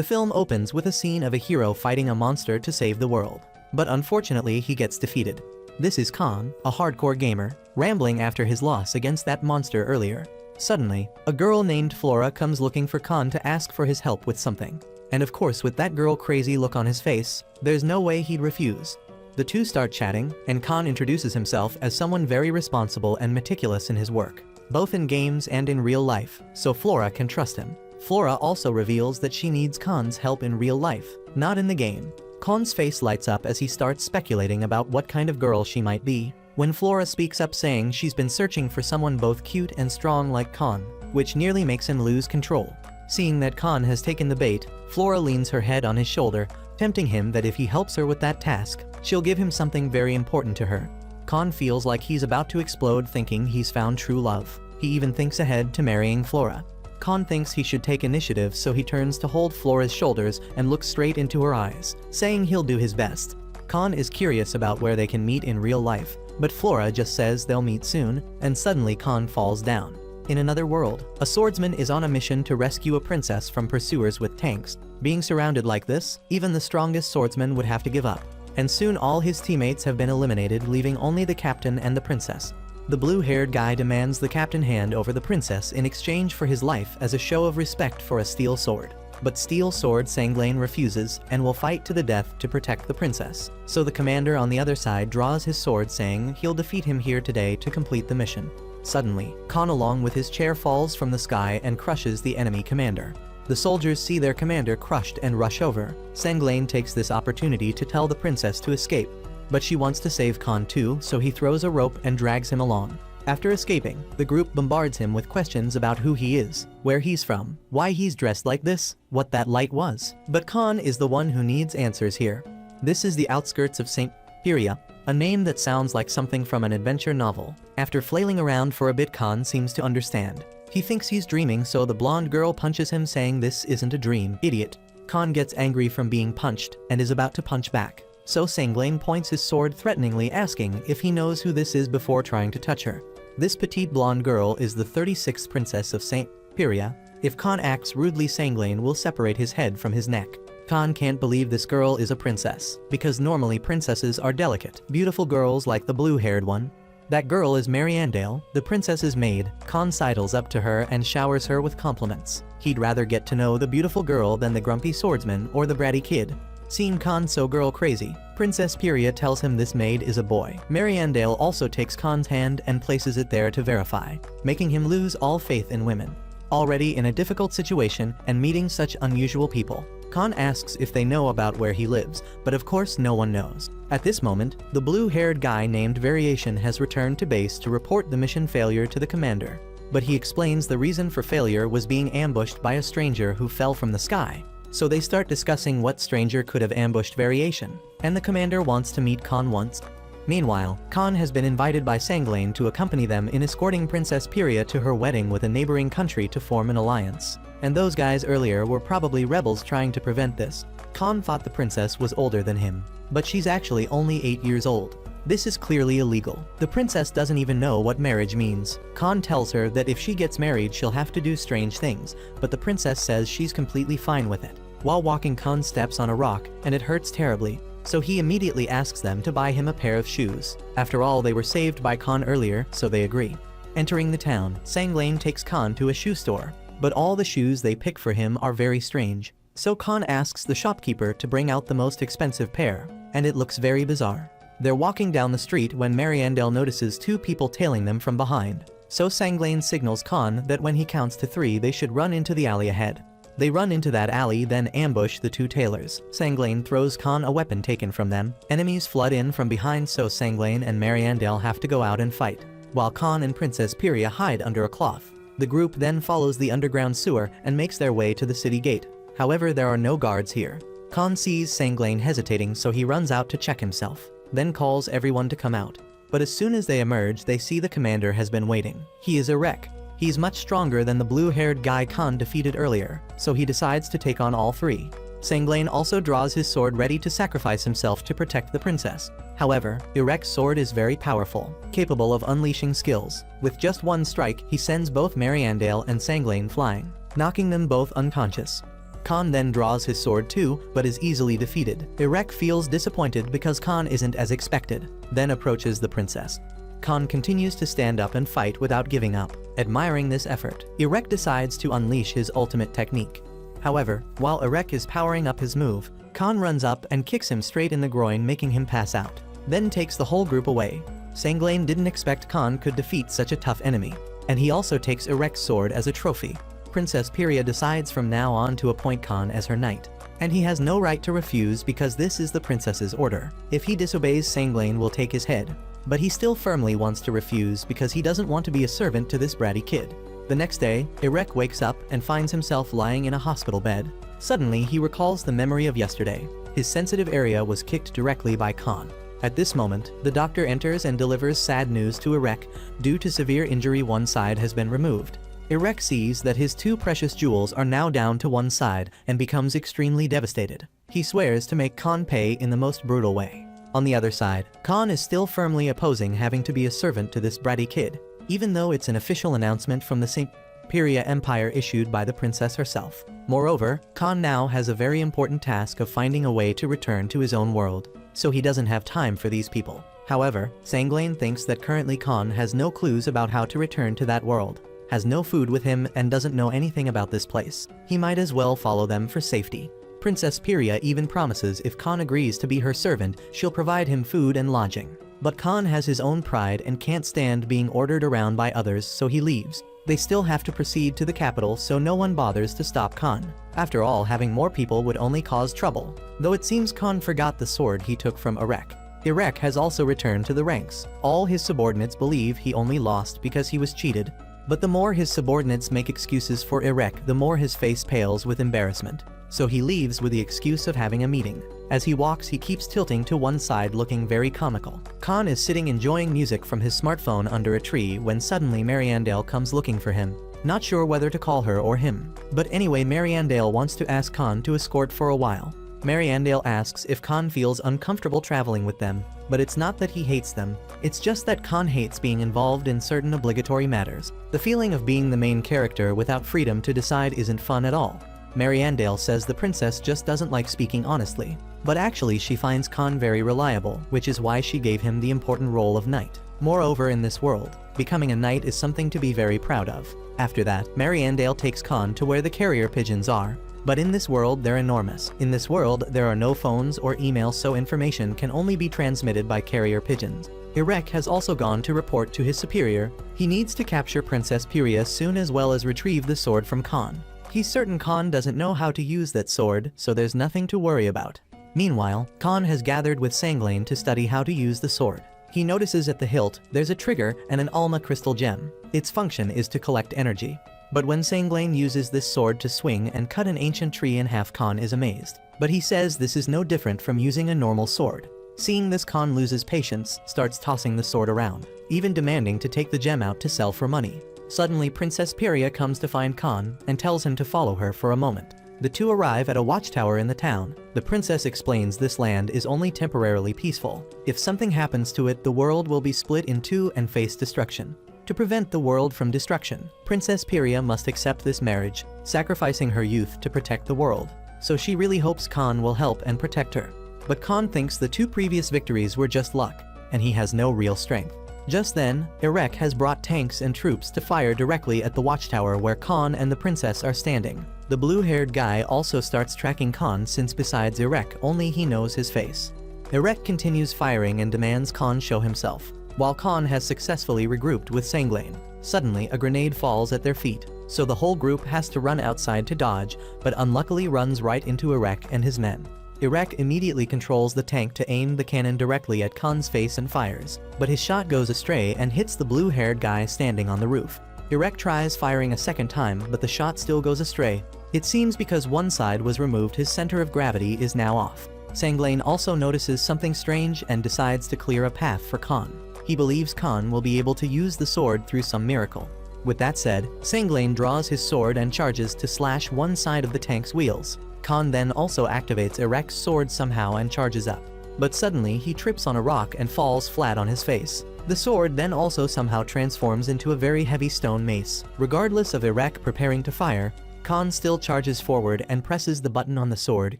The film opens with a scene of a hero fighting a monster to save the world. But unfortunately he gets defeated. This is Khan, a hardcore gamer, rambling after his loss against that monster earlier. Suddenly, a girl named Flora comes looking for Khan to ask for his help with something. And of course with that girl crazy look on his face, there's no way he'd refuse. The two start chatting, and Khan introduces himself as someone very responsible and meticulous in his work, both in games and in real life, so Flora can trust him. Flora also reveals that she needs Khan's help in real life, not in the game. Khan's face lights up as he starts speculating about what kind of girl she might be, when Flora speaks up saying she's been searching for someone both cute and strong like Khan, which nearly makes him lose control. Seeing that Khan has taken the bait, Flora leans her head on his shoulder, tempting him that if he helps her with that task, she'll give him something very important to her. Khan feels like he's about to explode thinking he's found true love. He even thinks ahead to marrying Flora. Khan thinks he should take initiative, so he turns to hold Flora's shoulders and looks straight into her eyes, saying he'll do his best. Khan is curious about where they can meet in real life, but Flora just says they'll meet soon, and suddenly Khan falls down. In another world, a swordsman is on a mission to rescue a princess from pursuers with tanks. Being surrounded like this, even the strongest swordsman would have to give up. And soon all his teammates have been eliminated, leaving only the captain and the princess. The blue-haired guy demands the captain hand over the princess in exchange for his life as a show of respect for a steel sword. But Steel Sword Sanglain refuses and will fight to the death to protect the princess. So the commander on the other side draws his sword, saying he'll defeat him here today to complete the mission. Suddenly, Khan along with his chair falls from the sky and crushes the enemy commander. The soldiers see their commander crushed and rush over. Sanglain takes this opportunity to tell the princess to escape, but she wants to save Khan too, so he throws a rope and drags him along. After escaping, the group bombards him with questions about who he is, where he's from, why he's dressed like this, what that light was. But Khan is the one who needs answers here. This is the outskirts of St. Pyria, a name that sounds like something from an adventure novel. After flailing around for a bit, Khan seems to understand. He thinks he's dreaming, so the blonde girl punches him, saying this isn't a dream, idiot. Khan gets angry from being punched and is about to punch back. So Sanglain points his sword threateningly, asking if he knows who this is before trying to touch her. This petite blonde girl is the 36th princess of St. Pyria. If Khan acts rudely, Sanglain will separate his head from his neck. Khan can't believe this girl is a princess, because normally princesses are delicate, beautiful girls like the blue-haired one. That girl is Mariandale, the princess's maid. Khan sidles up to her and showers her with compliments. He'd rather get to know the beautiful girl than the grumpy swordsman or the bratty kid. Seeing Khan so girl crazy, Princess Pyria tells him this maid is a boy. Mariandale also takes Khan's hand and places it there to verify, making him lose all faith in women. Already in a difficult situation and meeting such unusual people, Khan asks if they know about where he lives, but of course no one knows. At this moment, the blue-haired guy named Variation has returned to base to report the mission failure to the commander. But he explains the reason for failure was being ambushed by a stranger who fell from the sky. So they start discussing what stranger could have ambushed Variation, and the commander wants to meet Khan once. Meanwhile, Khan has been invited by Sanglain to accompany them in escorting Princess Pyria to her wedding with a neighboring country to form an alliance. And those guys earlier were probably rebels trying to prevent this. Khan thought the princess was older than him, but she's actually only 8 years old. This is clearly illegal. The princess doesn't even know what marriage means. Khan tells her that if she gets married she'll have to do strange things, but the princess says she's completely fine with it. While walking, Khan steps on a rock, and it hurts terribly, so he immediately asks them to buy him a pair of shoes. After all, they were saved by Khan earlier, so they agree. Entering the town, Sanglain takes Khan to a shoe store, but all the shoes they pick for him are very strange. So Khan asks the shopkeeper to bring out the most expensive pair, and it looks very bizarre. They're walking down the street when Mariandale notices two people tailing them from behind. So Sanglain signals Khan that when he counts to 3 they should run into the alley ahead. They run into that alley, then ambush the two tailors. Sanglain throws Khan a weapon taken from them. Enemies flood in from behind, so Sanglain and Mariandale have to go out and fight, while Khan and Princess Pyria hide under a cloth. The group then follows the underground sewer and makes their way to the city gate. However, there are no guards here. Khan sees Sanglain hesitating, so he runs out to check himself, then calls everyone to come out. But as soon as they emerge, they see the commander has been waiting. He is a wreck. He's much stronger than the blue-haired guy Khan defeated earlier, so he decides to take on all 3. Sanglain also draws his sword ready to sacrifice himself to protect the princess. However, Irek's sword is very powerful, capable of unleashing skills. With just one strike, he sends both Mariandale and Sanglain flying, knocking them both unconscious. Khan then draws his sword too, but is easily defeated. Irek feels disappointed because Khan isn't as expected, then approaches the princess. Khan continues to stand up and fight without giving up. Admiring this effort, Irek decides to unleash his ultimate technique. However, while Irek is powering up his move, Khan runs up and kicks him straight in the groin, making him pass out, then takes the whole group away. Sanglain didn't expect Khan could defeat such a tough enemy, and he also takes Irek's sword as a trophy. Princess Piria decides from now on to appoint Khan as her knight, and he has no right to refuse because this is the princess's order. If he disobeys, Sanglain will take his head, but he still firmly wants to refuse because he doesn't want to be a servant to this bratty kid. The next day, Irek wakes up and finds himself lying in a hospital bed. Suddenly, he recalls the memory of yesterday. His sensitive area was kicked directly by Khan. At this moment, the doctor enters and delivers sad news to Irek. Due to severe injury, one side has been removed. Irek sees that his two precious jewels are now down to one side and becomes extremely devastated. He swears to make Khan pay in the most brutal way. On the other side, Khan is still firmly opposing having to be a servant to this bratty kid, even though it's an official announcement from the St. Piria Empire issued by the princess herself. Moreover, Khan now has a very important task of finding a way to return to his own world, so he doesn't have time for these people. However, Sanglain thinks that currently Khan has no clues about how to return to that world, has no food with him, and doesn't know anything about this place. He might as well follow them for safety. Princess Piria even promises if Khan agrees to be her servant, she'll provide him food and lodging. But Khan has his own pride and can't stand being ordered around by others, so he leaves. They still have to proceed to the capital, so no one bothers to stop Khan. After all, having more people would only cause trouble. Though it seems Khan forgot the sword he took from Irek. Irek has also returned to the ranks. All his subordinates believe he only lost because he was cheated. But the more his subordinates make excuses for Irek, the more his face pales with embarrassment. So he leaves with the excuse of having a meeting. As he walks, he keeps tilting to one side, looking very comical. Khan is sitting enjoying music from his smartphone under a tree when suddenly Mariandale comes looking for him. Not sure whether to call her or him. But anyway, Mariandale wants to ask Khan to escort for a while. Mariandale asks if Khan feels uncomfortable traveling with them, but it's not that he hates them, it's just that Khan hates being involved in certain obligatory matters. The feeling of being the main character without freedom to decide isn't fun at all. Mariandale says the princess just doesn't like speaking honestly, but actually she finds Khan very reliable, which is why she gave him the important role of knight. Moreover, in this world, becoming a knight is something to be very proud of. After that, Mariandale takes Khan to where the carrier pigeons are. But in this world, they're enormous. In this world, there are no phones or emails, so information can only be transmitted by carrier pigeons. Irek has also gone to report to his superior. He needs to capture Princess Piria soon, as well as retrieve the sword from Khan. He's certain Khan doesn't know how to use that sword, so there's nothing to worry about. Meanwhile, Khan has gathered with Sanglain to study how to use the sword. He notices at the hilt there's a trigger and an Alma crystal gem. Its function is to collect energy. But when Sanglain uses this sword to swing and cut an ancient tree in half, Khan is amazed. But he says this is no different from using a normal sword. Seeing this, Khan loses patience, starts tossing the sword around, even demanding to take the gem out to sell for money. Suddenly, Princess Piria comes to find Khan and tells him to follow her for a moment. The two arrive at a watchtower in the town. The princess explains this land is only temporarily peaceful. If something happens to it, the world will be split in two and face destruction. To prevent the world from destruction, Princess Piria must accept this marriage, sacrificing her youth to protect the world. So she really hopes Khan will help and protect her. But Khan thinks the two previous victories were just luck, and he has no real strength. Just then, Irek has brought tanks and troops to fire directly at the watchtower where Khan and the princess are standing. The blue-haired guy also starts tracking Khan, since besides Irek, only he knows his face. Irek continues firing and demands Khan show himself, while Khan has successfully regrouped with Sanglain. Suddenly, a grenade falls at their feet, so the whole group has to run outside to dodge, but unluckily runs right into Irek and his men. Irek immediately controls the tank to aim the cannon directly at Khan's face and fires, but his shot goes astray and hits the blue-haired guy standing on the roof. Irek tries firing a second time, but the shot still goes astray. It seems because one side was removed, his center of gravity is now off. Sanglain also notices something strange and decides to clear a path for Khan. He believes Khan will be able to use the sword through some miracle. With that said, Sanglain draws his sword and charges to slash one side of the tank's wheels. Khan then also activates Irek's sword somehow and charges up. But suddenly he trips on a rock and falls flat on his face. The sword then also somehow transforms into a very heavy stone mace. Regardless of Irek preparing to fire, Khan still charges forward and presses the button on the sword,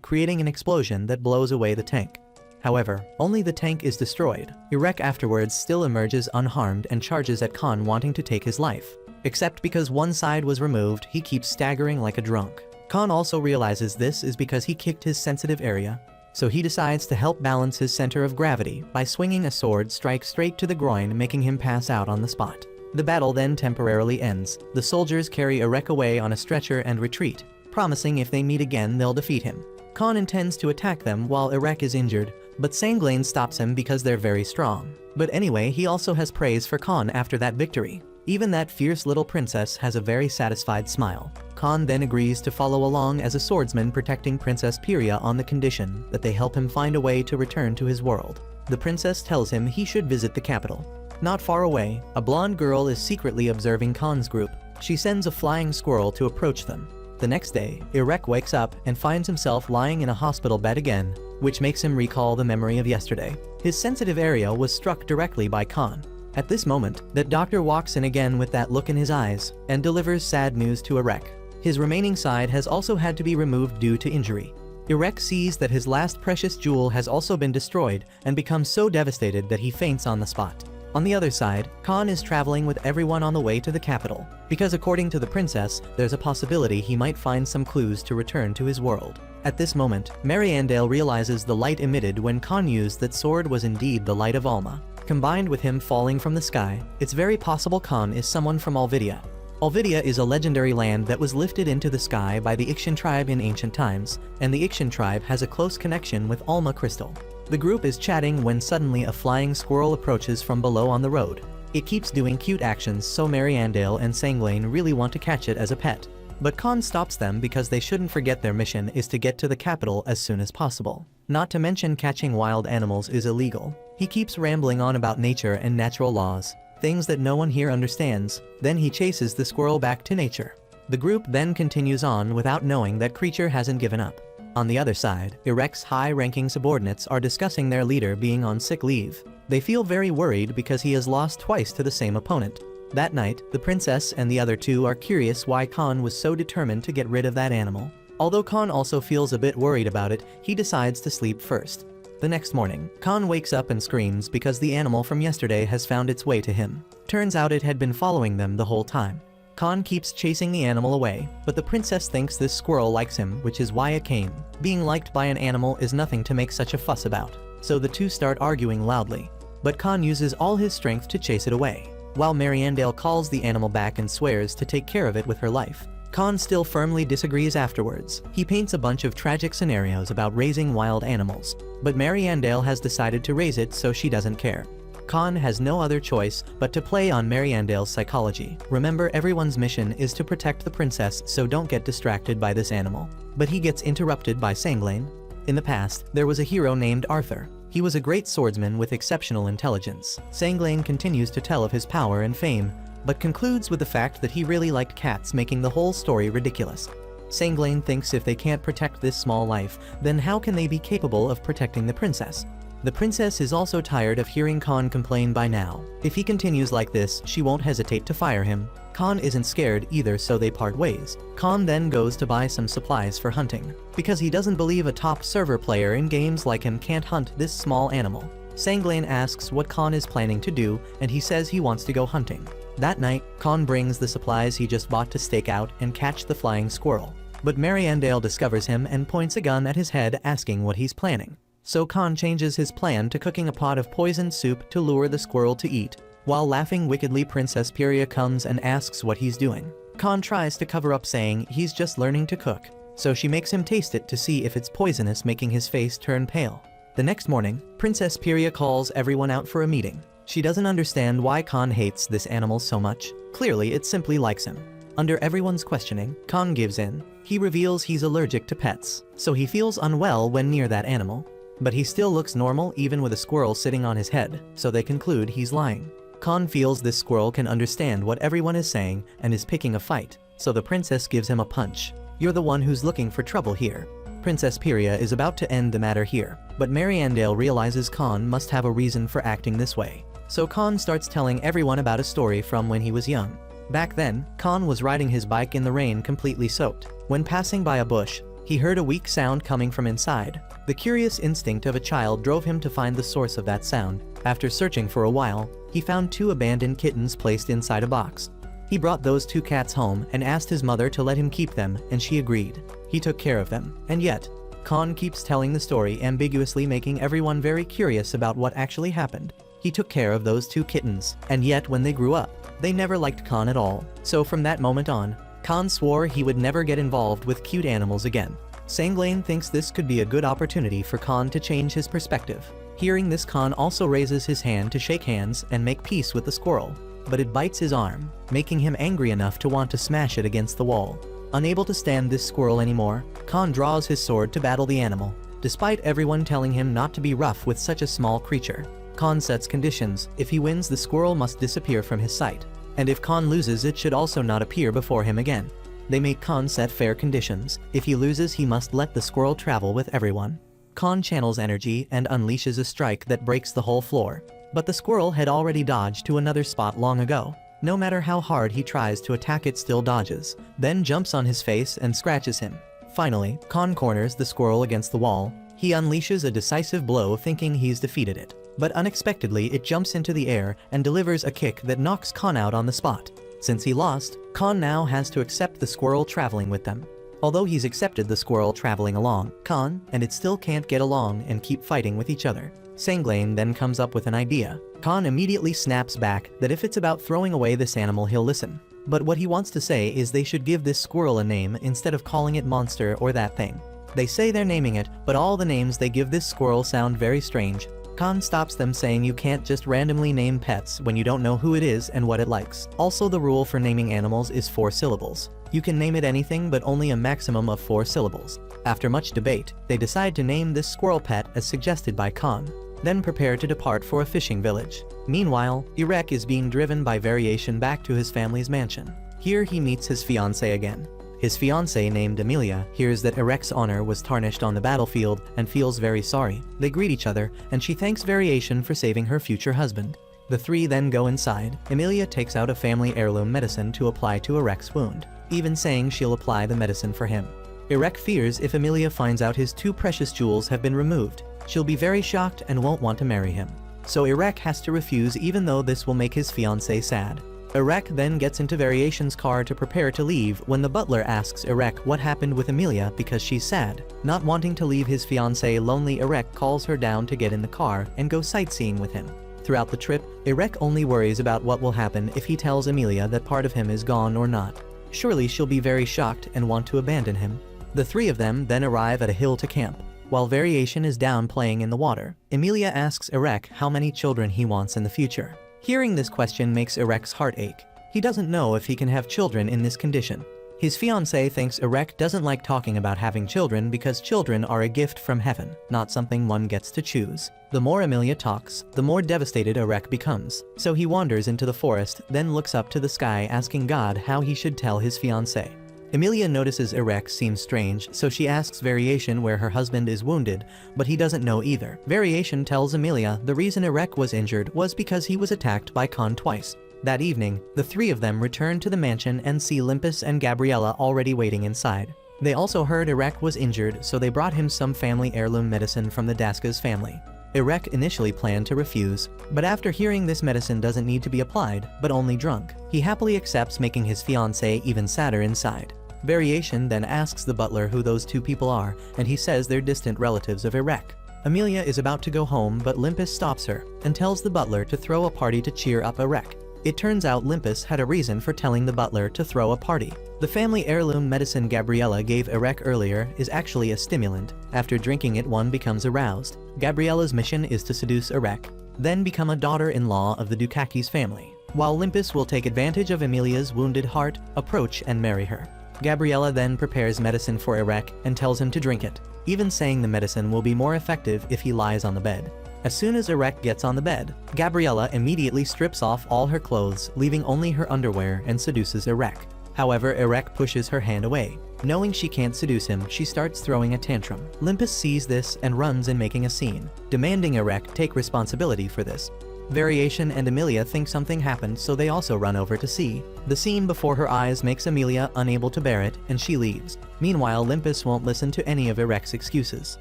creating an explosion that blows away the tank. However, only the tank is destroyed. Irek afterwards still emerges unharmed and charges at Khan, wanting to take his life. Except because one side was removed, he keeps staggering like a drunk. Khan also realizes this is because he kicked his sensitive area, so he decides to help balance his center of gravity by swinging a sword strike straight to the groin, making him pass out on the spot. The battle then temporarily ends. The soldiers carry Irek away on a stretcher and retreat, promising if they meet again they'll defeat him. Khan intends to attack them while Irek is injured, but Sanglain stops him because they're very strong. But anyway, he also has praise for Khan after that victory. Even that fierce little princess has a very satisfied smile. Khan then agrees to follow along as a swordsman, protecting Princess Pyria on the condition that they help him find a way to return to his world. The princess tells him he should visit the capital. Not far away, a blonde girl is secretly observing Khan's group. She sends a flying squirrel to approach them. The next day, Irek wakes up and finds himself lying in a hospital bed again, which makes him recall the memory of yesterday. His sensitive area was struck directly by Khan. At this moment, that doctor walks in again with that look in his eyes and delivers sad news to Irek. His remaining side has also had to be removed due to injury. Irek sees that his last precious jewel has also been destroyed and becomes so devastated that he faints on the spot. On the other side, Khan is traveling with everyone on the way to the capital, because according to the princess, there's a possibility he might find some clues to return to his world. At this moment, Mariandale realizes the light emitted when Khan used that sword was indeed the light of Alma. Combined with him falling from the sky, it's very possible Khan is someone from Alvidia. Alvidia is a legendary land that was lifted into the sky by the Ikshan tribe in ancient times, and the Ikshan tribe has a close connection with Alma Crystal. The group is chatting when suddenly a flying squirrel approaches from below on the road. It keeps doing cute actions, so Mariandale and Sanglain really want to catch it as a pet. But Khan stops them because they shouldn't forget their mission is to get to the capital as soon as possible. Not to mention catching wild animals is illegal. He keeps rambling on about nature and natural laws, things that no one here understands. Then he chases the squirrel back to nature. The group then continues on without knowing that creature hasn't given up. On the other side, Irek's high-ranking subordinates are discussing their leader being on sick leave. They feel very worried because he has lost twice to the same opponent. That night, the princess and the other two are curious why Khan was so determined to get rid of that animal. Although Khan also feels a bit worried about it, he decides to sleep first. The next morning, Khan wakes up and screams because the animal from yesterday has found its way to him. Turns out it had been following them the whole time. Khan keeps chasing the animal away, but the princess thinks this squirrel likes him, which is why it came. Being liked by an animal is nothing to make such a fuss about. So the two start arguing loudly. But Khan uses all his strength to chase it away, while Mariandale calls the animal back and swears to take care of it with her life. Khan still firmly disagrees afterwards. He paints a bunch of tragic scenarios about raising wild animals, but Mariandale has decided to raise it, so she doesn't care. Khan has no other choice but to play on Mariandale's psychology. Remember, everyone's mission is to protect the princess, so don't get distracted by this animal. But he gets interrupted by Sanglain. In the past, there was a hero named Arthur. He was a great swordsman with exceptional intelligence. Sanglain continues to tell of his power and fame, but concludes with the fact that he really liked cats, making the whole story ridiculous. Sanglain thinks if they can't protect this small life, then how can they be capable of protecting the princess? The princess is also tired of hearing Khan complain by now. If he continues like this, she won't hesitate to fire him. Khan isn't scared either, so they part ways. Khan then goes to buy some supplies for hunting, because he doesn't believe a top server player in games like him can't hunt this small animal. Sanglain asks what Khan is planning to do, and he says he wants to go hunting. That night, Khan brings the supplies he just bought to stake out and catch the flying squirrel. But Mariandale discovers him and points a gun at his head, asking what he's planning. So Khan changes his plan to cooking a pot of poisoned soup to lure the squirrel to eat. While laughing wickedly, Princess Pyria comes and asks what he's doing. Khan tries to cover up, saying he's just learning to cook. So she makes him taste it to see if it's poisonous, making his face turn pale. The next morning, Princess Pyria calls everyone out for a meeting. She doesn't understand why Khan hates this animal so much. Clearly, it simply likes him. Under everyone's questioning, Khan gives in. He reveals he's allergic to pets, so he feels unwell when near that animal. But he still looks normal even with a squirrel sitting on his head, so they conclude he's lying. Khan feels this squirrel can understand what everyone is saying and is picking a fight, so the princess gives him a punch. You're the one who's looking for trouble here. Princess Pyria is about to end the matter here, but Mariandale realizes Khan must have a reason for acting this way. So Khan starts telling everyone about a story from when he was young. Back then, Khan was riding his bike in the rain completely soaked. When passing by a bush, he heard a weak sound coming from inside. The curious instinct of a child drove him to find the source of that sound. After searching for a while, he found 2 abandoned kittens placed inside a box. He brought those 2 cats home and asked his mother to let him keep them, and she agreed. He took care of them. And yet, Khan keeps telling the story ambiguously, making everyone very curious about what actually happened. He took care of those 2 kittens, and yet when they grew up, they never liked Khan at all. So from that moment on, Khan swore he would never get involved with cute animals again. Sanglain thinks this could be a good opportunity for Khan to change his perspective. Hearing this, Khan also raises his hand to shake hands and make peace with the squirrel, but it bites his arm, making him angry enough to want to smash it against the wall. Unable to stand this squirrel anymore, Khan draws his sword to battle the animal. Despite everyone telling him not to be rough with such a small creature, Khan sets conditions. If he wins, the squirrel must disappear from his sight, and if Khan loses, it should also not appear before him again. They make Khan set fair conditions. If he loses, he must let the squirrel travel with everyone. Khan channels energy and unleashes a strike that breaks the whole floor. But the squirrel had already dodged to another spot long ago. No matter how hard he tries to attack, it still dodges, then jumps on his face and scratches him. Finally, Khan corners the squirrel against the wall. He unleashes a decisive blow, thinking he's defeated it. But unexpectedly, it jumps into the air and delivers a kick that knocks Khan out on the spot. Since he lost, Khan now has to accept the squirrel traveling with them. Although he's accepted the squirrel traveling along, Khan and it still can't get along and keep fighting with each other. Sanglain then comes up with an idea. Khan immediately snaps back that if it's about throwing away this animal, he'll listen. But what he wants to say is they should give this squirrel a name instead of calling it monster or that thing. They say they're naming it, but all the names they give this squirrel sound very strange. Khan stops them, saying you can't just randomly name pets when you don't know who it is and what it likes. Also, the rule for naming animals is 4 syllables. You can name it anything, but only a maximum of 4 syllables. After much debate, they decide to name this squirrel pet as suggested by Khan, then prepare to depart for a fishing village. Meanwhile, Irek is being driven by Variation back to his family's mansion. Here he meets his fiancée again. His fiancée, named Amelia, hears that Irek's honor was tarnished on the battlefield and feels very sorry. They greet each other, and she thanks Variation for saving her future husband. The 3 then go inside. Amelia takes out a family heirloom medicine to apply to Irek's wound, even saying she'll apply the medicine for him. Irek fears if Amelia finds out his 2 precious jewels have been removed, she'll be very shocked and won't want to marry him. So Irek has to refuse, even though this will make his fiancée sad. Irek then gets into Variation's car to prepare to leave when the butler asks Irek what happened with Amelia because she's sad. Not wanting to leave his fiancée lonely, Irek calls her down to get in the car and go sightseeing with him. Throughout the trip, Irek only worries about what will happen if he tells Amelia that part of him is gone or not. Surely she'll be very shocked and want to abandon him. The 3 of them then arrive at a hill to camp. While Variation is down playing in the water, Amelia asks Irek how many children he wants in the future. Hearing this question makes Irek's heart ache. He doesn't know if he can have children in this condition. His fiancée thinks Irek doesn't like talking about having children because children are a gift from heaven, not something one gets to choose. The more Amelia talks, the more devastated Irek becomes. So he wanders into the forest, then looks up to the sky, asking God how he should tell his fiancée. Amelia notices Irek seems strange, so she asks Variation where her husband is wounded, but he doesn't know either. Variation tells Amelia the reason Irek was injured was because he was attacked by Khan twice. That evening, the 3 of them return to the mansion and see Limpus and Gabriella already waiting inside. They also heard Irek was injured, so they brought him some family heirloom medicine from the Daskas family. Irek initially planned to refuse, but after hearing this medicine doesn't need to be applied, but only drunk, he happily accepts, making his fiancée even sadder inside. Variation then asks the butler who those 2 people are, and he says they're distant relatives of Irek. Amelia is about to go home, but Limpus stops her and tells the butler to throw a party to cheer up Irek. It turns out Limpus had a reason for telling the butler to throw a party. The family heirloom medicine Gabriella gave Irek earlier is actually a stimulant. After drinking it, one becomes aroused. Gabriella's mission is to seduce Irek, then become a daughter-in-law of the Dukakis family, while Limpus will take advantage of Amelia's wounded heart, approach and marry her. Gabriella then prepares medicine for Irek and tells him to drink it, even saying the medicine will be more effective if he lies on the bed. As soon as Irek gets on the bed, Gabriella immediately strips off all her clothes, leaving only her underwear, and seduces Irek. However, Irek pushes her hand away. Knowing she can't seduce him, she starts throwing a tantrum. Limpus sees this and runs in, making a scene, demanding Irek take responsibility for this. Variation and Amelia think something happened, so they also run over to see. The scene before her eyes makes Amelia unable to bear it, and she leaves. Meanwhile, Limpus won't listen to any of Irek's excuses,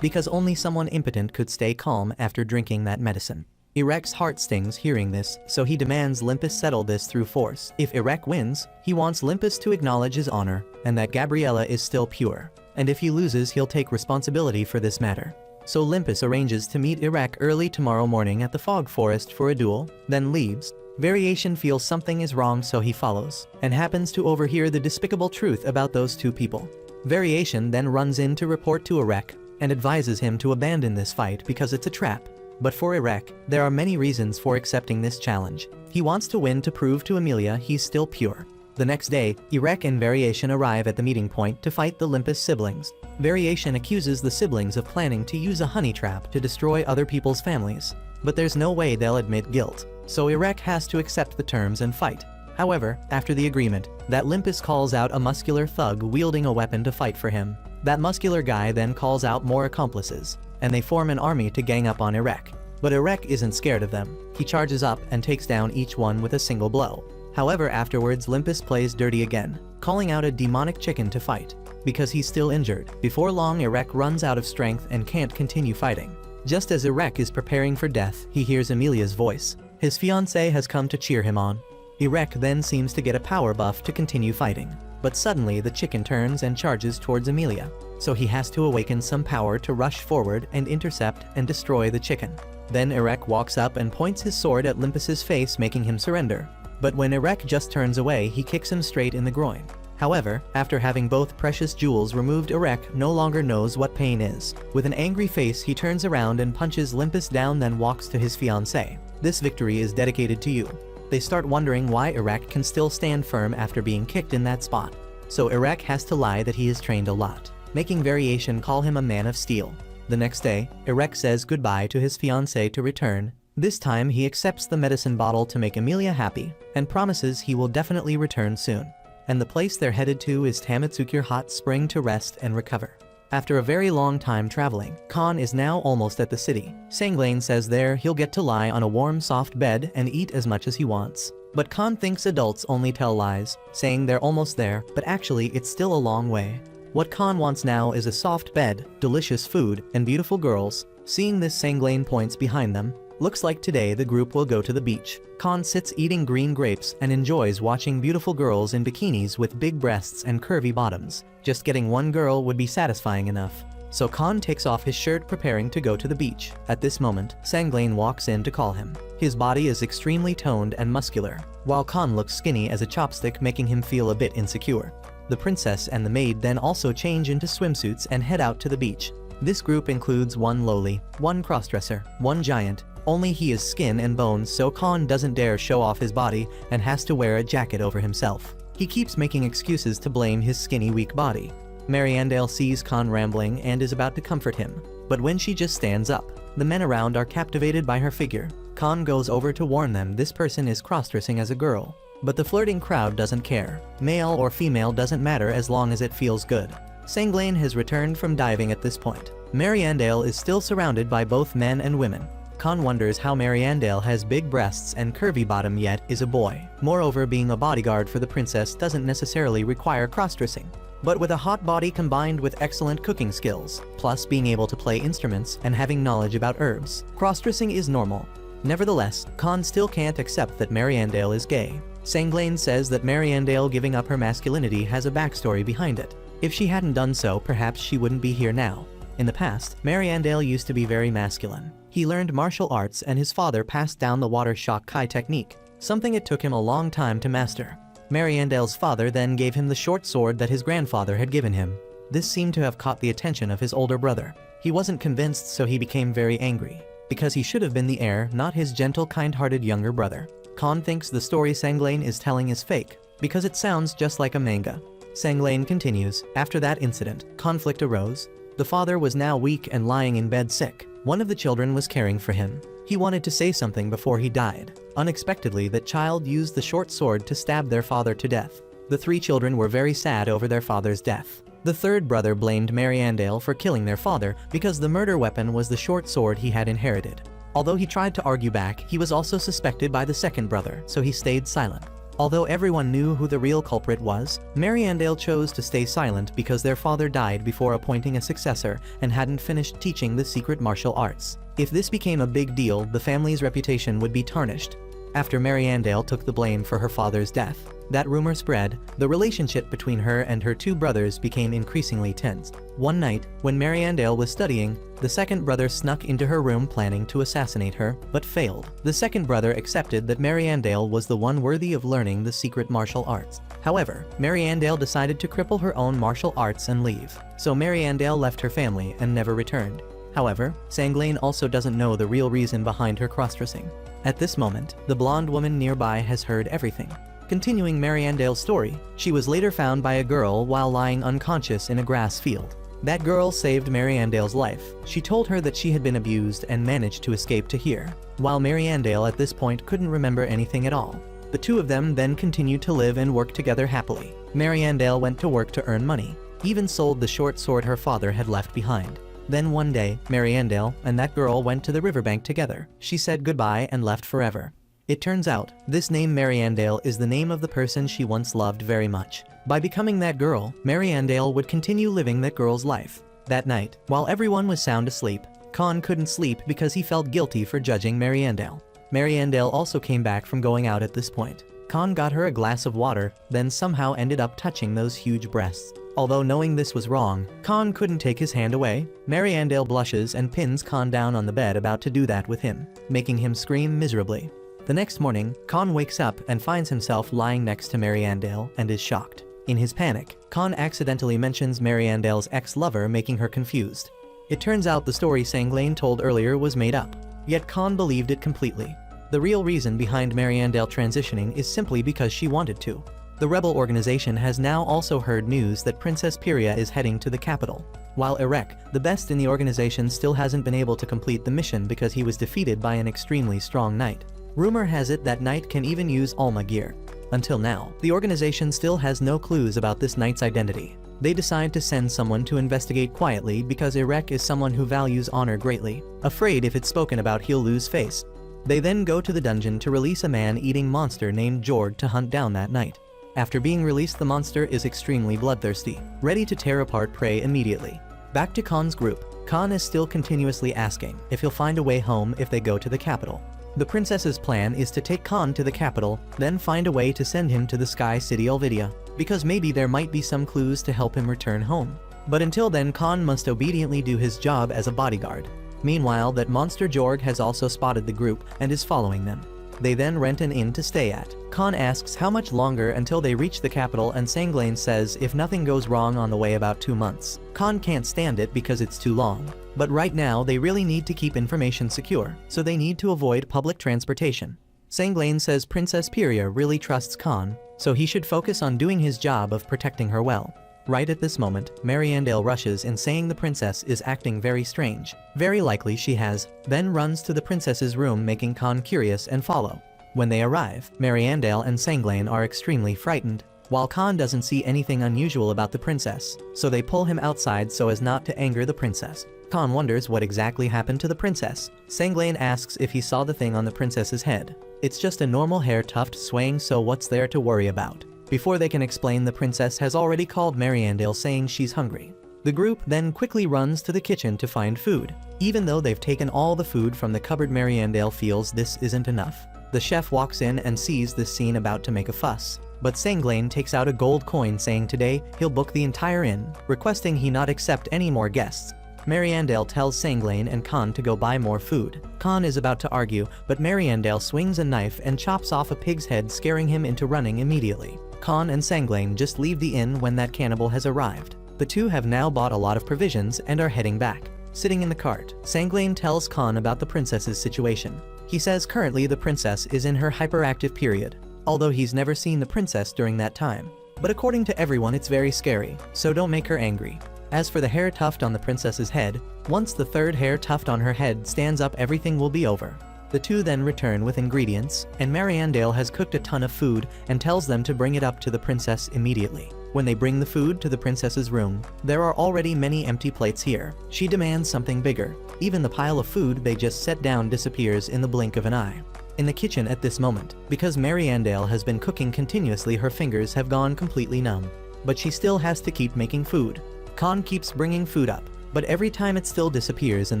because only someone impotent could stay calm after drinking that medicine. Irek's heart stings hearing this, so he demands Limpus settle this through force. If Irek wins, he wants Limpus to acknowledge his honor, and that Gabriella is still pure. And if he loses, he'll take responsibility for this matter. So Limpus arranges to meet Irek early tomorrow morning at the Fog Forest for a duel, then leaves. Variation feels something is wrong, so he follows, and happens to overhear the despicable truth about those two people. Variation then runs in to report to Irek, and advises him to abandon this fight because it's a trap. But for Irek, there are many reasons for accepting this challenge. He wants to win to prove to Amelia he's still pure. The next day, Irek and Variation arrive at the meeting point to fight the Limpus siblings. Variation accuses the siblings of planning to use a honey trap to destroy other people's families. But there's no way they'll admit guilt, so Irek has to accept the terms and fight. However, after the agreement, that Limpus calls out a muscular thug wielding a weapon to fight for him. That muscular guy then calls out more accomplices, and they form an army to gang up on Irek. But Irek isn't scared of them. He charges up and takes down each one with a single blow. However, afterwards Limpus plays dirty again, calling out a demonic chicken to fight, because he's still injured. Before long, Irek runs out of strength and can't continue fighting. Just as Irek is preparing for death, he hears Amelia's voice. His fiancée has come to cheer him on. Irek then seems to get a power buff to continue fighting. But suddenly the chicken turns and charges towards Amelia, so he has to awaken some power to rush forward and intercept and destroy the chicken. Then Irek walks up and points his sword at Limpus's face, making him surrender. But when Irek just turns away, he kicks him straight in the groin. However, after having both precious jewels removed, Irek no longer knows what pain is. With an angry face, he turns around and punches Limpus down, then walks to his fiancée. This victory is dedicated to you. They start wondering why Irek can still stand firm after being kicked in that spot. So Irek has to lie that he has trained a lot, making Variation call him a man of steel. The next day, Irek says goodbye to his fiancée to return. This time he accepts the medicine bottle to make Amelia happy, and promises he will definitely return soon. And the place they're headed to is Tamatsukir Hot Spring to rest and recover. After a very long time traveling, Khan is now almost at the city. Sanglain says there he'll get to lie on a warm soft bed and eat as much as he wants. But Khan thinks adults only tell lies, saying they're almost there, but actually it's still a long way. What Khan wants now is a soft bed, delicious food, and beautiful girls. Seeing this, Sanglain points behind them. Looks like today the group will go to the beach. Khan sits eating green grapes and enjoys watching beautiful girls in bikinis with big breasts and curvy bottoms. Just getting one girl would be satisfying enough. So Khan takes off his shirt, preparing to go to the beach. At this moment, Sanglain walks in to call him. His body is extremely toned and muscular, while Khan looks skinny as a chopstick, making him feel a bit insecure. The princess and the maid then also change into swimsuits and head out to the beach. This group includes one lowly, one crossdresser, one giant. Only he is skin and bones, so Khan doesn't dare show off his body and has to wear a jacket over himself. He keeps making excuses to blame his skinny, weak body. Mariandale sees Khan rambling and is about to comfort him, but when she just stands up, the men around are captivated by her figure. Khan goes over to warn them this person is crossdressing as a girl, but the flirting crowd doesn't care. Male or female doesn't matter as long as it feels good. Sanglain has returned from diving at this point. Mariandale is still surrounded by both men and women. Khan wonders how Mariandale has big breasts and curvy bottom yet is a boy. Moreover, being a bodyguard for the princess doesn't necessarily require crossdressing. But with a hot body combined with excellent cooking skills, plus being able to play instruments and having knowledge about herbs, crossdressing is normal. Nevertheless, Khan still can't accept that Mariandale is gay. Sanglain says that Mariandale giving up her masculinity has a backstory behind it. If she hadn't done so, perhaps she wouldn't be here now. In the past, Mariandale used to be very masculine. He learned martial arts and his father passed down the water shock kai technique, something it took him a long time to master. Mariandale's father then gave him the short sword that his grandfather had given him. This seemed to have caught the attention of his older brother. He wasn't convinced, so he became very angry, because he should have been the heir, not his gentle, kind-hearted younger brother. Khan thinks the story Sanglain is telling is fake, because it sounds just like a manga. Sanglain continues, after that incident, conflict arose. The father was now weak and lying in bed sick. One of the children was caring for him. He wanted to say something before he died. Unexpectedly, that child used the short sword to stab their father to death. The three children were very sad over their father's death. The third brother blamed Mariandale for killing their father because the murder weapon was the short sword he had inherited. Although he tried to argue back, he was also suspected by the second brother, so he stayed silent. Although everyone knew who the real culprit was, Mariandale chose to stay silent because their father died before appointing a successor and hadn't finished teaching the secret martial arts. If this became a big deal, the family's reputation would be tarnished. After Mariandale took the blame for her father's death, that rumor spread. The relationship between her and her two brothers became increasingly tense. One night, when Mariandale was studying, the second brother snuck into her room planning to assassinate her, but failed. The second brother accepted that Mariandale was the one worthy of learning the secret martial arts. However, Mariandale decided to cripple her own martial arts and leave. So Mariandale left her family and never returned. However, Sanglain also doesn't know the real reason behind her cross-dressing. At this moment, the blonde woman nearby has heard everything. Continuing Mariandale's story, she was later found by a girl while lying unconscious in a grass field. That girl saved Mariandale's life. She told her that she had been abused and managed to escape to here, while Mariandale at this point couldn't remember anything at all. The two of them then continued to live and work together happily. Mariandale went to work to earn money, even sold the short sword her father had left behind. Then one day, Mariandale and that girl went to the riverbank together. She said goodbye and left forever. It turns out, this name Mariandale is the name of the person she once loved very much. By becoming that girl, Mariandale would continue living that girl's life. That night, while everyone was sound asleep, Khan couldn't sleep because he felt guilty for judging Mariandale. Mariandale also came back from going out at this point. Khan got her a glass of water, then somehow ended up touching those huge breasts. Although knowing this was wrong, Khan couldn't take his hand away. Mariandale blushes and pins Khan down on the bed about to do that with him, making him scream miserably. The next morning, Khan wakes up and finds himself lying next to Mariandale and is shocked. In his panic, Khan accidentally mentions Mariandale's ex-lover, making her confused. It turns out the story Sanglain told earlier was made up, yet Khan believed it completely. The real reason behind Mariandale transitioning is simply because she wanted to. The rebel organization has now also heard news that Princess Pyria is heading to the capital. While Erek, the best in the organization, still hasn't been able to complete the mission because he was defeated by an extremely strong knight. Rumor has it that knight can even use Alma gear. Until now, the organization still has no clues about this knight's identity. They decide to send someone to investigate quietly because Erek is someone who values honor greatly, afraid if it's spoken about he'll lose face. They then go to the dungeon to release a man-eating monster named Jorg to hunt down that knight. After being released, the monster is extremely bloodthirsty, ready to tear apart prey immediately. Back to Khan's group, Khan is still continuously asking if he'll find a way home if they go to the capital. The princess's plan is to take Khan to the capital, then find a way to send him to the Sky City Elvidia, because maybe there might be some clues to help him return home. But until then, Khan must obediently do his job as a bodyguard. Meanwhile, that monster Jorg has also spotted the group and is following them. They then rent an inn to stay at. Khan asks how much longer until they reach the capital, and Sanglain says if nothing goes wrong on the way, about 2 months. Khan can't stand it because it's too long. But right now they really need to keep information secure, so they need to avoid public transportation. Sanglain says Princess Pyria really trusts Khan, so he should focus on doing his job of protecting her well. Right at this moment, Mariandale rushes in saying the princess is acting very strange. Very likely she has, then runs to the princess's room, making Khan curious and follow. When they arrive, Mariandale and Sanglain are extremely frightened, while Khan doesn't see anything unusual about the princess, so they pull him outside so as not to anger the princess. Khan wonders what exactly happened to the princess. Sanglain asks if he saw the thing on the princess's head. It's just a normal hair tuft swaying, so what's there to worry about? Before they can explain, the princess has already called Mariandale saying she's hungry. The group then quickly runs to the kitchen to find food. Even though they've taken all the food from the cupboard, Mariandale feels this isn't enough. The chef walks in and sees this scene about to make a fuss. But Sanglain takes out a gold coin, saying today he'll book the entire inn, requesting he not accept any more guests. Mariandale tells Sanglain and Khan to go buy more food. Khan is about to argue, but Mariandale swings a knife and chops off a pig's head, scaring him into running immediately. Khan and Sanglain just leave the inn when that cannibal has arrived. The two have now bought a lot of provisions and are heading back. Sitting in the cart, Sanglain tells Khan about the princess's situation. He says currently the princess is in her hyperactive period, although he's never seen the princess during that time. But according to everyone, it's very scary, so don't make her angry. As for the hair tuft on the princess's head, once the third hair tuft on her head stands up, everything will be over. The two then return with ingredients, and Mariandale has cooked a ton of food and tells them to bring it up to the princess immediately. When they bring the food to the princess's room, there are already many empty plates here. She demands something bigger. Even the pile of food they just set down disappears in the blink of an eye. In the kitchen at this moment, because Mary Andale has been cooking continuously, her fingers have gone completely numb. But she still has to keep making food. Khan keeps bringing food up, but every time it still disappears in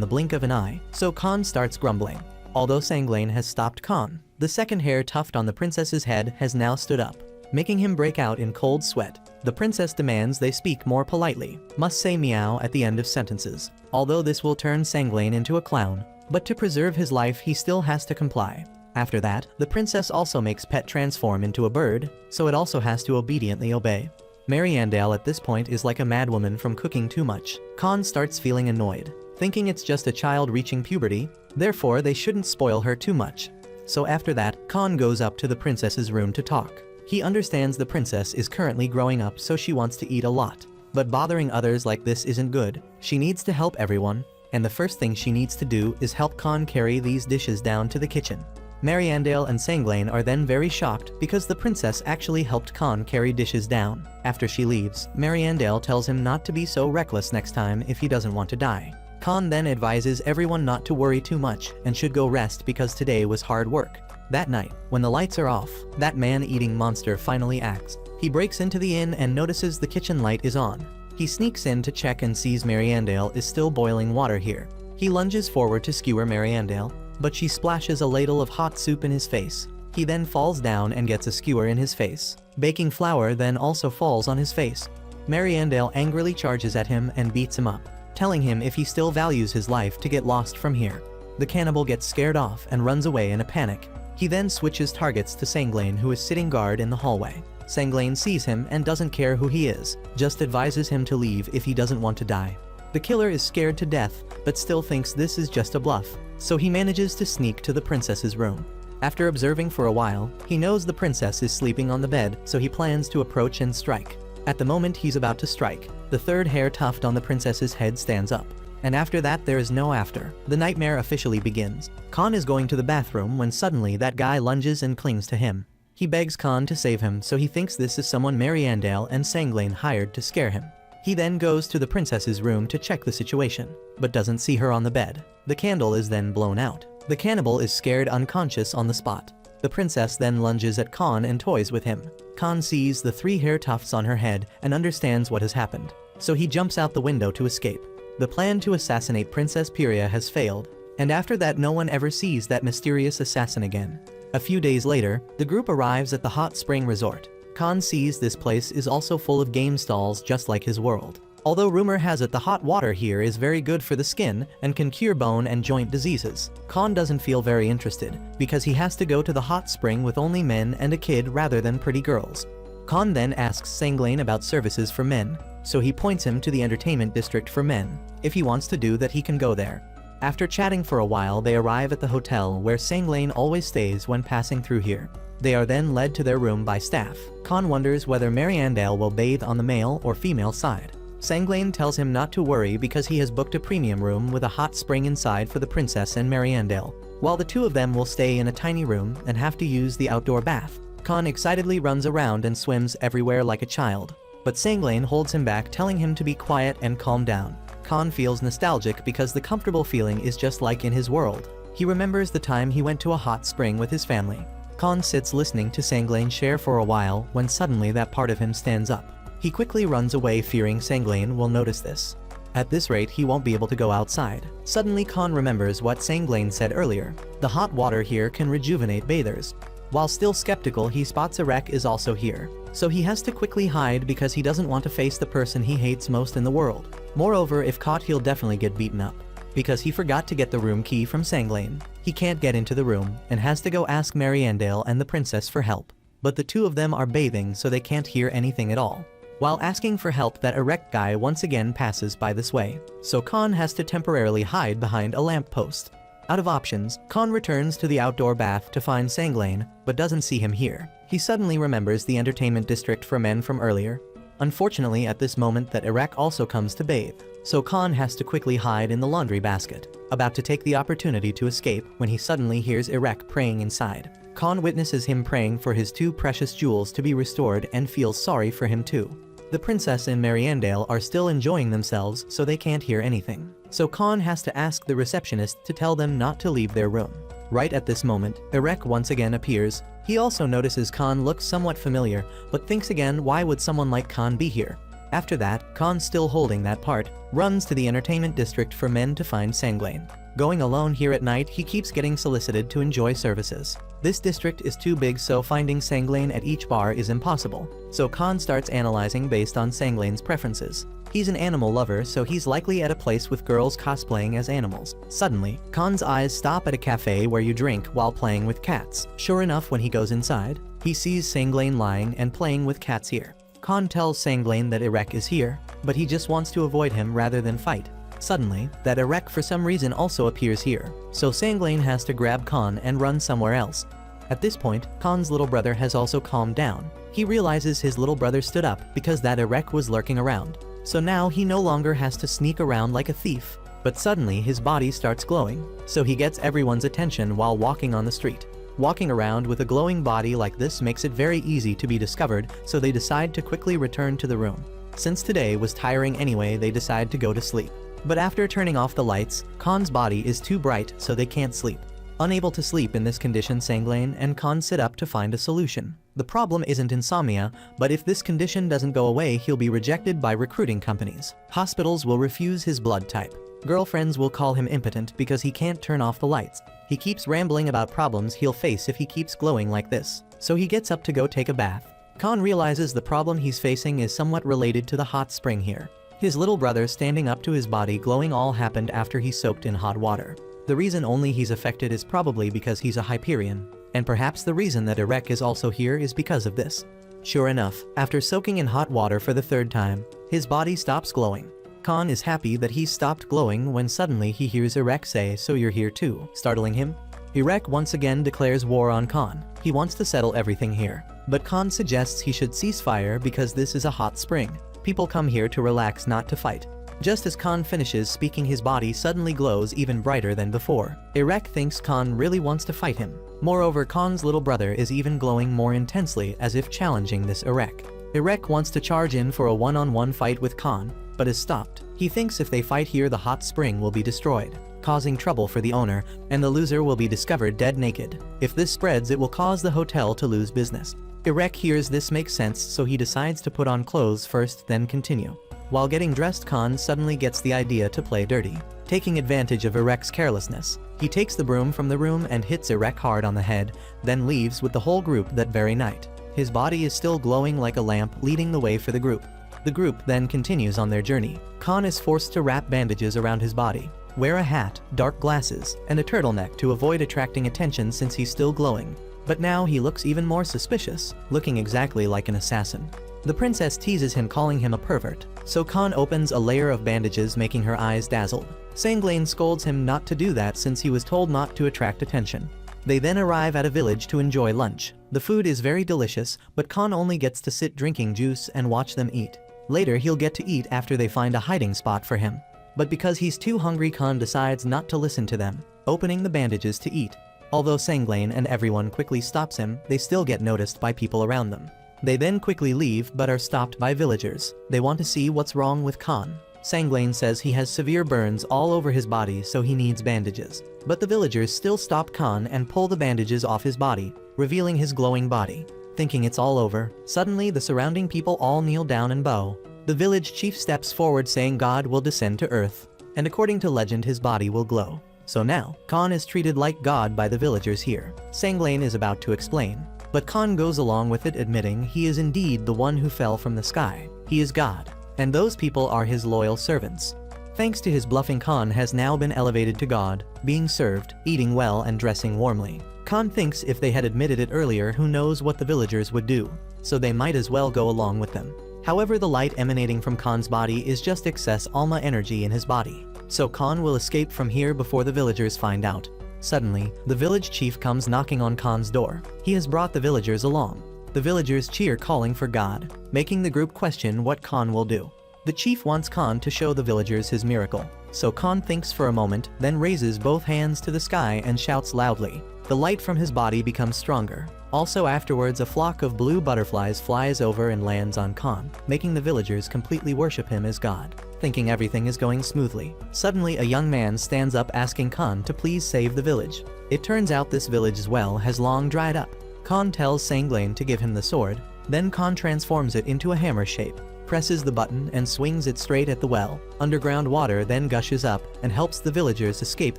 the blink of an eye, so Khan starts grumbling. Although Sanglain has stopped Khan, the second hair tuft on the princess's head has now stood up, making him break out in cold sweat. The princess demands they speak more politely, must say meow at the end of sentences, although this will turn Sanglain into a clown, but to preserve his life he still has to comply. After that, the princess also makes Pet transform into a bird, so it also has to obediently obey. Mary Andale at this point is like a madwoman from cooking too much. Khan starts feeling annoyed, thinking it's just a child reaching puberty, therefore they shouldn't spoil her too much. So after that, Khan goes up to the princess's room to talk. He understands the princess is currently growing up, so she wants to eat a lot. But bothering others like this isn't good. She needs to help everyone, and the first thing she needs to do is help Khan carry these dishes down to the kitchen. Mary Andale and Sanglain are then very shocked because the princess actually helped Khan carry dishes down. After she leaves, Mary Andale tells him not to be so reckless next time if he doesn't want to die. Khan then advises everyone not to worry too much and should go rest because today was hard work. That night, when the lights are off, that man-eating monster finally acts. He breaks into the inn and notices the kitchen light is on. He sneaks in to check and sees Mary Andale is still boiling water here. He lunges forward to skewer Mary Andale, but she splashes a ladle of hot soup in his face. He then falls down and gets a skewer in his face. Baking flour then also falls on his face. Mary Andale angrily charges at him and beats him up, telling him if he still values his life to get lost from here. The cannibal gets scared off and runs away in a panic. He then switches targets to Sanglain, who is sitting guard in the hallway. Sanglain sees him and doesn't care who he is, just advises him to leave if he doesn't want to die. The killer is scared to death, but still thinks this is just a bluff, so he manages to sneak to the princess's room. After observing for a while, he knows the princess is sleeping on the bed, so he plans to approach and strike. At the moment he's about to strike, the third hair tuft on the princess's head stands up. And after that there is no after. The nightmare officially begins. Khan is going to the bathroom when suddenly that guy lunges and clings to him. He begs Khan to save him, so he thinks this is someone Mary Andale and Sanglain hired to scare him. He then goes to the princess's room to check the situation, but doesn't see her on the bed. The candle is then blown out. The cannibal is scared unconscious on the spot. The princess then lunges at Khan and toys with him. Khan sees the 3 hair tufts on her head and understands what has happened, so he jumps out the window to escape. The plan to assassinate Princess Pyria has failed, and after that no one ever sees that mysterious assassin again. A few days later, the group arrives at the hot spring resort. Khan sees this place is also full of game stalls just like his world. Although rumor has it the hot water here is very good for the skin and can cure bone and joint diseases, Khan doesn't feel very interested because he has to go to the hot spring with only men and a kid rather than pretty girls. Khan then asks Sanglain about services for men, so he points him to the entertainment district for men. If he wants to do that he can go there. After chatting for a while they arrive at the hotel where Sanglain always stays when passing through here. They are then led to their room by staff. Khan wonders whether Mary Andale will bathe on the male or female side. Sanglain tells him not to worry because he has booked a premium room with a hot spring inside for the princess and Mary Andale, while the two of them will stay in a tiny room and have to use the outdoor bath. Khan excitedly runs around and swims everywhere like a child, but Sanglain holds him back, telling him to be quiet and calm down. Khan feels nostalgic because the comfortable feeling is just like in his world. He remembers the time he went to a hot spring with his family. Khan sits listening to Sanglain share for a while when suddenly that part of him stands up. He quickly runs away fearing Sanglain will notice this. At this rate he won't be able to go outside. Suddenly Khan remembers what Sanglain said earlier. The hot water here can rejuvenate bathers. While still skeptical, he spots Erek is also here. So he has to quickly hide because he doesn't want to face the person he hates most in the world. Moreover, if caught he'll definitely get beaten up. Because he forgot to get the room key from Sanglain. He can't get into the room and has to go ask Mary Andale and the princess for help. But the two of them are bathing so they can't hear anything at all. While asking for help, that Erek guy once again passes by this way. So Khan has to temporarily hide behind a lamppost. Out of options, Khan returns to the outdoor bath to find Sanglain, but doesn't see him here. He suddenly remembers the entertainment district for men from earlier. Unfortunately, at this moment that Erek also comes to bathe, so Khan has to quickly hide in the laundry basket, about to take the opportunity to escape when he suddenly hears Erek praying inside. Khan witnesses him praying for his 2 precious jewels to be restored and feels sorry for him too. The princess and Mariandale are still enjoying themselves, so they can't hear anything. So Khan has to ask the receptionist to tell them not to leave their room. Right at this moment, Irek once again appears. He also notices Khan looks somewhat familiar, but thinks again, why would someone like Khan be here? After that, Khan, still holding that part, runs to the entertainment district for men to find Sanglain. Going alone here at night, he keeps getting solicited to enjoy services. This district is too big, so finding Sanglain at each bar is impossible. So Khan starts analyzing based on Sanglain's preferences. He's an animal lover, so he's likely at a place with girls cosplaying as animals. Suddenly, Khan's eyes stop at a cafe where you drink while playing with cats. Sure enough, when he goes inside, he sees Sanglain lying and playing with cats here. Khan tells Sanglain that Irek is here, but he just wants to avoid him rather than fight. Suddenly, that Irek for some reason also appears here, so Sanglain has to grab Khan and run somewhere else. At this point, Khan's little brother has also calmed down. He realizes his little brother stood up because that Irek was lurking around. So now he no longer has to sneak around like a thief. But suddenly his body starts glowing, so he gets everyone's attention while walking on the street. Walking around with a glowing body like this makes it very easy to be discovered, so they decide to quickly return to the room. Since today was tiring anyway, they decide to go to sleep. But after turning off the lights, Khan's body is too bright, so they can't sleep. Unable to sleep in this condition, Sanglain and Khan sit up to find a solution. The problem isn't insomnia, but if this condition doesn't go away, he'll be rejected by recruiting companies. Hospitals will refuse his blood type. Girlfriends will call him impotent because he can't turn off the lights. He keeps rambling about problems he'll face if he keeps glowing like this. So he gets up to go take a bath. Khan realizes the problem he's facing is somewhat related to the hot spring here. His little brother standing up to his body glowing all happened after he soaked in hot water. The reason only he's affected is probably because he's a Hyperion, and perhaps the reason that Irek is also here is because of this. Sure enough, after soaking in hot water for the third time, his body stops glowing. Khan is happy that he's stopped glowing when suddenly he hears Irek say, "So you're here too," startling him. Irek once again declares war on Khan. He wants to settle everything here, but Khan suggests he should cease fire because this is a hot spring. People come here to relax, not to fight. Just as Khan finishes speaking, his body suddenly glows even brighter than before. Irek thinks Khan really wants to fight him. Moreover, Khan's little brother is even glowing more intensely, as if challenging this Irek. Irek wants to charge in for a one-on-one fight with Khan, but is stopped. He thinks if they fight here, the hot spring will be destroyed, causing trouble for the owner, and the loser will be discovered dead naked. If this spreads, it will cause the hotel to lose business. Irek hears this makes sense, so he decides to put on clothes first, then continue. While getting dressed, Khan suddenly gets the idea to play dirty. Taking advantage of Irek's carelessness, he takes the broom from the room and hits Irek hard on the head, then leaves with the whole group that very night. His body is still glowing like a lamp, leading the way for the group. The group then continues on their journey. Khan is forced to wrap bandages around his body, wear a hat, dark glasses, and a turtleneck to avoid attracting attention since he's still glowing. But now he looks even more suspicious, looking exactly like an assassin. The princess teases him, calling him a pervert, so Khan opens a layer of bandages, making her eyes dazzled. Sanglain scolds him not to do that since he was told not to attract attention. They then arrive at a village to enjoy lunch. The food is very delicious, but Khan only gets to sit drinking juice and watch them eat. Later he'll get to eat after they find a hiding spot for him. But because he's too hungry, Khan decides not to listen to them, opening the bandages to eat. Although Sanglain and everyone quickly stops him, they still get noticed by people around them. They then quickly leave but are stopped by villagers. They want to see what's wrong with Khan. Sanglain says he has severe burns all over his body, so he needs bandages. But the villagers still stop Khan and pull the bandages off his body, revealing his glowing body. Thinking it's all over, suddenly the surrounding people all kneel down and bow. The village chief steps forward saying God will descend to earth, and according to legend his body will glow. So now, Khan is treated like God by the villagers here. Sanglain is about to explain, but Khan goes along with it, admitting he is indeed the one who fell from the sky. He is God, and those people are his loyal servants. Thanks to his bluffing, Khan has now been elevated to God, being served, eating well and dressing warmly. Khan thinks if they had admitted it earlier, who knows what the villagers would do, so they might as well go along with them. However, the light emanating from Khan's body is just excess Alma energy in his body, so Khan will escape from here before the villagers find out. Suddenly, the village chief comes knocking on Khan's door. He has brought the villagers along. The villagers cheer, calling for God, making the group question what Khan will do. The chief wants Khan to show the villagers his miracle, so Khan thinks for a moment, then raises both hands to the sky and shouts loudly, The light from his body becomes stronger. Also afterwards, a flock of blue butterflies flies over and lands on Khan, making the villagers completely worship him as god. Thinking everything is going smoothly, suddenly a young man stands up asking Khan to please save the village. It turns out this village's well has long dried up. Khan tells Sanglain to give him the sword, then Khan transforms it into a hammer shape, presses the button and swings it straight at the well. Underground water then gushes up and helps the villagers escape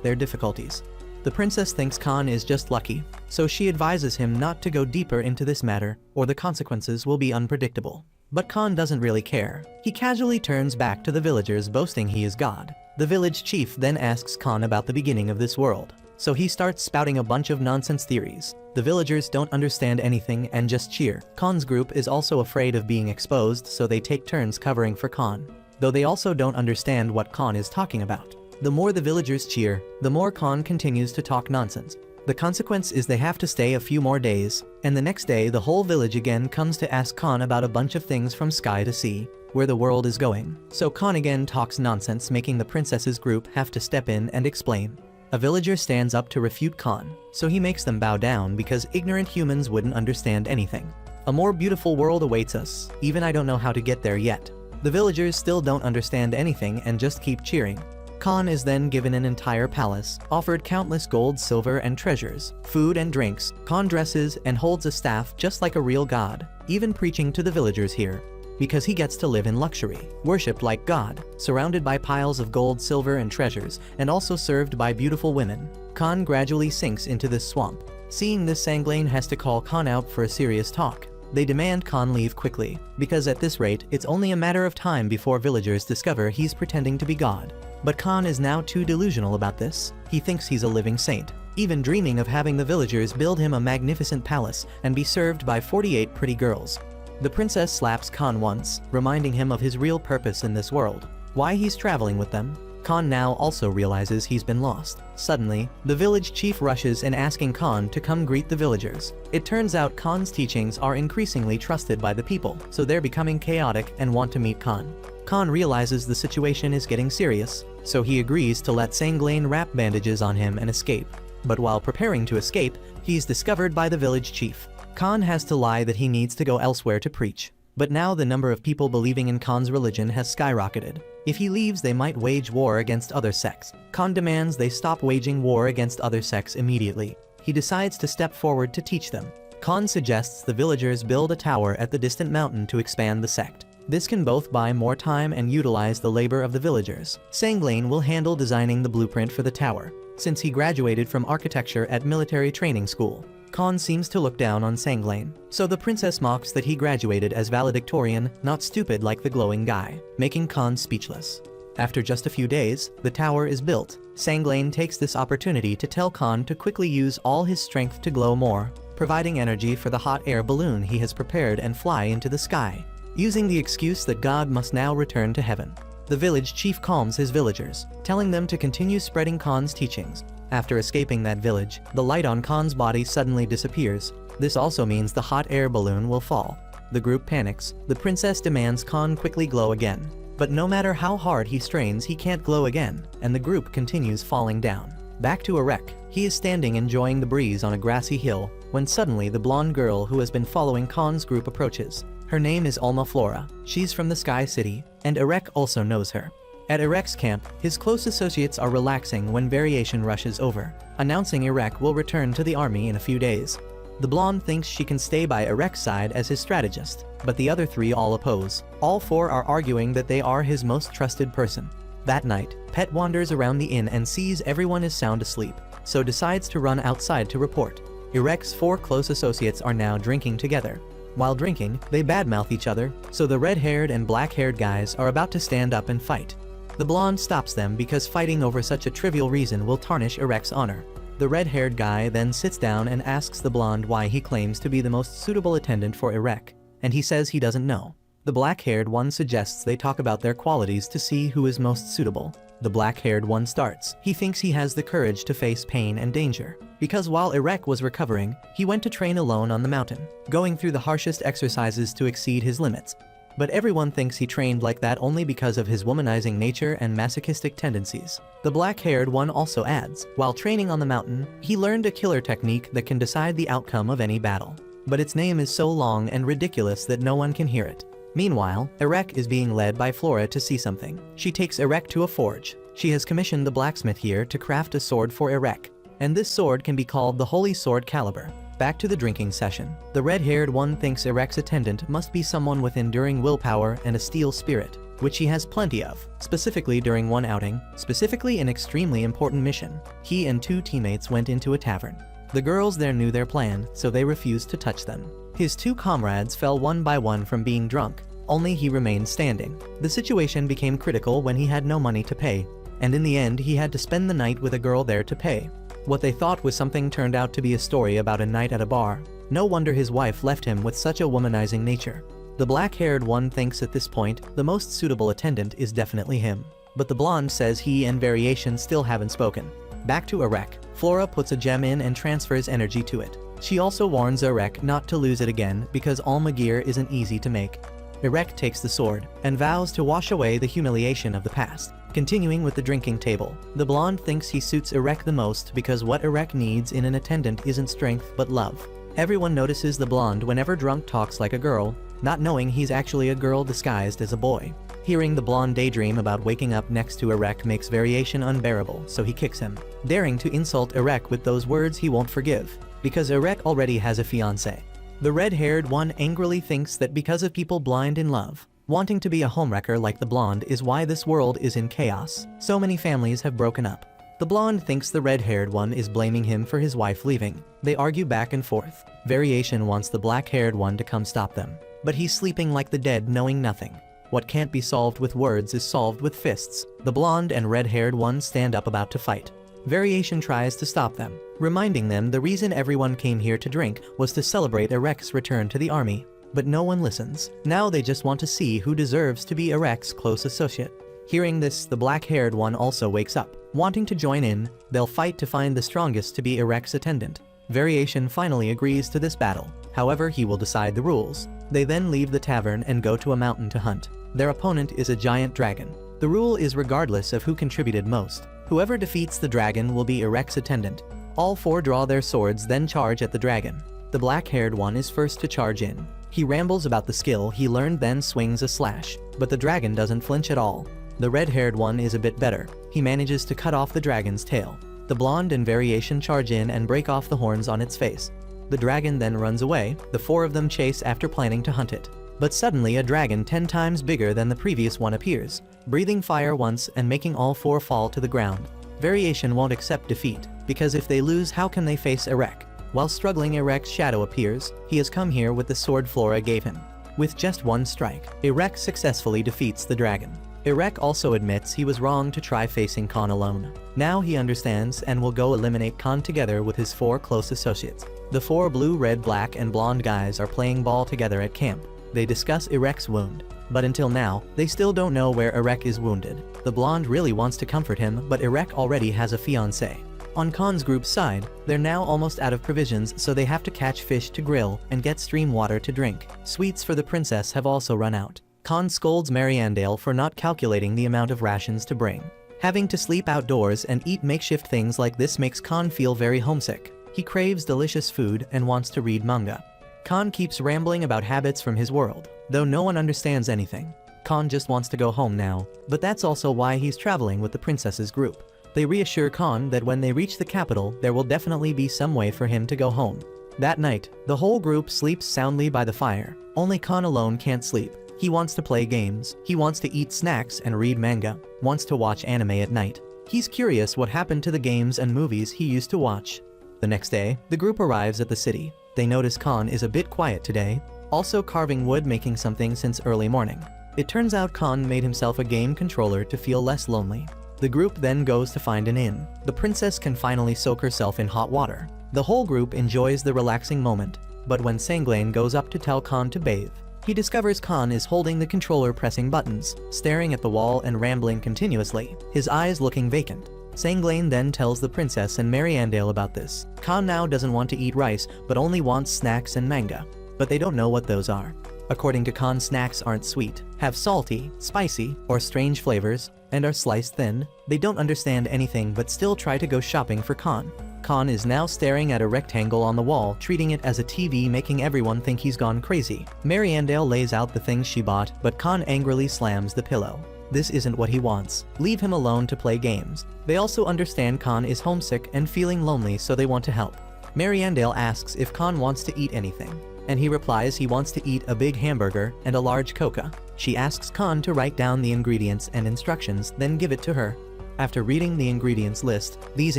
their difficulties. The princess thinks Khan is just lucky, so she advises him not to go deeper into this matter, or the consequences will be unpredictable. But Khan doesn't really care. He casually turns back to the villagers boasting he is god. The village chief then asks Khan about the beginning of this world, so he starts spouting a bunch of nonsense theories. The villagers don't understand anything and just cheer. Khan's group is also afraid of being exposed, so they take turns covering for Khan, though they also don't understand what Khan is talking about. The more the villagers cheer, the more Khan continues to talk nonsense. The consequence is they have to stay a few more days, and the next day the whole village again comes to ask Khan about a bunch of things from sky to sea, where the world is going. So Khan again talks nonsense, making the princess's group have to step in and explain. A villager stands up to refute Khan, so he makes them bow down because ignorant humans wouldn't understand anything. A more beautiful world awaits us, even I don't know how to get there yet. The villagers still don't understand anything and just keep cheering. Khan is then given an entire palace, offered countless gold, silver, and treasures, food and drinks. Khan dresses and holds a staff just like a real god, even preaching to the villagers here, because he gets to live in luxury, worshipped like god, surrounded by piles of gold, silver, and treasures, and also served by beautiful women. Khan gradually sinks into this swamp. Seeing this, Sanglain has to call Khan out for a serious talk. They demand Khan leave quickly, because at this rate, it's only a matter of time before villagers discover he's pretending to be god. But Khan is now too delusional about this. He thinks he's a living saint, even dreaming of having the villagers build him a magnificent palace and be served by 48 pretty girls. The princess slaps Khan once, reminding him of his real purpose in this world, why he's traveling with them. Khan now also realizes he's been lost. Suddenly, the village chief rushes in asking Khan to come greet the villagers. It turns out Khan's teachings are increasingly trusted by the people, so they're becoming chaotic and want to meet Khan. Khan realizes the situation is getting serious, so he agrees to let Sanglain wrap bandages on him and escape. But while preparing to escape, he's discovered by the village chief. Khan has to lie that he needs to go elsewhere to preach. But now the number of people believing in Khan's religion has skyrocketed. If he leaves, they might wage war against other sects. Khan demands they stop waging war against other sects immediately. He decides to step forward to teach them. Khan suggests the villagers build a tower at the distant mountain to expand the sect. This can both buy more time and utilize the labor of the villagers. Sanglain will handle designing the blueprint for the tower, since he graduated from architecture at military training school. Khan seems to look down on Sanglain, so the princess mocks that he graduated as valedictorian, not stupid like the glowing guy, making Khan speechless. After just a few days, the tower is built. Sanglain takes this opportunity to tell Khan to quickly use all his strength to glow more, providing energy for the hot air balloon he has prepared and fly into the sky, using the excuse that God must now return to heaven. The village chief calms his villagers, telling them to continue spreading Khan's teachings. After escaping that village, the light on Khan's body suddenly disappears. This also means the hot air balloon will fall. The group panics. The princess demands Khan quickly glow again. But no matter how hard he strains, he can't glow again, and the group continues falling down. Back to Erek. He is standing enjoying the breeze on a grassy hill, when suddenly the blonde girl who has been following Khan's group approaches. Her name is Alma Flora. She's from the Sky City, and Erek also knows her. At Erek's camp, his close associates are relaxing when Variation rushes over, announcing Erek will return to the army in a few days. The blonde thinks she can stay by Erek's side as his strategist, but the other three all oppose. All four are arguing that they are his most trusted person. That night, Pet wanders around the inn and sees everyone is sound asleep, so decides to run outside to report. Erek's four close associates are now drinking together. While drinking, they badmouth each other, so the red-haired and black-haired guys are about to stand up and fight. The blonde stops them because fighting over such a trivial reason will tarnish Erek's honor. The red-haired guy then sits down and asks the blonde why he claims to be the most suitable attendant for Erek, and he says he doesn't know. The black-haired one suggests they talk about their qualities to see who is most suitable. The black-haired one starts. He thinks he has the courage to face pain and danger, because while Erek was recovering, he went to train alone on the mountain, going through the harshest exercises to exceed his limits. but everyone thinks he trained like that only because of his womanizing nature and masochistic tendencies. The black-haired one also adds, while training on the mountain, he learned a killer technique that can decide the outcome of any battle. But its name is so long and ridiculous that no one can hear it. Meanwhile, Erek is being led by Flora to see something. She takes Erek to a forge. She has commissioned the blacksmith here to craft a sword for Erek, and this sword can be called the Holy Sword Caliber. Back to the drinking session. The red-haired one thinks Erek's attendant must be someone with enduring willpower and a steel spirit, which he has plenty of, specifically during one outing, specifically an extremely important mission. He and 2 teammates went into a tavern. The girls there knew their plan, so they refused to touch them. His 2 comrades fell one by one from being drunk, only he remained standing. The situation became critical when he had no money to pay, and in the end he had to spend the night with a girl there to pay. What they thought was something turned out to be a story about a night at a bar. No wonder his wife left him with such a womanizing nature. The black-haired one thinks at this point, the most suitable attendant is definitely him. But the blonde says he and Variation still haven't spoken. Back to Erek. Flora puts a gem in and transfers energy to it. She also warns Erek not to lose it again because Alma gear isn't easy to make. Erek takes the sword and vows to wash away the humiliation of the past. Continuing with the drinking table, the blonde thinks he suits Erek the most because what Erek needs in an attendant isn't strength but love. Everyone notices the blonde whenever drunk talks like a girl, not knowing he's actually a girl disguised as a boy. Hearing the blonde daydream about waking up next to Erek makes Variation unbearable, so he kicks him, daring to insult Erek with those words he won't forgive, because Erek already has a fiancé. The red-haired one angrily thinks that because of people blind in love, wanting to be a homewrecker like the blonde is why this world is in chaos. So many families have broken up. The blonde thinks the red-haired one is blaming him for his wife leaving. They argue back and forth. Variation wants the black-haired one to come stop them, but he's sleeping like the dead, knowing nothing. What can't be solved with words is solved with fists. The blonde and red-haired one stand up about to fight. Variation tries to stop them, reminding them the reason everyone came here to drink was to celebrate Erek's return to the army. But no one listens. Now they just want to see who deserves to be Erek's close associate. Hearing this, the black-haired one also wakes up. Wanting to join in, they'll fight to find the strongest to be Erek's attendant. Variation finally agrees to this battle. However, he will decide the rules. They then leave the tavern and go to a mountain to hunt. Their opponent is a giant dragon. The rule is regardless of who contributed most. Whoever defeats the dragon will be Erek's attendant. All 4 draw their swords, then charge at the dragon. The black-haired one is first to charge in. He rambles about the skill he learned, then swings a slash, but the dragon doesn't flinch at all. The red-haired one is a bit better. He manages to cut off the dragon's tail. The blonde and Variation charge in and break off the horns on its face. The dragon then runs away. The 4 of them chase after planning to hunt it. But suddenly a dragon 10 times bigger than the previous one appears, breathing fire once and making all 4 fall to the ground. Variation won't accept defeat, because if they lose, how can they face Erek? While struggling, Erek's shadow appears. He has come here with the sword Flora gave him. With just 1 strike, Erek successfully defeats the dragon. Erek also admits he was wrong to try facing Khan alone. Now he understands and will go eliminate Khan together with his 4 close associates. The 4 blue, red, black, and blonde guys are playing ball together at camp. They discuss Erek's wound, but until now, they still don't know where Erek is wounded. The blonde really wants to comfort him, but Erek already has a fiancé. On Khan's group's side, they're now almost out of provisions, so they have to catch fish to grill and get stream water to drink. Sweets for the princess have also run out. Khan scolds Mariandale for not calculating the amount of rations to bring. Having to sleep outdoors and eat makeshift things like this makes Khan feel very homesick. He craves delicious food and wants to read manga. Khan keeps rambling about habits from his world, though no one understands anything. Khan just wants to go home now, but that's also why he's traveling with the princess's group. They reassure Khan that when they reach the capital, there will definitely be some way for him to go home. That night, the whole group sleeps soundly by the fire. Only Khan alone can't sleep. He wants to play games, he wants to eat snacks and read manga, wants to watch anime at night. He's curious what happened to the games and movies he used to watch. The next day, the group arrives at the city. They notice Khan is a bit quiet today, also carving wood, making something since early morning. It turns out Khan made himself a game controller to feel less lonely. The group then goes to find an inn. The princess can finally soak herself in hot water. The whole group enjoys the relaxing moment, but when Sanglain goes up to tell Khan to bathe, he discovers Khan is holding the controller, pressing buttons, staring at the wall and rambling continuously, his eyes looking vacant. Sanglain then tells the princess and Mariandale about this. Khan now doesn't want to eat rice, but only wants snacks and manga. But they don't know what those are. According to Khan, snacks aren't sweet, have salty, spicy, or strange flavors, and are sliced thin. They don't understand anything but still try to go shopping for Khan. Khan is now staring at a rectangle on the wall, treating it as a TV, making everyone think he's gone crazy. Mariandale lays out the things she bought, but Khan angrily slams the pillow. This isn't what he wants. Leave him alone to play games. They also understand Khan is homesick and feeling lonely, so they want to help. Mariandale asks if Khan wants to eat anything, and he replies he wants to eat a big hamburger and a large coca. She asks Khan to write down the ingredients and instructions, then give it to her. After reading the ingredients list, these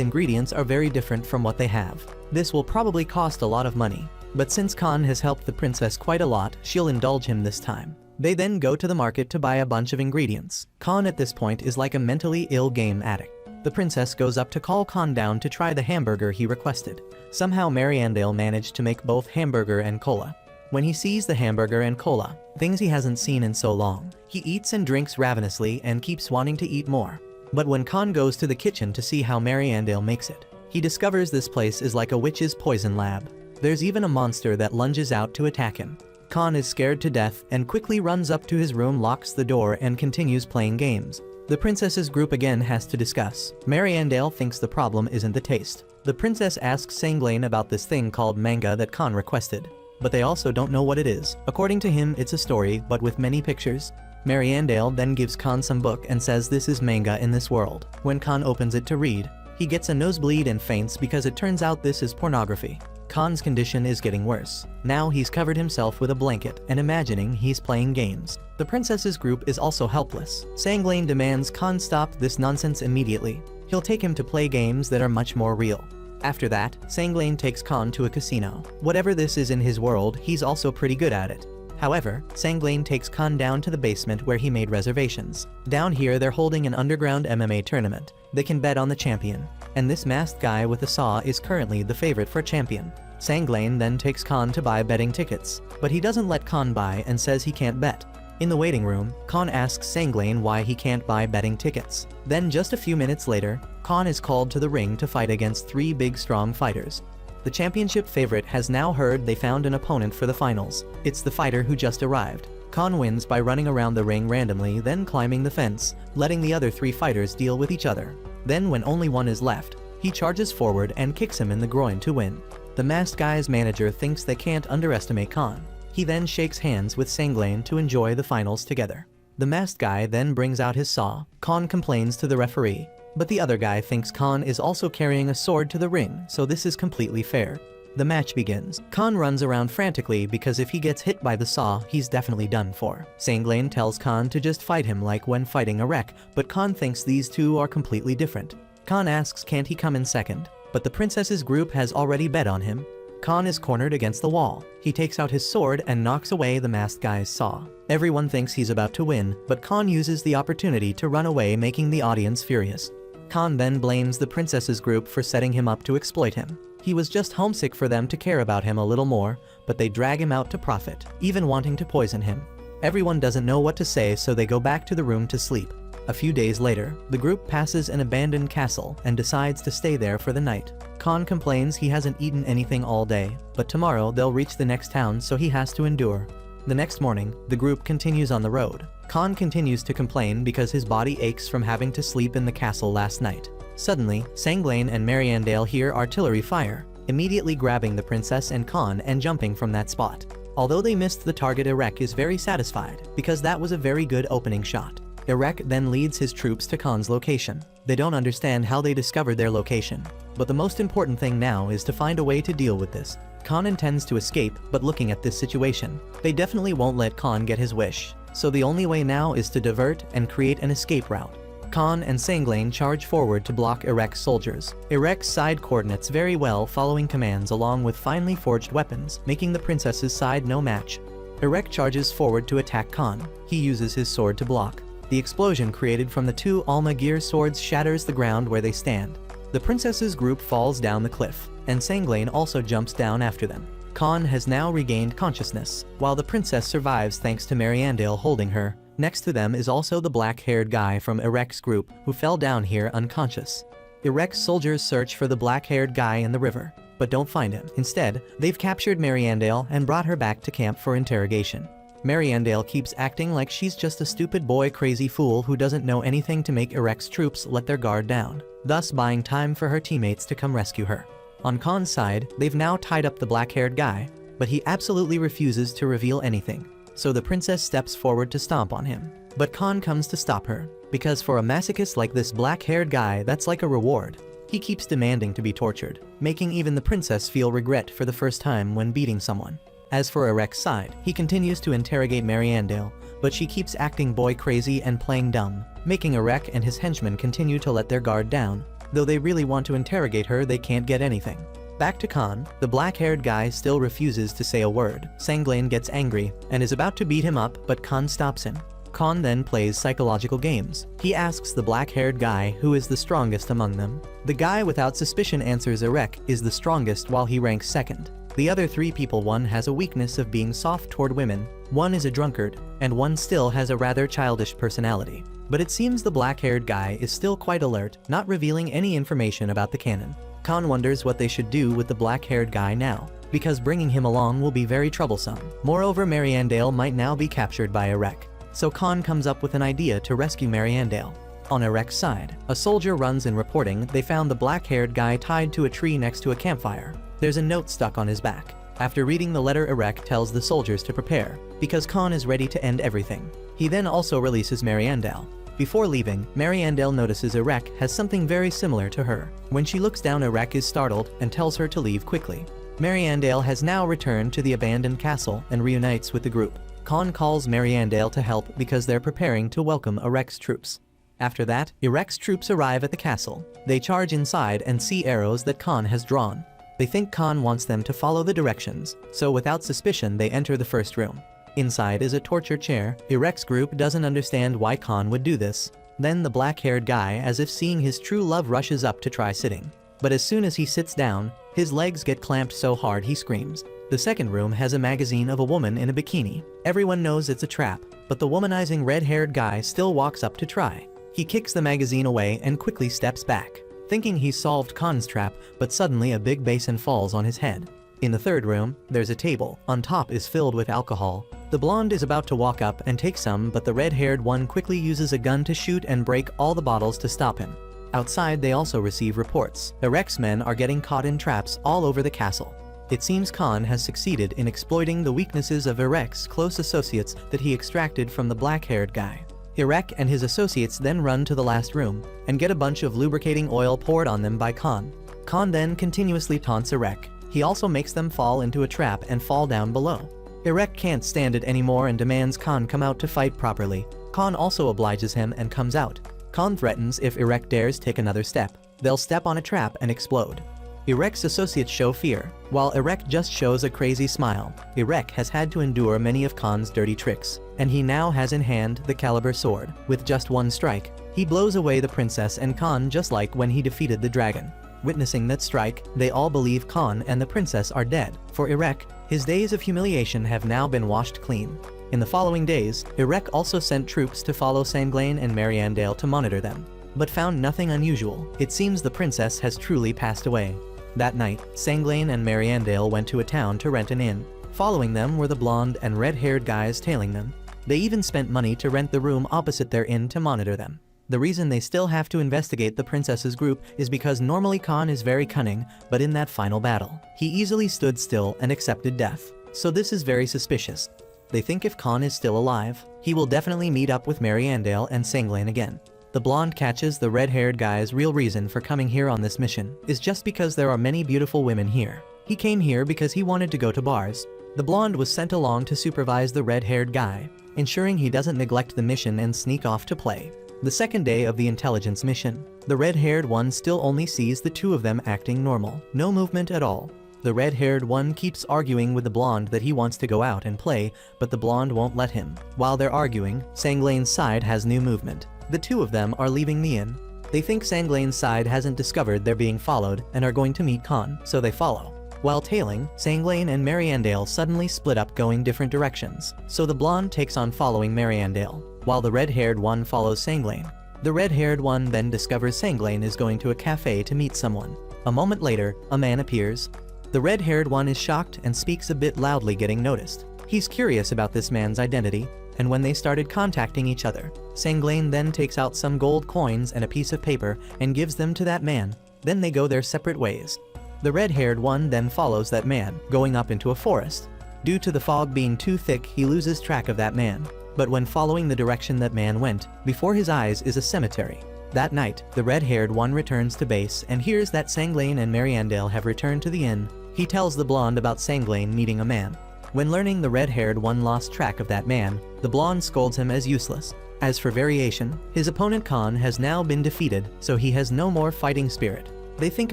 ingredients are very different from what they have. This will probably cost a lot of money, but since Khan has helped the princess quite a lot, she'll indulge him this time. They then go to the market to buy a bunch of ingredients. Khan at this point is like a mentally ill game addict. The princess goes up to call Khan down to try the hamburger he requested. Somehow Mariandale managed to make both hamburger and cola. When he sees the hamburger and cola, things he hasn't seen in so long, he eats and drinks ravenously and keeps wanting to eat more. But when Khan goes to the kitchen to see how Mariandale makes it, he discovers this place is like a witch's poison lab. There's even a monster that lunges out to attack him. Khan is scared to death and quickly runs up to his room, locks the door, and continues playing games. The princess's group again has to discuss. Mariandale thinks the problem isn't the taste. The princess asks Sanglane about this thing called manga that Khan requested, but they also don't know what it is. According to him, it's a story, but with many pictures. Mariandale then gives Khan some book and says this is manga in this world. When Khan opens it to read, he gets a nosebleed and faints because it turns out this is pornography. Khan's condition is getting worse. Now he's covered himself with a blanket and imagining he's playing games. The princess's group is also helpless. Sanglane demands Khan stop this nonsense immediately. He'll take him to play games that are much more real. After that, Sanglane takes Khan to a casino. Whatever this is in his world, he's also pretty good at it. However, Sanglane takes Khan down to the basement where he made reservations. Down here they're holding an underground MMA tournament. They can bet on the champion, and this masked guy with a saw is currently the favorite for champion. Sanglane then takes Khan to buy betting tickets, but he doesn't let Khan buy and says he can't bet. In the waiting room, Khan asks Sanglane why he can't buy betting tickets. Then just a few minutes later, Khan is called to the ring to fight against 3 big strong fighters. The championship favorite has now heard they found an opponent for the finals. It's the fighter who just arrived. Khan wins by running around the ring randomly, then climbing the fence, letting the other 3 fighters deal with each other. Then when only one is left, he charges forward and kicks him in the groin to win. The masked guy's manager thinks they can't underestimate Khan. He then shakes hands with Sanglane to enjoy the finals together. The masked guy then brings out his saw. Khan complains to the referee, but the other guy thinks Khan is also carrying a sword to the ring, so this is completely fair. The match begins. Khan runs around frantically because if he gets hit by the saw, he's definitely done for. Sanglane tells Khan to just fight him like when fighting a wreck, but Khan thinks these two are completely different. Khan asks can't he come in second, but the princess's group has already bet on him. Khan is cornered against the wall. He takes out his sword and knocks away the masked guy's saw. Everyone thinks he's about to win, but Khan uses the opportunity to run away, making the audience furious. Khan then blames the princess's group for setting him up to exploit him. He was just homesick for them to care about him a little more, but they drag him out to profit, even wanting to poison him. Everyone doesn't know what to say, so they go back to the room to sleep. A few days later, the group passes an abandoned castle and decides to stay there for the night. Khan complains he hasn't eaten anything all day, but tomorrow they'll reach the next town, so he has to endure. The next morning, the group continues on the road. Khan continues to complain because his body aches from having to sleep in the castle last night. Suddenly, Sanglane and Mariandale hear artillery fire, immediately grabbing the princess and Khan and jumping from that spot. Although they missed the target, Irek is very satisfied because that was a very good opening shot. Irek then leads his troops to Khan's location. They don't understand how they discovered their location, but the most important thing now is to find a way to deal with this. Khan intends to escape, but looking at this situation, they definitely won't let Khan get his wish. So the only way now is to divert and create an escape route. Khan and Sanglane charge forward to block Irek's soldiers. Irek's side coordinates very well, following commands along with finely forged weapons, making the princess's side no match. Irek charges forward to attack Khan. He uses his sword to block. The explosion created from the 2 Almagear swords shatters the ground where they stand. The princess's group falls down the cliff, and Sanglane also jumps down after them. Khan has now regained consciousness, while the princess survives thanks to Mariandale holding her. Next to them is also the black-haired guy from Irek's group, who fell down here unconscious. Irek's soldiers search for the black-haired guy in the river, but don't find him. Instead, they've captured Mariandale and brought her back to camp for interrogation. Mariandale keeps acting like she's just a stupid boy crazy fool who doesn't know anything to make Irek's troops let their guard down, thus buying time for her teammates to come rescue her. On Khan's side, they've now tied up the black-haired guy, but he absolutely refuses to reveal anything, so the princess steps forward to stomp on him. But Khan comes to stop her, because for a masochist like this black-haired guy, that's like a reward. He keeps demanding to be tortured, making even the princess feel regret for the first time when beating someone. As for Irek's side, he continues to interrogate Mariandale, but she keeps acting boy crazy and playing dumb, making Irek and his henchmen continue to let their guard down. Though they really want to interrogate her, they can't get anything. Back to Khan, the black-haired guy still refuses to say a word. Sanglain gets angry and is about to beat him up, but Khan stops him. Khan then plays psychological games. He asks the black-haired guy who is the strongest among them. The guy without suspicion answers Irek is the strongest while he ranks second. The other three people, one has a weakness of being soft toward women, one is a drunkard, and one still has a rather childish personality. But it seems the black-haired guy is still quite alert, not revealing any information about the cannon. Khan wonders what they should do with the black-haired guy now, because bringing him along will be very troublesome. Moreover, Mariandale might now be captured by Irek. So Khan comes up with an idea to rescue Mariandale. On Irek's side, a soldier runs in reporting they found the black-haired guy tied to a tree next to a campfire. There's a note stuck on his back. After reading the letter, Irek tells the soldiers to prepare, because Khan is ready to end everything. He then also releases Mariandale. Before leaving, Mariandale notices Irek has something very similar to her. When she looks down, Irek is startled and tells her to leave quickly. Mariandale has now returned to the abandoned castle and reunites with the group. Khan calls Mariandale to help because they're preparing to welcome Irek's troops. After that, Irek's troops arrive at the castle. They charge inside and see arrows that Khan has drawn. They think Khan wants them to follow the directions, so without suspicion they enter the first room. Inside is a torture chair. Irek's group doesn't understand why Khan would do this. Then the black-haired guy, as if seeing his true love, rushes up to try sitting. But as soon as he sits down, his legs get clamped so hard he screams. The second room has a magazine of a woman in a bikini. Everyone knows it's a trap, but the womanizing red-haired guy still walks up to try. He kicks the magazine away and quickly steps back, thinking he's solved Khan's trap, but suddenly a big basin falls on his head. In the third room, there's a table. On top is filled with alcohol. The blonde is about to walk up and take some, but the red-haired one quickly uses a gun to shoot and break all the bottles to stop him. Outside, they also receive reports. Irek's men are getting caught in traps all over the castle. It seems Khan has succeeded in exploiting the weaknesses of Irek's close associates that he extracted from the black-haired guy. Irek and his associates then run to the last room and get a bunch of lubricating oil poured on them by Khan. Khan then continuously taunts Irek. He also makes them fall into a trap and fall down below. Irek can't stand it anymore and demands Khan come out to fight properly. Khan also obliges him and comes out. Khan threatens if Irek dares take another step, they'll step on a trap and explode. Irek's associates show fear, while Irek just shows a crazy smile. Irek has had to endure many of Khan's dirty tricks, and he now has in hand the Caliber sword. With just one strike, he blows away the princess and Khan, just like when he defeated the dragon. Witnessing that strike, they all believe Khan and the princess are dead. For Irek, his days of humiliation have now been washed clean. In the following days, Irek also sent troops to follow Sanglain and Mariandale to monitor them, but found nothing unusual. It seems the princess has truly passed away. That night, Sanglain and Mariandale went to a town to rent an inn. Following them were the blonde and red-haired guys tailing them. They even spent money to rent the room opposite their inn to monitor them. The reason they still have to investigate the princess's group is because normally Khan is very cunning, but in that final battle, he easily stood still and accepted death. So this is very suspicious. They think if Khan is still alive, he will definitely meet up with Mariandale and Sanglain again. The blonde catches the red-haired guy's real reason for coming here on this mission is just because there are many beautiful women here. He came here because he wanted to go to bars. The blonde was sent along to supervise the red-haired guy, ensuring he doesn't neglect the mission and sneak off to play. The second day of the intelligence mission, the red-haired one still only sees the two of them acting normal, no movement at all. The red-haired one keeps arguing with the blonde that he wants to go out and play, but the blonde won't let him. While they're arguing, Sanglain's side has new movement. The two of them are leaving the inn. They think Sanglain's side hasn't discovered they're being followed and are going to meet Khan, so they follow. While tailing, Sanglain and Mariandale suddenly split up going different directions, so the blonde takes on following Mariandale, while the red-haired one follows Sanglain. The red-haired one then discovers Sanglain is going to a cafe to meet someone. A moment later, a man appears. The red-haired one is shocked and speaks a bit loudly, getting noticed. He's curious about this man's identity, and when they started contacting each other, Sanglain then takes out some gold coins and a piece of paper and gives them to that man. Then they go their separate ways. The red-haired one then follows that man, going up into a forest. Due to the fog being too thick, he loses track of that man. But when following the direction that man went, before his eyes is a cemetery. That night, the red-haired one returns to base and hears that Sanglain and Mariandale have returned to the inn. He tells the blonde about Sanglain meeting a man. When learning the red-haired one lost track of that man, the blonde scolds him as useless. As for variation, his opponent Khan has now been defeated, so he has no more fighting spirit. They think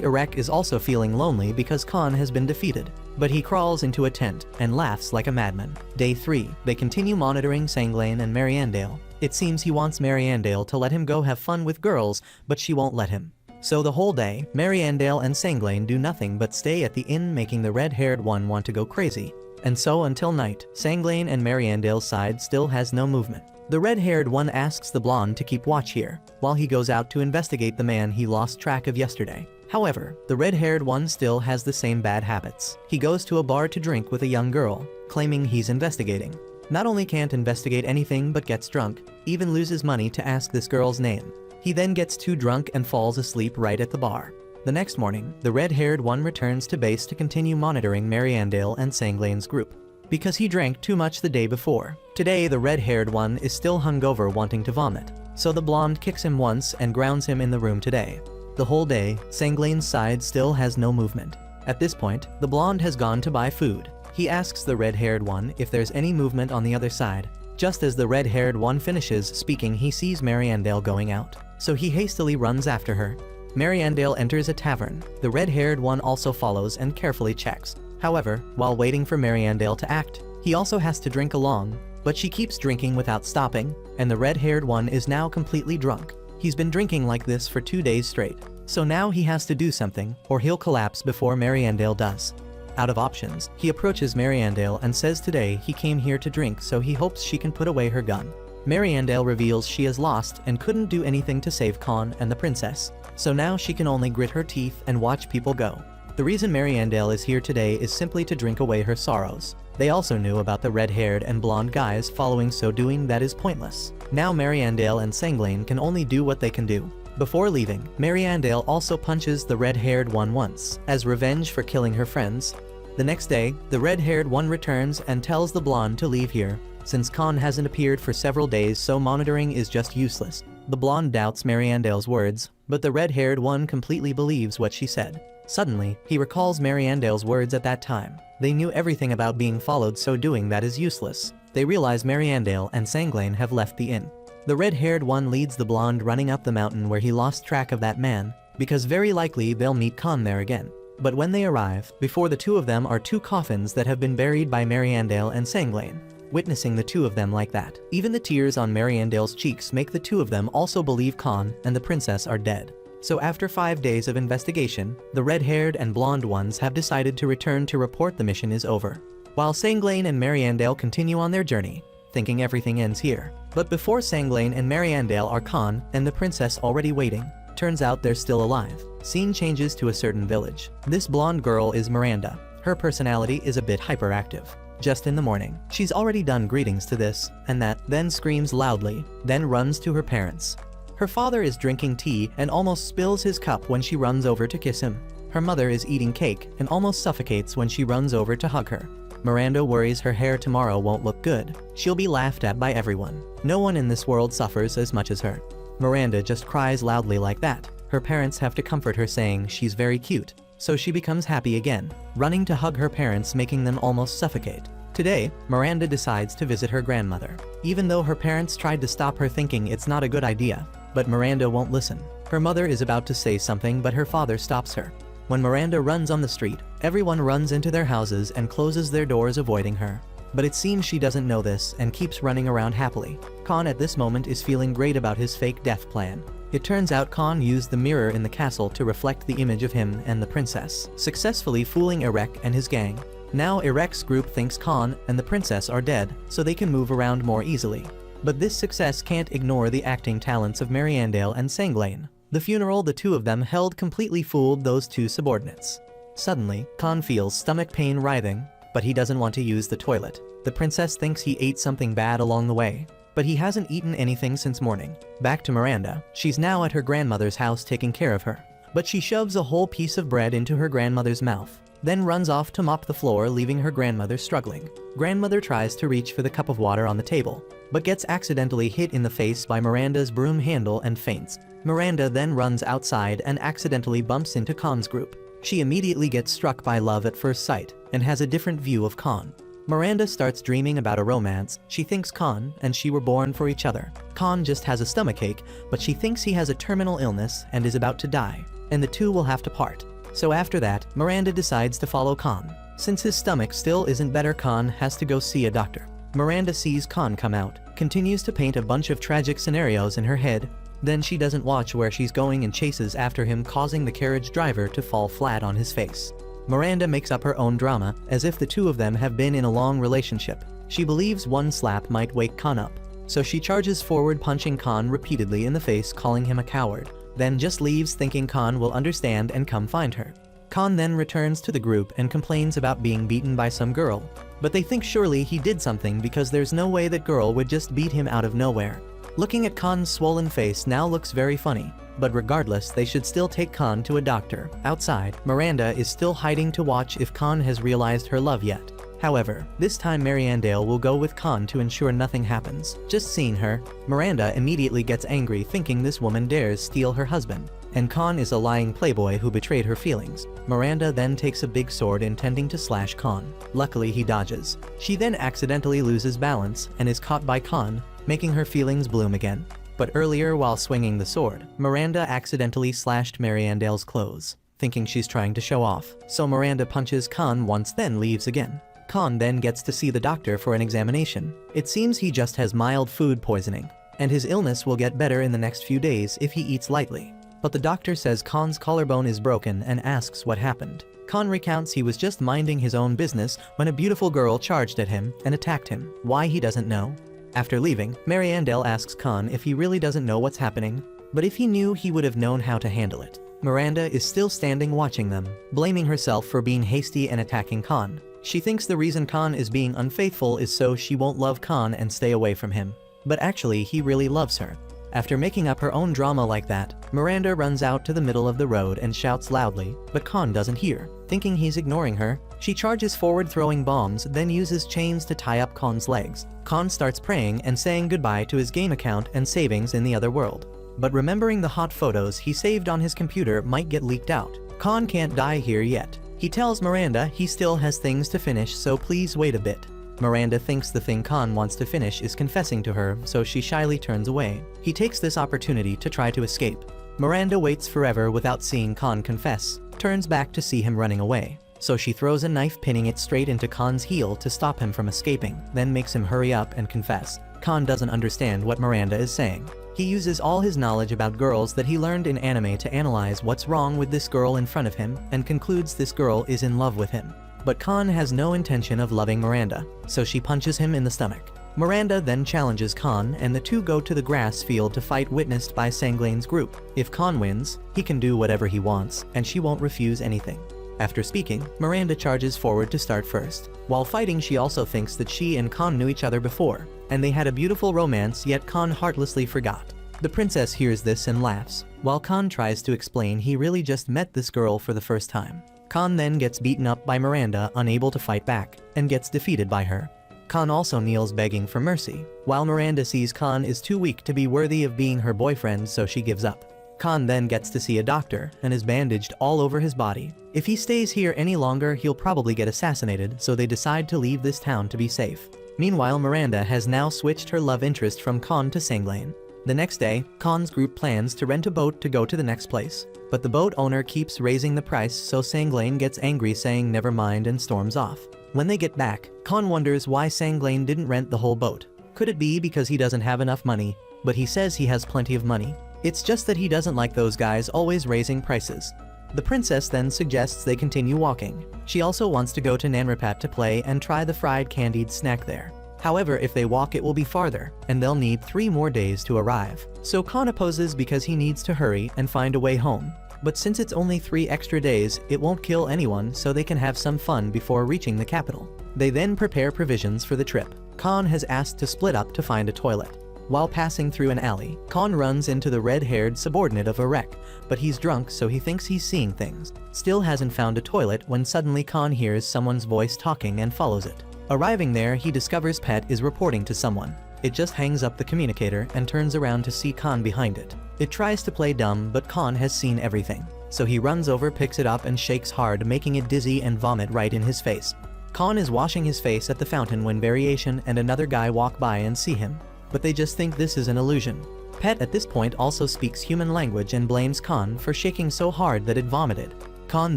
Irek is also feeling lonely because Khan has been defeated, but he crawls into a tent and laughs like a madman. Day 3, they continue monitoring Sanglain and Mariandale. It seems he wants Mariandale to let him go have fun with girls, but she won't let him. So the whole day, Mariandale and Sanglain do nothing but stay at the inn, making the red-haired one want to go crazy. And so until night, Sanglain and Mariandale's side still has no movement. The red-haired one asks the blonde to keep watch here, while he goes out to investigate the man he lost track of yesterday. However, the red-haired one still has the same bad habits. He goes to a bar to drink with a young girl, claiming he's investigating. Not only can't investigate anything but gets drunk, even loses money to ask this girl's name. He then gets too drunk and falls asleep right at the bar. The next morning, the red-haired one returns to base to continue monitoring Mariandale and Sanglain's group. Because he drank too much the day before. Today the red-haired one is still hungover, wanting to vomit. So the blonde kicks him once and grounds him in the room today. The whole day, Sanglain's side still has no movement. At this point, the blonde has gone to buy food. He asks the red-haired one if there's any movement on the other side. Just as the red-haired one finishes speaking, he sees Mariandale going out. So he hastily runs after her. Mariandale enters a tavern. The red-haired one also follows and carefully checks. However, while waiting for Mariandale to act, he also has to drink along, but she keeps drinking without stopping, and the red-haired one is now completely drunk. He's been drinking like this for 2 days straight, so now he has to do something, or he'll collapse before Mariandale does. Out of options, he approaches Mariandale and says today he came here to drink, so he hopes she can put away her gun. Mariandale reveals she is lost and couldn't do anything to save Khan and the princess, so now she can only grit her teeth and watch people go. The reason Mariandale is here today is simply to drink away her sorrows. They also knew about the red-haired and blonde guys following, so doing that is pointless. Now Mariandale and Sanglain can only do what they can do. Before leaving, Mariandale also punches the red-haired one once, as revenge for killing her friends. The next day, the red-haired one returns and tells the blonde to leave here, since Khan hasn't appeared for several days, so monitoring is just useless. The blonde doubts Mariandale's words, but the red-haired one completely believes what she said. Suddenly, he recalls Mariandale's words at that time. They knew everything about being followed, so doing that is useless. They realize Mariandale and Sanglain have left the inn. The red-haired one leads the blonde running up the mountain where he lost track of that man, because very likely they'll meet Khan there again. But when they arrive, before the two of them are 2 coffins that have been buried by Mariandale and Sanglain. Witnessing the 2 of them like that, even the tears on Mariandale's cheeks make the 2 of them also believe Khan and the princess are dead. So after 5 days of investigation, the red-haired and blonde ones have decided to return to report the mission is over. While Sanglain and Mariandale continue on their journey, thinking everything ends here. But before Sanglain and Mariandale are Khan and the princess already waiting. Turns out they're still alive. Scene changes to a certain village. This blonde girl is Miranda. Her personality is a bit hyperactive. Just in the morning, she's already done greetings to this and that, then screams loudly, then runs to her parents. Her father is drinking tea and almost spills his cup when she runs over to kiss him. Her mother is eating cake and almost suffocates when she runs over to hug her. Miranda worries her hair tomorrow won't look good. She'll be laughed at by everyone. No one in this world suffers as much as her. Miranda just cries loudly like that. Her parents have to comfort her, saying she's very cute. So she becomes happy again, running to hug her parents, making them almost suffocate. Today, Miranda decides to visit her grandmother. Even though her parents tried to stop her, thinking it's not a good idea, but Miranda won't listen. Her mother is about to say something, but her father stops her. When Miranda runs on the street, everyone runs into their houses and closes their doors, avoiding her. But it seems she doesn't know this and keeps running around happily. Khan at this moment is feeling great about his fake death plan. It turns out Khan used the mirror in the castle to reflect the image of him and the princess, successfully fooling Irek and his gang. Now Irek's group thinks Khan and the princess are dead, so they can move around more easily. But this success can't ignore the acting talents of Mariandale and Sanglain. The funeral the 2 of them held completely fooled those 2 subordinates. Suddenly, Khan feels stomach pain writhing. but he doesn't want to use the toilet. The princess thinks he ate something bad along the way, but he hasn't eaten anything since morning. Back to Miranda, she's now at her grandmother's house taking care of her, but she shoves a whole piece of bread into her grandmother's mouth, then runs off to mop the floor, leaving her grandmother struggling. Grandmother tries to reach for the cup of water on the table, but gets accidentally hit in the face by Miranda's broom handle and faints. Miranda then runs outside and accidentally bumps into Khan's group. She immediately gets struck by love at first sight and has a different view of Khan. Miranda starts dreaming about a romance. She thinks Khan and she were born for each other. Khan just has a stomachache, but she thinks he has a terminal illness and is about to die, and the two will have to part. So after that, Miranda decides to follow Khan. Since his stomach still isn't better, Khan has to go see a doctor. Miranda sees Khan come out, continues to paint a bunch of tragic scenarios in her head. Then she doesn't watch where she's going and chases after him, causing the carriage driver to fall flat on his face. Miranda makes up her own drama, as if the two of them have been in a long relationship. She believes one slap might wake Khan up, so she charges forward, punching Khan repeatedly in the face, calling him a coward, then just leaves, thinking Khan will understand and come find her. Khan then returns to the group and complains about being beaten by some girl, but they think surely he did something because there's no way that girl would just beat him out of nowhere. Looking at Khan's swollen face now looks very funny, but regardless, they should still take Khan to a doctor. Outside, Miranda is still hiding to watch if Khan has realized her love yet. However, this time Mariandale will go with Khan to ensure nothing happens. Just seeing her, Miranda immediately gets angry, thinking this woman dares steal her husband, and Khan is a lying playboy who betrayed her feelings. Miranda then takes a big sword intending to slash Khan. Luckily he dodges. She then accidentally loses balance and is caught by Khan, making her feelings bloom again. But earlier, while swinging the sword, Miranda accidentally slashed Mariandale's clothes, thinking she's trying to show off. So Miranda punches Khan once, then leaves again. Khan then gets to see the doctor for an examination. It seems he just has mild food poisoning, and his illness will get better in the next few days if he eats lightly. But the doctor says Khan's collarbone is broken and asks what happened. Khan recounts he was just minding his own business when a beautiful girl charged at him and attacked him. Why, he doesn't know. After leaving, Mariandale asks Khan if he really doesn't know what's happening, but if he knew, he would have known how to handle it. Miranda is still standing watching them, blaming herself for being hasty and attacking Khan. She thinks the reason Khan is being unfaithful is so she won't love Khan and stay away from him. But actually, he really loves her. After making up her own drama like that, Miranda runs out to the middle of the road and shouts loudly, but Khan doesn't hear. Thinking he's ignoring her, she charges forward, throwing bombs, then uses chains to tie up Khan's legs. Khan starts praying and saying goodbye to his game account and savings in the other world. But remembering the hot photos he saved on his computer might get leaked out. Khan can't die here yet. He tells Miranda he still has things to finish, so please wait a bit. Miranda thinks the thing Khan wants to finish is confessing to her, so she shyly turns away. He takes this opportunity to try to escape. Miranda waits forever without seeing Khan confess, turns back to see him running away. So she throws a knife, pinning it straight into Khan's heel to stop him from escaping, then makes him hurry up and confess. Khan doesn't understand what Miranda is saying. He uses all his knowledge about girls that he learned in anime to analyze what's wrong with this girl in front of him, and concludes this girl is in love with him. But Khan has no intention of loving Miranda, so she punches him in the stomach. Miranda then challenges Khan, and the two go to the grass field to fight, witnessed by Sanglane's group. If Khan wins, he can do whatever he wants, and she won't refuse anything. After speaking, Miranda charges forward to start first. While fighting, she also thinks that she and Khan knew each other before, and they had a beautiful romance, yet Khan heartlessly forgot. The princess hears this and laughs, while Khan tries to explain he really just met this girl for the first time. Khan then gets beaten up by Miranda, unable to fight back, and gets defeated by her. Khan also kneels begging for mercy, while Miranda sees Khan is too weak to be worthy of being her boyfriend, so she gives up. Khan then gets to see a doctor and is bandaged all over his body. If he stays here any longer, he'll probably get assassinated, so they decide to leave this town to be safe. Meanwhile, Miranda has now switched her love interest from Khan to Sanglane. The next day, Khan's group plans to rent a boat to go to the next place, but the boat owner keeps raising the price, so Sanglane gets angry, saying never mind, and storms off. When they get back, Khan wonders why Sanglane didn't rent the whole boat. Could it be because he doesn't have enough money? But he says he has plenty of money. It's just that he doesn't like those guys always raising prices. The princess then suggests they continue walking. She also wants to go to Nanrapat to play and try the fried candied snack there. However, if they walk, it will be farther, and they'll need 3 more days to arrive. So Khan opposes because he needs to hurry and find a way home. But since it's only 3 extra days, it won't kill anyone, so they can have some fun before reaching the capital. They then prepare provisions for the trip. Khan has asked to split up to find a toilet. While passing through an alley, Khan runs into the red-haired subordinate of Erek, but he's drunk so he thinks he's seeing things. Still hasn't found a toilet when suddenly Khan hears someone's voice talking and follows it. Arriving there, he discovers Pet is reporting to someone. It just hangs up the communicator and turns around to see Khan behind it. It tries to play dumb, but Khan has seen everything. So he runs over, picks it up and shakes hard, making it dizzy and vomit right in his face. Khan is washing his face at the fountain when Variation and another guy walk by and see him, but they just think this is an illusion. Pet at this point also speaks human language and blames Khan for shaking so hard that it vomited. Khan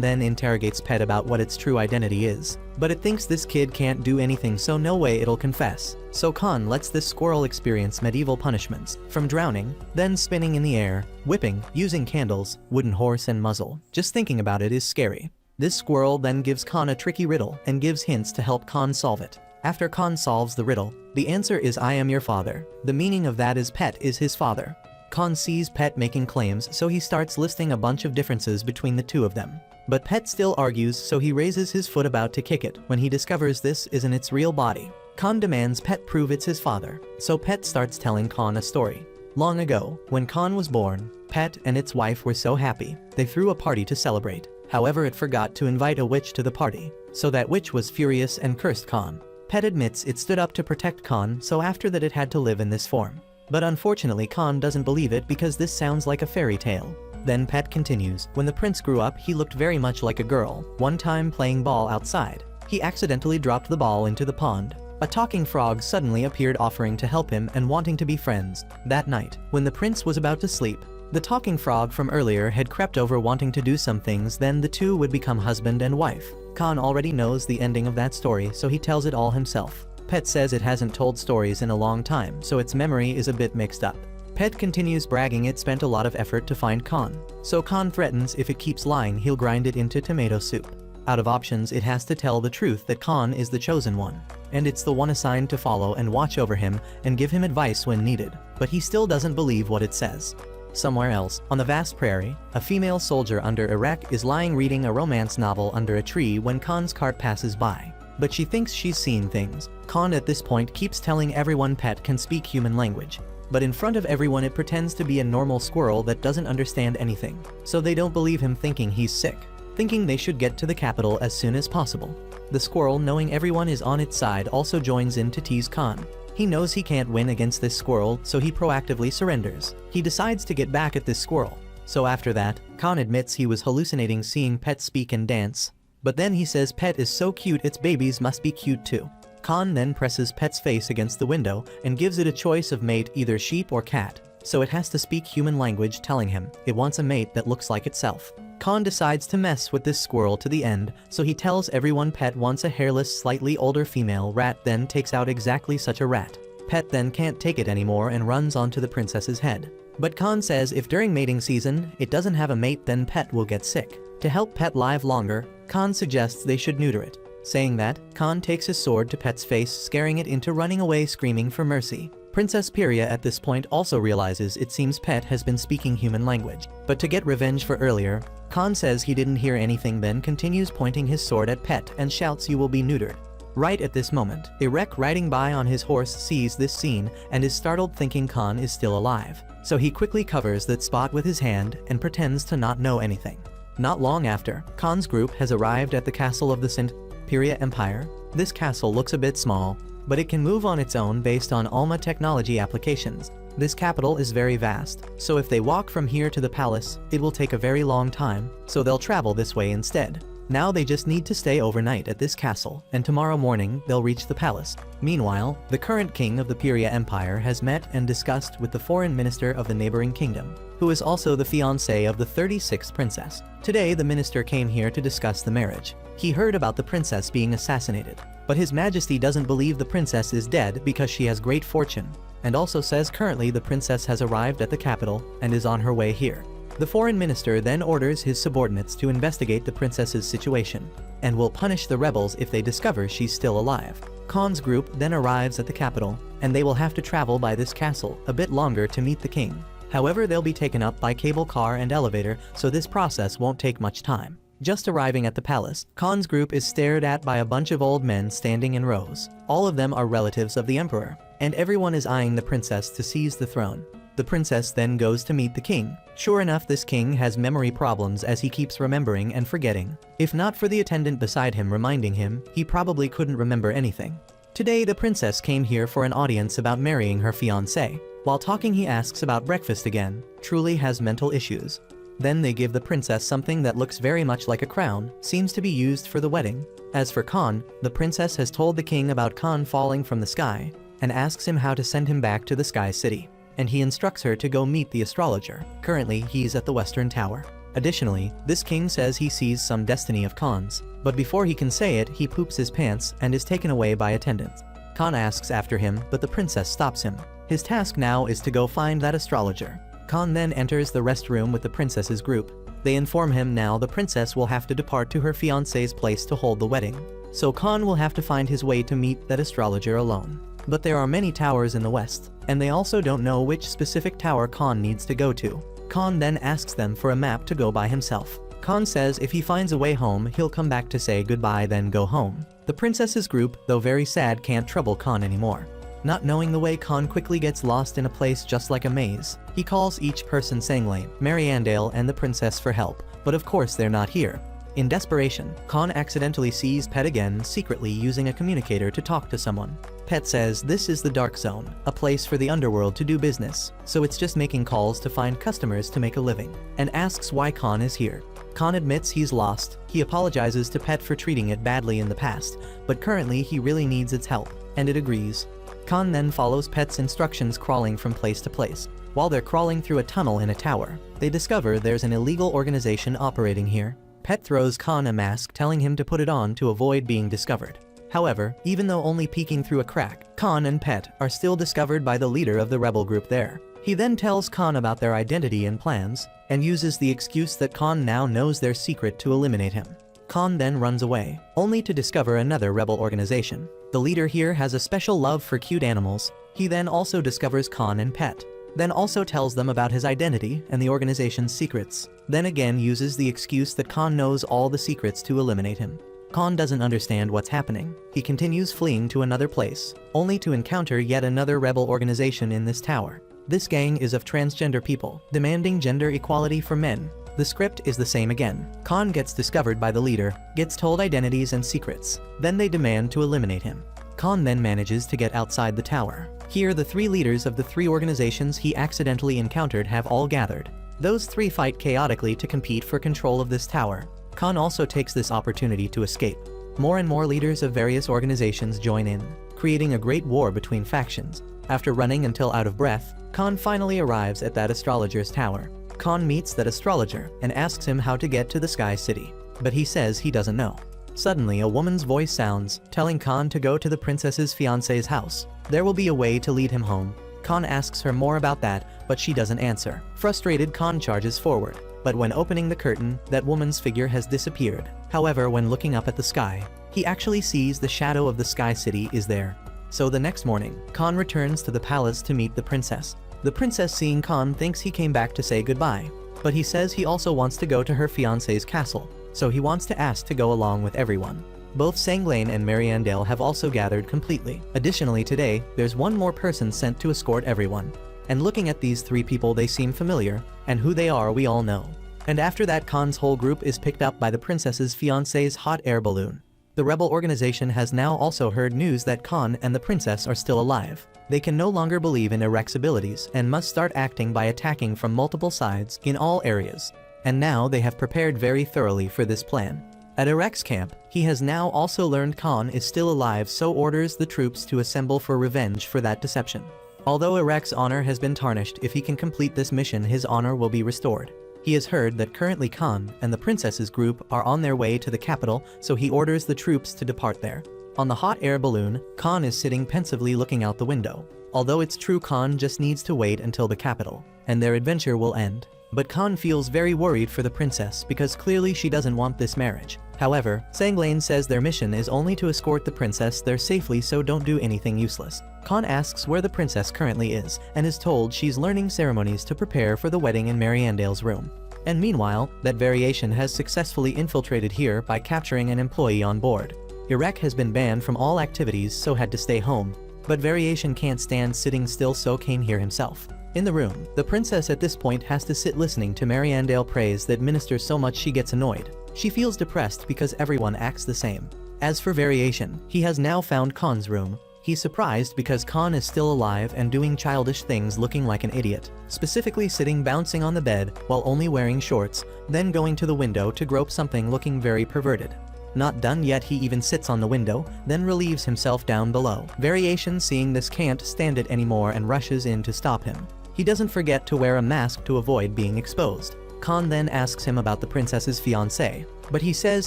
then interrogates Pet about what its true identity is, but it thinks this kid can't do anything, so no way it'll confess. So Khan lets this squirrel experience medieval punishments, from drowning, then spinning in the air, whipping, using candles, wooden horse and muzzle. Just thinking about it is scary. This squirrel then gives Khan a tricky riddle and gives hints to help Khan solve it. After Khan solves the riddle, the answer is "I am your father." The meaning of that is Pet is his father. Khan sees Pet making claims, so he starts listing a bunch of differences between the two of them. But Pet still argues, so he raises his foot about to kick it when he discovers this isn't its real body. Khan demands Pet prove it's his father, so Pet starts telling Khan a story. Long ago, when Khan was born, Pet and its wife were so happy, they threw a party to celebrate. However, it forgot to invite a witch to the party, so that witch was furious and cursed Khan. Pet admits it stood up to protect Khan, so after that it had to live in this form. But unfortunately Khan doesn't believe it because this sounds like a fairy tale. Then Pet continues, when the prince grew up he looked very much like a girl. One time playing ball outside, he accidentally dropped the ball into the pond. A talking frog suddenly appeared offering to help him and wanting to be friends. That night, when the prince was about to sleep, the talking frog from earlier had crept over wanting to do some things, then the two would become husband and wife. Khan already knows the ending of that story, so he tells it all himself. Pet says it hasn't told stories in a long time, so its memory is a bit mixed up. Pet continues bragging it spent a lot of effort to find Khan, so Khan threatens if it keeps lying he'll grind it into tomato soup. Out of options, it has to tell the truth that Khan is the chosen one, and it's the one assigned to follow and watch over him and give him advice when needed, but he still doesn't believe what it says. Somewhere else, on the vast prairie, a female soldier under Erek is lying reading a romance novel under a tree when Khan's cart passes by. But she thinks she's seen things. Khan at this point keeps telling everyone Pet can speak human language. But in front of everyone it pretends to be a normal squirrel that doesn't understand anything. So they don't believe him, thinking he's sick, thinking they should get to the capital as soon as possible. The squirrel, knowing everyone is on its side, also joins in to tease Khan. He knows he can't win against this squirrel, so he proactively surrenders. He decides to get back at this squirrel. So after that, Khan admits he was hallucinating seeing Pet speak and dance. But then he says Pet is so cute its babies must be cute too. Khan then presses Pet's face against the window and gives it a choice of mate, either sheep or cat. So it has to speak human language, telling him it wants a mate that looks like itself. Khan decides to mess with this squirrel to the end, so he tells everyone Pet wants a hairless, slightly older female rat, then takes out exactly such a rat. Pet then can't take it anymore and runs onto the princess's head. But Khan says if during mating season it doesn't have a mate, then Pet will get sick. To help Pet live longer, Khan suggests they should neuter it. Saying that, Khan takes his sword to Pet's face, scaring it into running away screaming for mercy. Princess Piria at this point also realizes it seems Pet has been speaking human language. But to get revenge for earlier, Khan says he didn't hear anything, then continues pointing his sword at Pet and shouts, "You will be neutered." Right at this moment, Erek riding by on his horse sees this scene and is startled, thinking Khan is still alive. So he quickly covers that spot with his hand and pretends to not know anything. Not long after, Khan's group has arrived at the castle of the St. Piria Empire. This castle looks a bit small, but it can move on its own based on Alma technology applications. This capital is very vast, so if they walk from here to the palace, it will take a very long time, so they'll travel this way instead. Now they just need to stay overnight at this castle, and tomorrow morning they'll reach the palace. Meanwhile, the current king of the Piria Empire has met and discussed with the foreign minister of the neighboring kingdom, who is also the fiancé of the 36th princess. Today the minister came here to discuss the marriage. He heard about the princess being assassinated, but His Majesty doesn't believe the princess is dead because she has great fortune, and also says currently the princess has arrived at the capital and is on her way here. The foreign minister then orders his subordinates to investigate the princess's situation, and will punish the rebels if they discover she's still alive. Khan's group then arrives at the capital, and they will have to travel by this castle a bit longer to meet the king. However, they'll be taken up by cable car and elevator, so this process won't take much time. Just arriving at the palace, Khan's group is stared at by a bunch of old men standing in rows. All of them are relatives of the emperor, and everyone is eyeing the princess to seize the throne. The princess then goes to meet the king. Sure enough, this king has memory problems as he keeps remembering and forgetting. If not for the attendant beside him reminding him, he probably couldn't remember anything. Today, the princess came here for an audience about marrying her fiancé. While talking, he asks about breakfast again. Truly has mental issues. Then they give the princess something that looks very much like a crown, seems to be used for the wedding. As for Khan, the princess has told the king about Khan falling from the sky, and asks him how to send him back to the Sky City. And he instructs her to go meet the astrologer. Currently, he's at the Western Tower. Additionally, this king says he sees some destiny of Khan's, but before he can say it, he poops his pants and is taken away by attendants. Khan asks after him, but the princess stops him. His task now is to go find that astrologer. Khan then enters the rest room with the princess's group. They inform him now the princess will have to depart to her fiancé's place to hold the wedding. So Khan will have to find his way to meet that astrologer alone. But there are many towers in the west, and they also don't know which specific tower Khan needs to go to. Khan then asks them for a map to go by himself. Khan says if he finds a way home, he'll come back to say goodbye then go home. The princess's group, though very sad, can't trouble Khan anymore. Not knowing the way, Khan quickly gets lost in a place just like a maze. He calls each person Sanglane, Mariandale, and the princess for help, but of course they're not here. In desperation, Khan accidentally sees Pet again, secretly using a communicator to talk to someone. Pet says this is the Dark Zone, a place for the underworld to do business, so it's just making calls to find customers to make a living, and asks why Khan is here. Khan admits he's lost. He apologizes to Pet for treating it badly in the past, but currently he really needs its help, and it agrees. Khan then follows Pet's instructions, crawling from place to place. While they're crawling through a tunnel in a tower, they discover there's an illegal organization operating here. Pet throws Khan a mask, telling him to put it on to avoid being discovered. However, even though only peeking through a crack, Khan and Pet are still discovered by the leader of the rebel group there. He then tells Khan about their identity and plans, and uses the excuse that Khan now knows their secret to eliminate him. Khan then runs away, only to discover another rebel organization. The leader here has a special love for cute animals. He then also discovers Khan and Pet, then also tells them about his identity and the organization's secrets, then again uses the excuse that Khan knows all the secrets to eliminate him. Khan doesn't understand what's happening. He continues fleeing to another place, only to encounter yet another rebel organization in this tower. This gang is of transgender people, demanding gender equality for men. The script is the same again. Khan gets discovered by the leader, gets told identities and secrets, then they demand to eliminate him. Khan then manages to get outside the tower. Here, the three leaders of the three organizations he accidentally encountered have all gathered. Those three fight chaotically to compete for control of this tower. Khan also takes this opportunity to escape. More and more leaders of various organizations join in, creating a great war between factions. After running until out of breath, Khan finally arrives at that astrologer's tower. Khan meets that astrologer and asks him how to get to the Sky City, but he says he doesn't know. Suddenly, a woman's voice sounds, telling Khan to go to the princess's fiancé's house. There will be a way to lead him home. Khan asks her more about that, but she doesn't answer. Frustrated, Khan charges forward, but when opening the curtain, that woman's figure has disappeared. However, when looking up at the sky, he actually sees the shadow of the Sky City is there. So the next morning, Khan returns to the palace to meet the princess. The princess, seeing Khan, thinks he came back to say goodbye, but he says he also wants to go to her fiancé's castle, so he wants to ask to go along with everyone. Both Sanglane and Mariandale have also gathered completely. Additionally, today, there's one more person sent to escort everyone. And looking at these three people, they seem familiar, and who they are we all know. And after that, Khan's whole group is picked up by the princess's fiancé's hot air balloon. The rebel organization has now also heard news that Khan and the princess are still alive. They can no longer believe in Irek's abilities and must start acting by attacking from multiple sides in all areas. And now they have prepared very thoroughly for this plan. At Irek's camp, he has now also learned Khan is still alive, so orders the troops to assemble for revenge for that deception. Although Irek's honor has been tarnished, if he can complete this mission, his honor will be restored. He has heard that currently Khan and the princess's group are on their way to the capital, so he orders the troops to depart there. On the hot air balloon, Khan is sitting pensively looking out the window. Although it's true Khan just needs to wait until the capital, and their adventure will end. But Khan feels very worried for the princess because clearly she doesn't want this marriage. However, Sanglain says their mission is only to escort the princess there safely, so don't do anything useless. Khan asks where the princess currently is and is told she's learning ceremonies to prepare for the wedding in Mariandale's room. And meanwhile, that Variation has successfully infiltrated here by capturing an employee on board. Irek has been banned from all activities, so had to stay home. But Variation can't stand sitting still, so came here himself. In the room, the princess at this point has to sit listening to Mariandale praise that minister so much she gets annoyed. She feels depressed because everyone acts the same. As for Variation, he has now found Khan's room. He's surprised because Khan is still alive and doing childish things, looking like an idiot. Specifically sitting bouncing on the bed while only wearing shorts, then going to the window to grope something looking very perverted. Not done yet, he even sits on the window, then relieves himself down below. Variation, seeing this, can't stand it anymore and rushes in to stop him. He doesn't forget to wear a mask to avoid being exposed. Khan then asks him about the princess's fiancé, but he says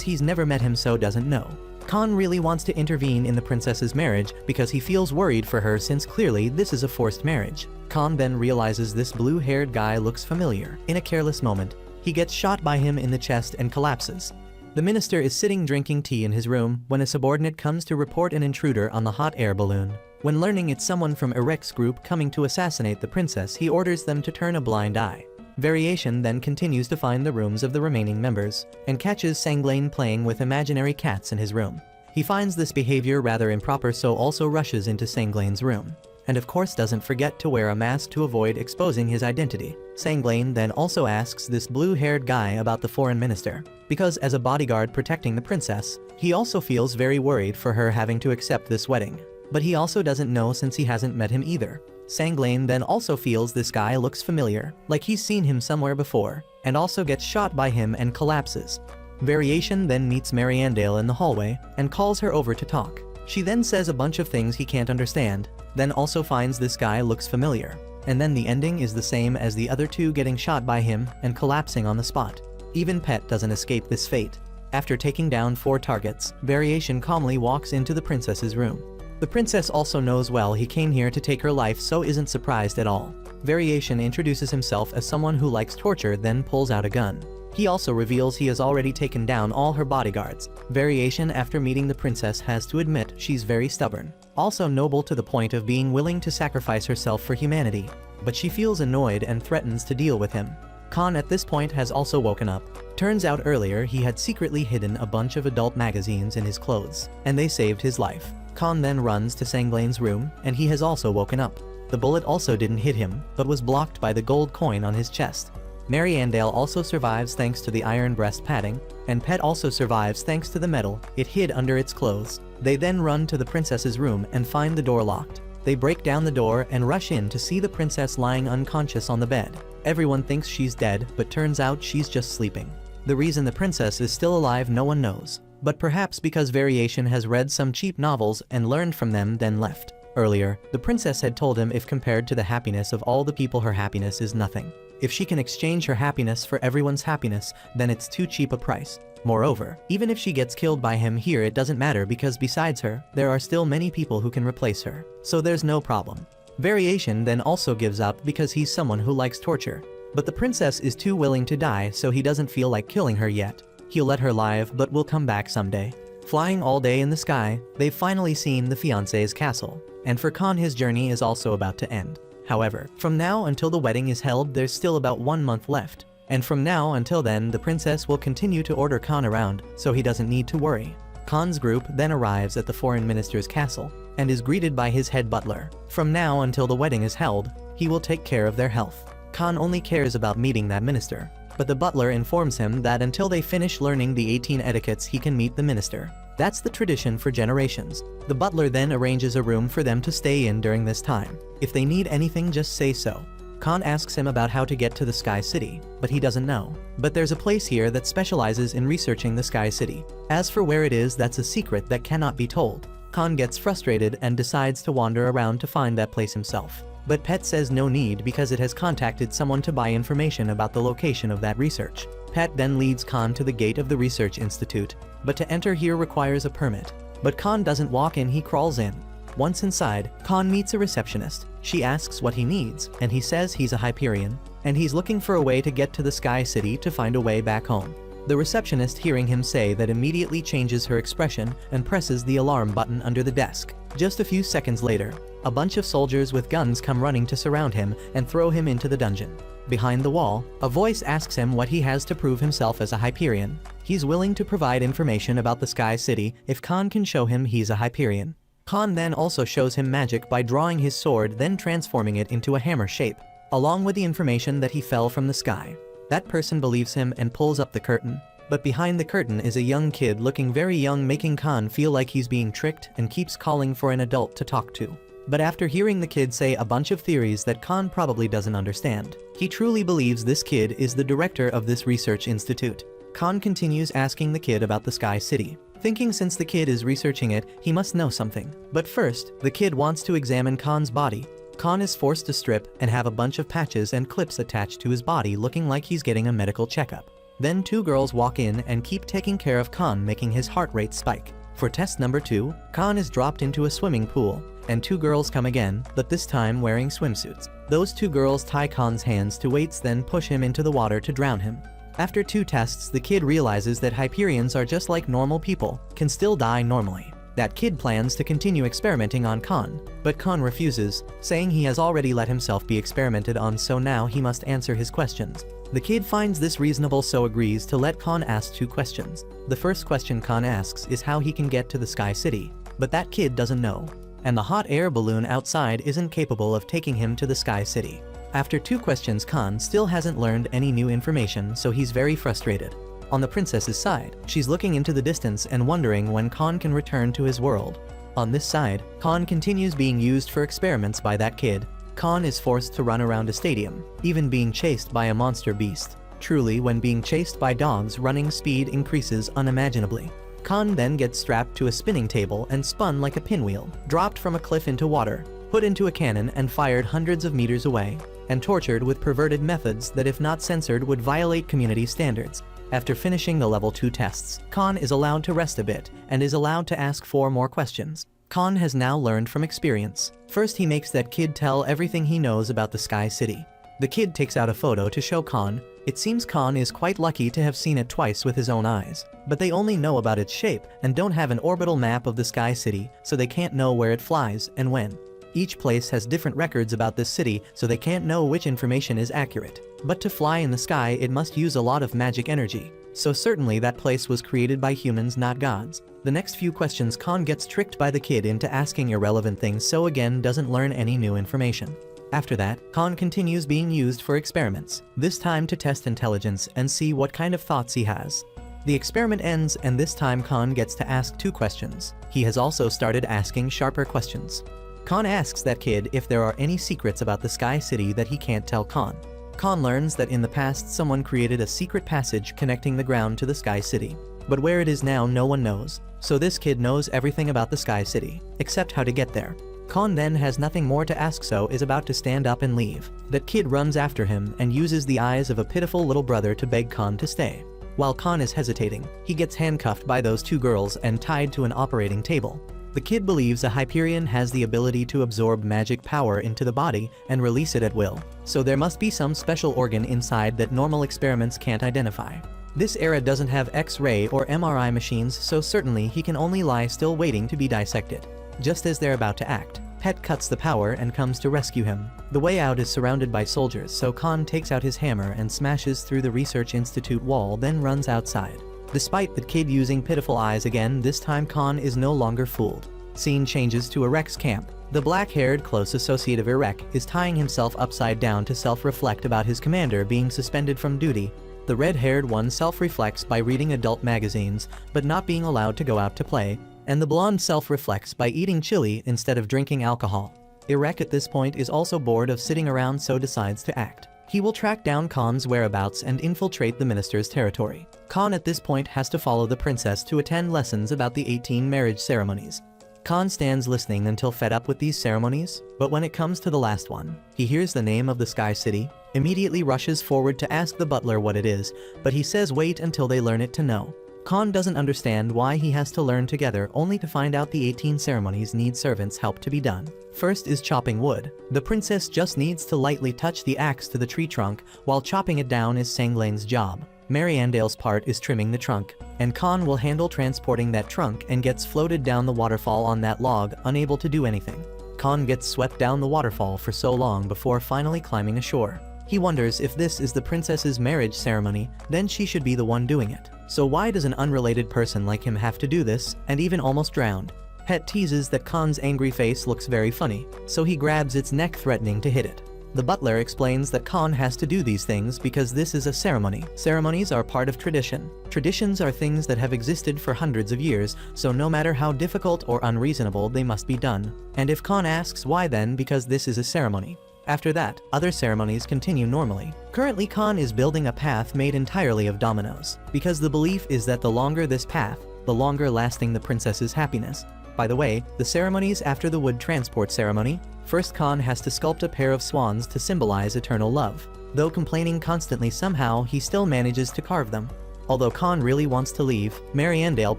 he's never met him, so doesn't know. Khan really wants to intervene in the princess's marriage because he feels worried for her, since clearly this is a forced marriage. Khan then realizes this blue-haired guy looks familiar. In a careless moment, he gets shot by him in the chest and collapses. The minister is sitting drinking tea in his room when a subordinate comes to report an intruder on the hot air balloon. When learning it's someone from Irek's group coming to assassinate the princess, he orders them to turn a blind eye. Variation then continues to find the rooms of the remaining members, and catches Sanglain playing with imaginary cats in his room. He finds this behavior rather improper, so also rushes into Sanglain's room. And of course doesn't forget to wear a mask to avoid exposing his identity. Sanglain then also asks this blue-haired guy about the foreign minister, because as a bodyguard protecting the princess, he also feels very worried for her having to accept this wedding. But he also doesn't know since he hasn't met him either. Sanglain then also feels this guy looks familiar, like he's seen him somewhere before, and also gets shot by him and collapses. Variation then meets Mariandale in the hallway and calls her over to talk. She then says a bunch of things he can't understand, then also finds this guy looks familiar. And then the ending is the same as the other two, getting shot by him and collapsing on the spot. Even Pet doesn't escape this fate. After taking down 4 targets, Variation calmly walks into the princess's room. The princess also knows well he came here to take her life, so isn't surprised at all. Variation introduces himself as someone who likes torture, then pulls out a gun. He also reveals he has already taken down all her bodyguards. Variation, after meeting the princess, has to admit she's very stubborn. Also noble to the point of being willing to sacrifice herself for humanity. But she feels annoyed and threatens to deal with him. Khan at this point has also woken up. Turns out earlier he had secretly hidden a bunch of adult magazines in his clothes, and they saved his life. Khan then runs to Sanglain's room, and he has also woken up. The bullet also didn't hit him, but was blocked by the gold coin on his chest. Mariandale also survives thanks to the iron breast padding, and Pet also survives thanks to the metal it hid under its clothes. They then run to the princess's room and find the door locked. They break down the door and rush in to see the princess lying unconscious on the bed. Everyone thinks she's dead, but turns out she's just sleeping. The reason the princess is still alive no one knows, but perhaps because Variation has read some cheap novels and learned from them, then left. Earlier, the princess had told him if compared to the happiness of all the people, her happiness is nothing. If she can exchange her happiness for everyone's happiness, then it's too cheap a price. Moreover, even if she gets killed by him here, it doesn't matter because besides her, there are still many people who can replace her. So there's no problem. Variation then also gives up because he's someone who likes torture. But the princess is too willing to die, so he doesn't feel like killing her yet. He'll let her live, but will come back someday. Flying all day in the sky, they've finally seen the fiancé's castle. And for Khan, his journey is also about to end. However, from now until the wedding is held, there's still about 1 month left. And from now until then, the princess will continue to order Khan around, so he doesn't need to worry. Khan's group then arrives at the foreign minister's castle, and is greeted by his head butler. From now until the wedding is held, he will take care of their health. Khan only cares about meeting that minister, but the butler informs him that until they finish learning the 18 etiquettes, he can meet the minister. That's the tradition for generations. The butler then arranges a room for them to stay in during this time. If they need anything, just say so. Khan asks him about how to get to the Sky City, but he doesn't know. But there's a place here that specializes in researching the Sky City. As for where it is, that's a secret that cannot be told. Khan gets frustrated and decides to wander around to find that place himself. But Pet says no need because it has contacted someone to buy information about the location of that research. Pet then leads Khan to the gate of the Research Institute, but to enter here requires a permit. But Khan doesn't walk in, he crawls in. Once inside, Khan meets a receptionist. She asks what he needs, and he says he's a Hyperion, and he's looking for a way to get to the Sky City to find a way back home. The receptionist, hearing him say that, immediately changes her expression and presses the alarm button under the desk. Just a few seconds later, a bunch of soldiers with guns come running to surround him and throw him into the dungeon. Behind the wall, a voice asks him what he has to prove himself as a Hyperion. He's willing to provide information about the Sky City if Khan can show him he's a Hyperion. Khan then also shows him magic by drawing his sword, then transforming it into a hammer shape, along with the information that he fell from the sky. That person believes him and pulls up the curtain. But behind the curtain is a young kid looking very young, making Khan feel like he's being tricked and keeps calling for an adult to talk to. But after hearing the kid say a bunch of theories that Khan probably doesn't understand, he truly believes this kid is the director of this research institute. Khan continues asking the kid about the Sky City, thinking since the kid is researching it, he must know something. But first, the kid wants to examine Khan's body. Khan is forced to strip and have a bunch of patches and clips attached to his body, looking like he's getting a medical checkup. Then two girls walk in and keep taking care of Khan, making his heart rate spike. For test number 2, Khan is dropped into a swimming pool, and two girls come again, but this time wearing swimsuits. Those two girls tie Khan's hands to weights, then push him into the water to drown him. After 2 tests, the kid realizes that Hyperions are just like normal people, can still die normally. That kid plans to continue experimenting on Khan, but Khan refuses, saying he has already let himself be experimented on, so now he must answer his questions. The kid finds this reasonable, so agrees to let Khan ask 2 questions. The first question Khan asks is how he can get to the Sky City, but that kid doesn't know, and the hot air balloon outside isn't capable of taking him to the Sky City. After 2 questions, Khan still hasn't learned any new information, so he's very frustrated. On the princess's side, she's looking into the distance and wondering when Khan can return to his world. On this side, Khan continues being used for experiments by that kid. Khan is forced to run around a stadium, even being chased by a monster beast. Truly, when being chased by dogs, running speed increases unimaginably. Khan then gets strapped to a spinning table and spun like a pinwheel, dropped from a cliff into water, put into a cannon and fired hundreds of meters away, and tortured with perverted methods that, if not censored, would violate community standards. After finishing the level 2 tests, Khan is allowed to rest a bit and is allowed to ask 4 more questions. Khan has now learned from experience. First, he makes that kid tell everything he knows about the Sky City. The kid takes out a photo to show Khan. It seems Khan is quite lucky to have seen it twice with his own eyes, but they only know about its shape and don't have an orbital map of the Sky City, so they can't know where it flies and when. Each place has different records about this city, so they can't know which information is accurate. But to fly in the sky, it must use a lot of magic energy, so certainly that place was created by humans, not gods. The next few questions, Khan gets tricked by the kid into asking irrelevant things, so again doesn't learn any new information. After that, Khan continues being used for experiments, this time to test intelligence and see what kind of thoughts he has. The experiment ends, and this time Khan gets to ask 2 questions. He has also started asking sharper questions. Khan asks that kid if there are any secrets about the Sky City that he can't tell Khan. Khan learns that in the past someone created a secret passage connecting the ground to the Sky City, but where it is now no one knows, so this kid knows everything about the Sky City, except how to get there. Khan then has nothing more to ask, so is about to stand up and leave. That kid runs after him and uses the eyes of a pitiful little brother to beg Khan to stay. While Khan is hesitating, he gets handcuffed by those 2 girls and tied to an operating table. The kid believes a Hyperion has the ability to absorb magic power into the body and release it at will, so there must be some special organ inside that normal experiments can't identify. This era doesn't have X-ray or MRI machines, so certainly he can only lie still waiting to be dissected. Just as they're about to act, Pet cuts the power and comes to rescue him. The way out is surrounded by soldiers, so Khan takes out his hammer and smashes through the research institute wall, then runs outside. Despite the kid using pitiful eyes again, this time Khan is no longer fooled. Scene changes to Irek's camp. The black-haired close associate of Irek is tying himself upside down to self-reflect about his commander being suspended from duty. The red-haired one self-reflects by reading adult magazines, but not being allowed to go out to play, and the blonde self-reflects by eating chili instead of drinking alcohol. Irek at this point is also bored of sitting around, so decides to act. He will track down Khan's whereabouts and infiltrate the minister's territory. Khan at this point has to follow the princess to attend lessons about the 18 marriage ceremonies. Khan stands listening until fed up with these ceremonies, but when it comes to the last one, he hears the name of the Sky City, immediately rushes forward to ask the butler what it is, but he says wait until they learn it to know. Khan doesn't understand why he has to learn together, only to find out the 18 ceremonies need servants' help to be done. First is chopping wood. The princess just needs to lightly touch the axe to the tree trunk, while chopping it down is Sanglain's job. Mariandale's part is trimming the trunk, and Khan will handle transporting that trunk and gets floated down the waterfall on that log, unable to do anything. Khan gets swept down the waterfall for so long before finally climbing ashore. He wonders if this is the princess's marriage ceremony, then she should be the one doing it. So why does an unrelated person like him have to do this, and even almost drowned? Het teases that Khan's angry face looks very funny, so he grabs its neck, threatening to hit it. The butler explains that Khan has to do these things because this is a ceremony. Ceremonies are part of tradition. Traditions are things that have existed for hundreds of years, so no matter how difficult or unreasonable, they must be done. And if Khan asks why, then because this is a ceremony. After that, other ceremonies continue normally. Currently, Khan is building a path made entirely of dominoes, because the belief is that the longer this path, the longer lasting the princess's happiness. By the way, the ceremonies after the wood transport ceremony, first Khan has to sculpt a pair of swans to symbolize eternal love. Though complaining constantly, somehow he still manages to carve them. Although Khan really wants to leave, Mariandale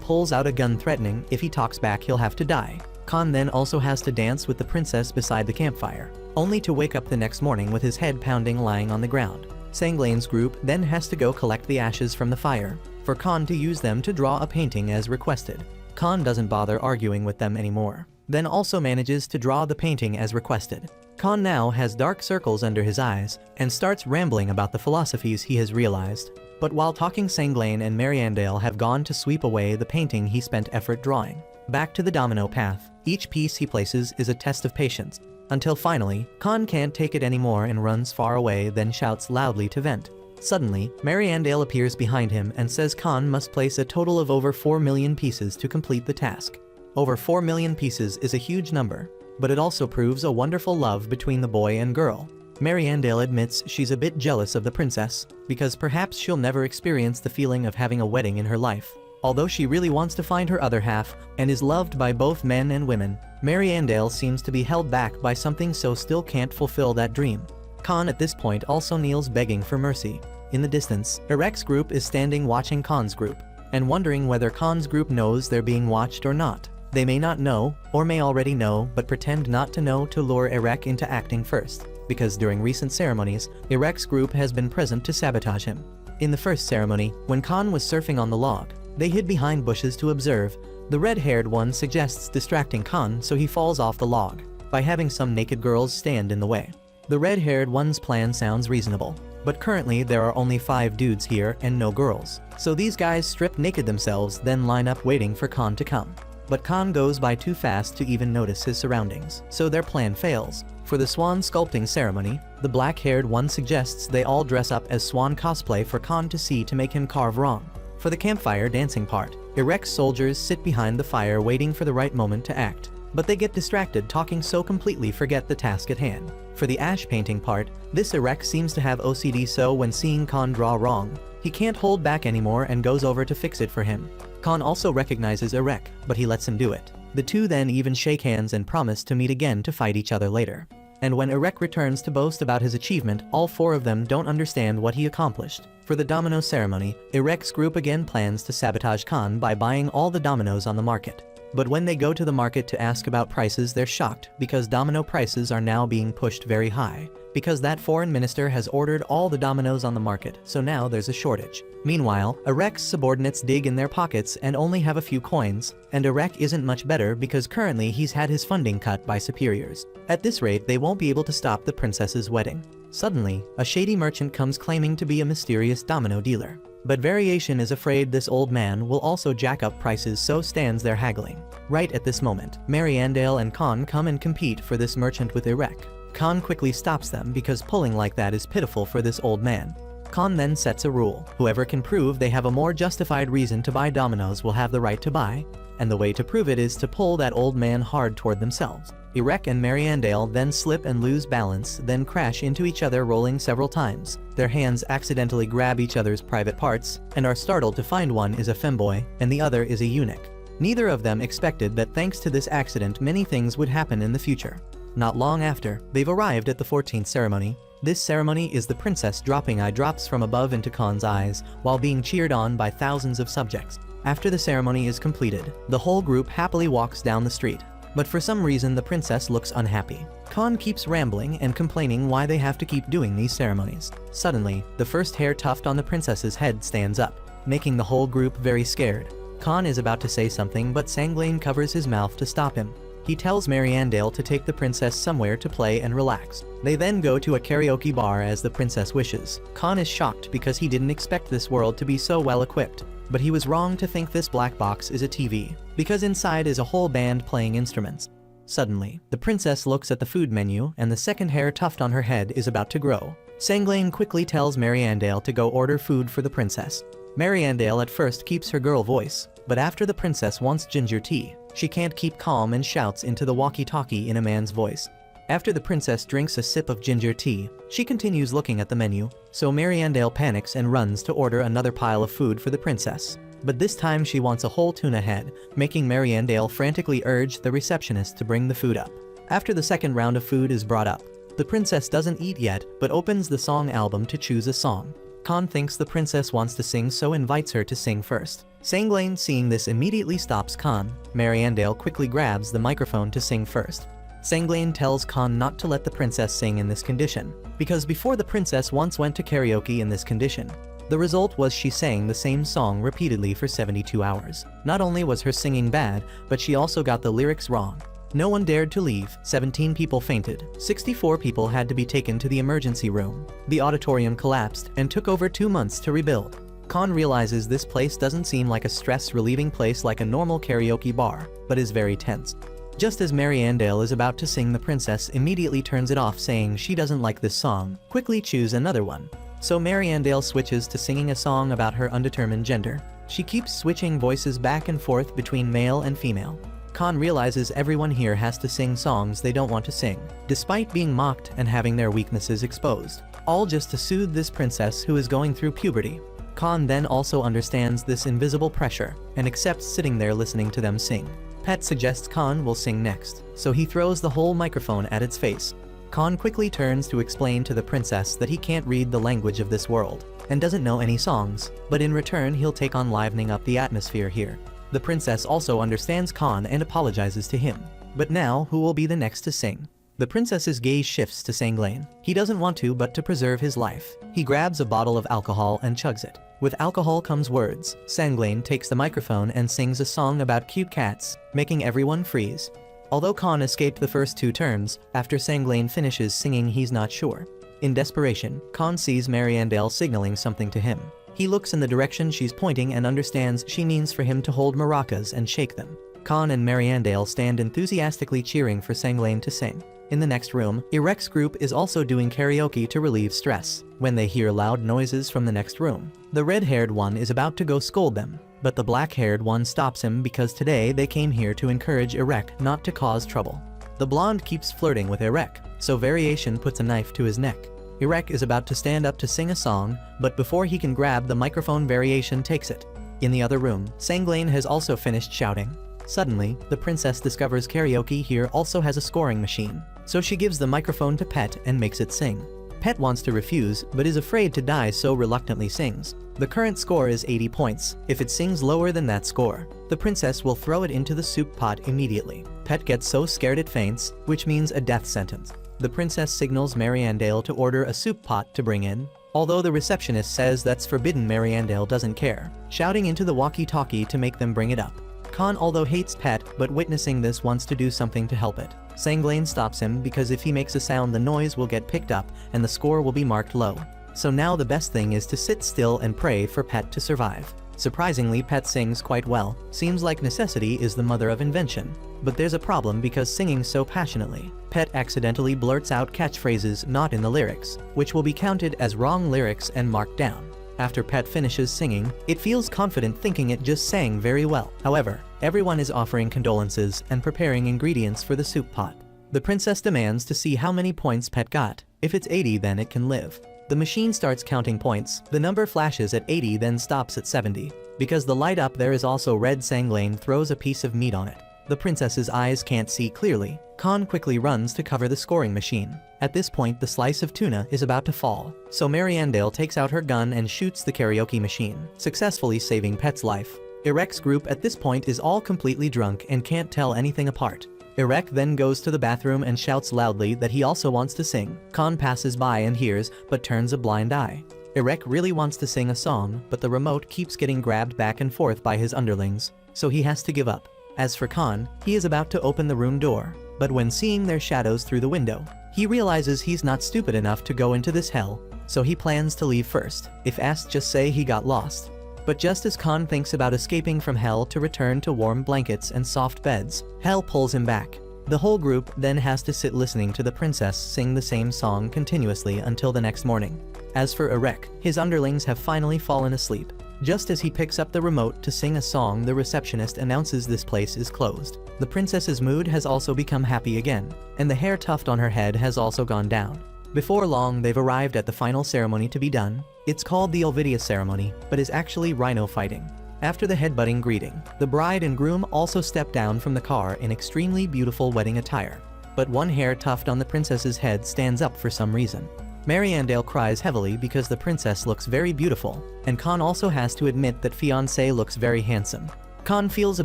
pulls out a gun, threatening if he talks back he'll have to die. Khan then also has to dance with the princess beside the campfire, only to wake up the next morning with his head pounding, lying on the ground. Sanglain's group then has to go collect the ashes from the fire, for Khan to use them to draw a painting as requested. Khan doesn't bother arguing with them anymore, then also manages to draw the painting as requested. Khan now has dark circles under his eyes, and starts rambling about the philosophies he has realized. But while talking, Sanglain and Mariandale have gone to sweep away the painting he spent effort drawing. Back to the domino path, each piece he places is a test of patience, until finally, Khan can't take it anymore and runs far away, then shouts loudly to vent. Suddenly, Mariandale appears behind him and says Khan must place a total of over 4 million pieces to complete the task. Over 4 million pieces is a huge number, but it also proves a wonderful love between the boy and girl. Mariandale admits she's a bit jealous of the princess, because perhaps she'll never experience the feeling of having a wedding in her life. Although she really wants to find her other half, and is loved by both men and women, Mariandale seems to be held back by something, so still can't fulfill that dream. Khan at this point also kneels, begging for mercy. In the distance, Irek's group is standing watching Khan's group, and wondering whether Khan's group knows they're being watched or not. They may not know, or may already know, but pretend not to know to lure Irek into acting first, because during recent ceremonies, Irek's group has been present to sabotage him. In the first ceremony, when Khan was surfing on the log, they hid behind bushes to observe. The red-haired one suggests distracting Khan, so he falls off the log, by having some naked girls stand in the way. The red-haired one's plan sounds reasonable, but currently there are only 5 dudes here and no girls. So these guys strip naked themselves, then line up waiting for Khan to come. But Khan goes by too fast to even notice his surroundings, so their plan fails. For the swan sculpting ceremony, the black-haired one suggests they all dress up as swan cosplay for Khan to see, to make him carve wrong. For the campfire dancing part, Irek's soldiers sit behind the fire waiting for the right moment to act, but they get distracted talking, so completely forget the task at hand. For the ash painting part, this Irek seems to have OCD, so when seeing Khan draw wrong, he can't hold back anymore and goes over to fix it for him. Khan also recognizes Irek, but he lets him do it. The two then even shake hands and promise to meet again to fight each other later. And when Irek returns to boast about his achievement, all 4 of them don't understand what he accomplished. For the domino ceremony, Irek's group again plans to sabotage Khan by buying all the dominoes on the market. But when they go to the market to ask about prices, they're shocked, because domino prices are now being pushed very high, because that foreign minister has ordered all the dominoes on the market, so now there's a shortage. Meanwhile, Irek's subordinates dig in their pockets and only have a few coins, and Irek isn't much better because currently he's had his funding cut by superiors. At this rate, they won't be able to stop the princess's wedding. Suddenly, a shady merchant comes claiming to be a mysterious domino dealer. But Variation is afraid this old man will also jack up prices, so stands there haggling. Right at this moment, Mariandale and Khan come and compete for this merchant with Irek. Khan quickly stops them because pulling like that is pitiful for this old man. Khan then sets a rule: whoever can prove they have a more justified reason to buy dominoes will have the right to buy, and the way to prove it is to pull that old man hard toward themselves. Irek and Mariandale then slip and lose balance, then crash into each other, rolling several times. Their hands accidentally grab each other's private parts, and are startled to find one is a femboy, and the other is a eunuch. Neither of them expected that thanks to this accident many things would happen in the future. Not long after, they've arrived at the 14th ceremony. This ceremony is the princess dropping eye drops from above into Khan's eyes, while being cheered on by thousands of subjects. After the ceremony is completed, the whole group happily walks down the street. But for some reason the princess looks unhappy. Khan keeps rambling and complaining why they have to keep doing these ceremonies. Suddenly, the first hair tuft on the princess's head stands up, making the whole group very scared. Khan is about to say something but Sanglain covers his mouth to stop him. He tells Mariandale to take the princess somewhere to play and relax. They then go to a karaoke bar as the princess wishes. Khan is shocked because he didn't expect this world to be so well equipped. But he was wrong to think this black box is a TV, because inside is a whole band playing instruments. Suddenly, the princess looks at the food menu and the second hair tuft on her head is about to grow. Sanglain quickly tells Mariandale to go order food for the princess. Mariandale at first keeps her girl voice, but after the princess wants ginger tea, she can't keep calm and shouts into the walkie-talkie in a man's voice. After the princess drinks a sip of ginger tea, she continues looking at the menu, so Mariandale panics and runs to order another pile of food for the princess. But this time she wants a whole tuna head, making Mariandale frantically urge the receptionist to bring the food up. After the second round of food is brought up, the princess doesn't eat yet but opens the song album to choose a song. Khan thinks the princess wants to sing so invites her to sing first. Sanglain seeing this immediately stops Khan. Mariandale quickly grabs the microphone to sing first. Sanglain tells Khan not to let the princess sing in this condition, because before the princess once went to karaoke in this condition. The result was she sang the same song repeatedly for 72 hours. Not only was her singing bad, but she also got the lyrics wrong. No one dared to leave, 17 people fainted, 64 people had to be taken to the emergency room. The auditorium collapsed and took over 2 months to rebuild. Khan realizes this place doesn't seem like a stress-relieving place like a normal karaoke bar, but is very tense. Just as Mariandale is about to sing, the princess immediately turns it off saying she doesn't like this song. Quickly choose another one. So Mariandale switches to singing a song about her undetermined gender. She keeps switching voices back and forth between male and female. Khan realizes everyone here has to sing songs they don't want to sing, despite being mocked and having their weaknesses exposed. All just to soothe this princess who is going through puberty. Khan then also understands this invisible pressure and accepts sitting there listening to them sing. Pet suggests Khan will sing next, so he throws the whole microphone at its face. Khan quickly turns to explain to the princess that he can't read the language of this world and doesn't know any songs, but in return he'll take on livening up the atmosphere here. The princess also understands Khan and apologizes to him. But now, who will be the next to sing? The princess's gaze shifts to Sanglain. He doesn't want to, but to preserve his life, he grabs a bottle of alcohol and chugs it. With alcohol comes words. Sanglain takes the microphone and sings a song about cute cats, making everyone freeze. Although Khan escaped the first 2 turns, after Sanglain finishes singing he's not sure. In desperation, Khan sees Mariandale signaling something to him. He looks in the direction she's pointing and understands she means for him to hold maracas and shake them. Khan and Mariandale stand enthusiastically cheering for Sanglain to sing. In the next room, Irek's group is also doing karaoke to relieve stress, when they hear loud noises from the next room. The red-haired one is about to go scold them, but the black-haired one stops him because today they came here to encourage Irek not to cause trouble. The blonde keeps flirting with Irek, so Variation puts a knife to his neck. Irek is about to stand up to sing a song, but before he can grab the microphone, Variation takes it. In the other room, Sanglain has also finished shouting. Suddenly, the princess discovers karaoke here also has a scoring machine, so she gives the microphone to Pet and makes it sing. Pet wants to refuse, but is afraid to die, so reluctantly sings. The current score is 80 points. If it sings lower than that score, the princess will throw it into the soup pot immediately. Pet gets so scared it faints, which means a death sentence. The princess signals Mariandale to order a soup pot to bring in. Although the receptionist says that's forbidden, Mariandale doesn't care, shouting into the walkie-talkie to make them bring it up. Khan although hates Pet, but witnessing this wants to do something to help it. Sanglain stops him because if he makes a sound the noise will get picked up and the score will be marked low. So now the best thing is to sit still and pray for Pet to survive. Surprisingly, Pet sings quite well. Seems like necessity is the mother of invention. But there's a problem because singing so passionately, Pet accidentally blurts out catchphrases not in the lyrics, which will be counted as wrong lyrics and marked down. After Pet finishes singing, it feels confident thinking it just sang very well. However, everyone is offering condolences and preparing ingredients for the soup pot. The princess demands to see how many points Pet got. If it's 80, then it can live. The machine starts counting points. The number flashes at 80 then stops at 70. Because the light up there is also red, Sanglain throws a piece of meat on it. The princess's eyes can't see clearly. Khan quickly runs to cover the scoring machine. At this point, the slice of tuna is about to fall, so Mariandale takes out her gun and shoots the karaoke machine, successfully saving Pet's life. Irek's group at this point is all completely drunk and can't tell anything apart. Irek then goes to the bathroom and shouts loudly that he also wants to sing. Khan passes by and hears, but turns a blind eye. Irek really wants to sing a song, but the remote keeps getting grabbed back and forth by his underlings, so he has to give up. As for Khan, he is about to open the room door, but when seeing their shadows through the window, he realizes he's not stupid enough to go into this hell, so he plans to leave first. If asked, just say he got lost. But just as Khan thinks about escaping from hell to return to warm blankets and soft beds, hell pulls him back. The whole group then has to sit listening to the princess sing the same song continuously until the next morning. As for Irek, his underlings have finally fallen asleep. Just as he picks up the remote to sing a song, the receptionist announces this place is closed. The princess's mood has also become happy again, and the hair tuft on her head has also gone down. Before long, they've arrived at the final ceremony to be done. It's called the Ovidia ceremony, but is actually rhino fighting. After the headbutting greeting, the bride and groom also step down from the car in extremely beautiful wedding attire. But one hair tuft on the princess's head stands up for some reason. Mariandale cries heavily because the princess looks very beautiful, and Khan also has to admit that fiancé looks very handsome. Khan feels a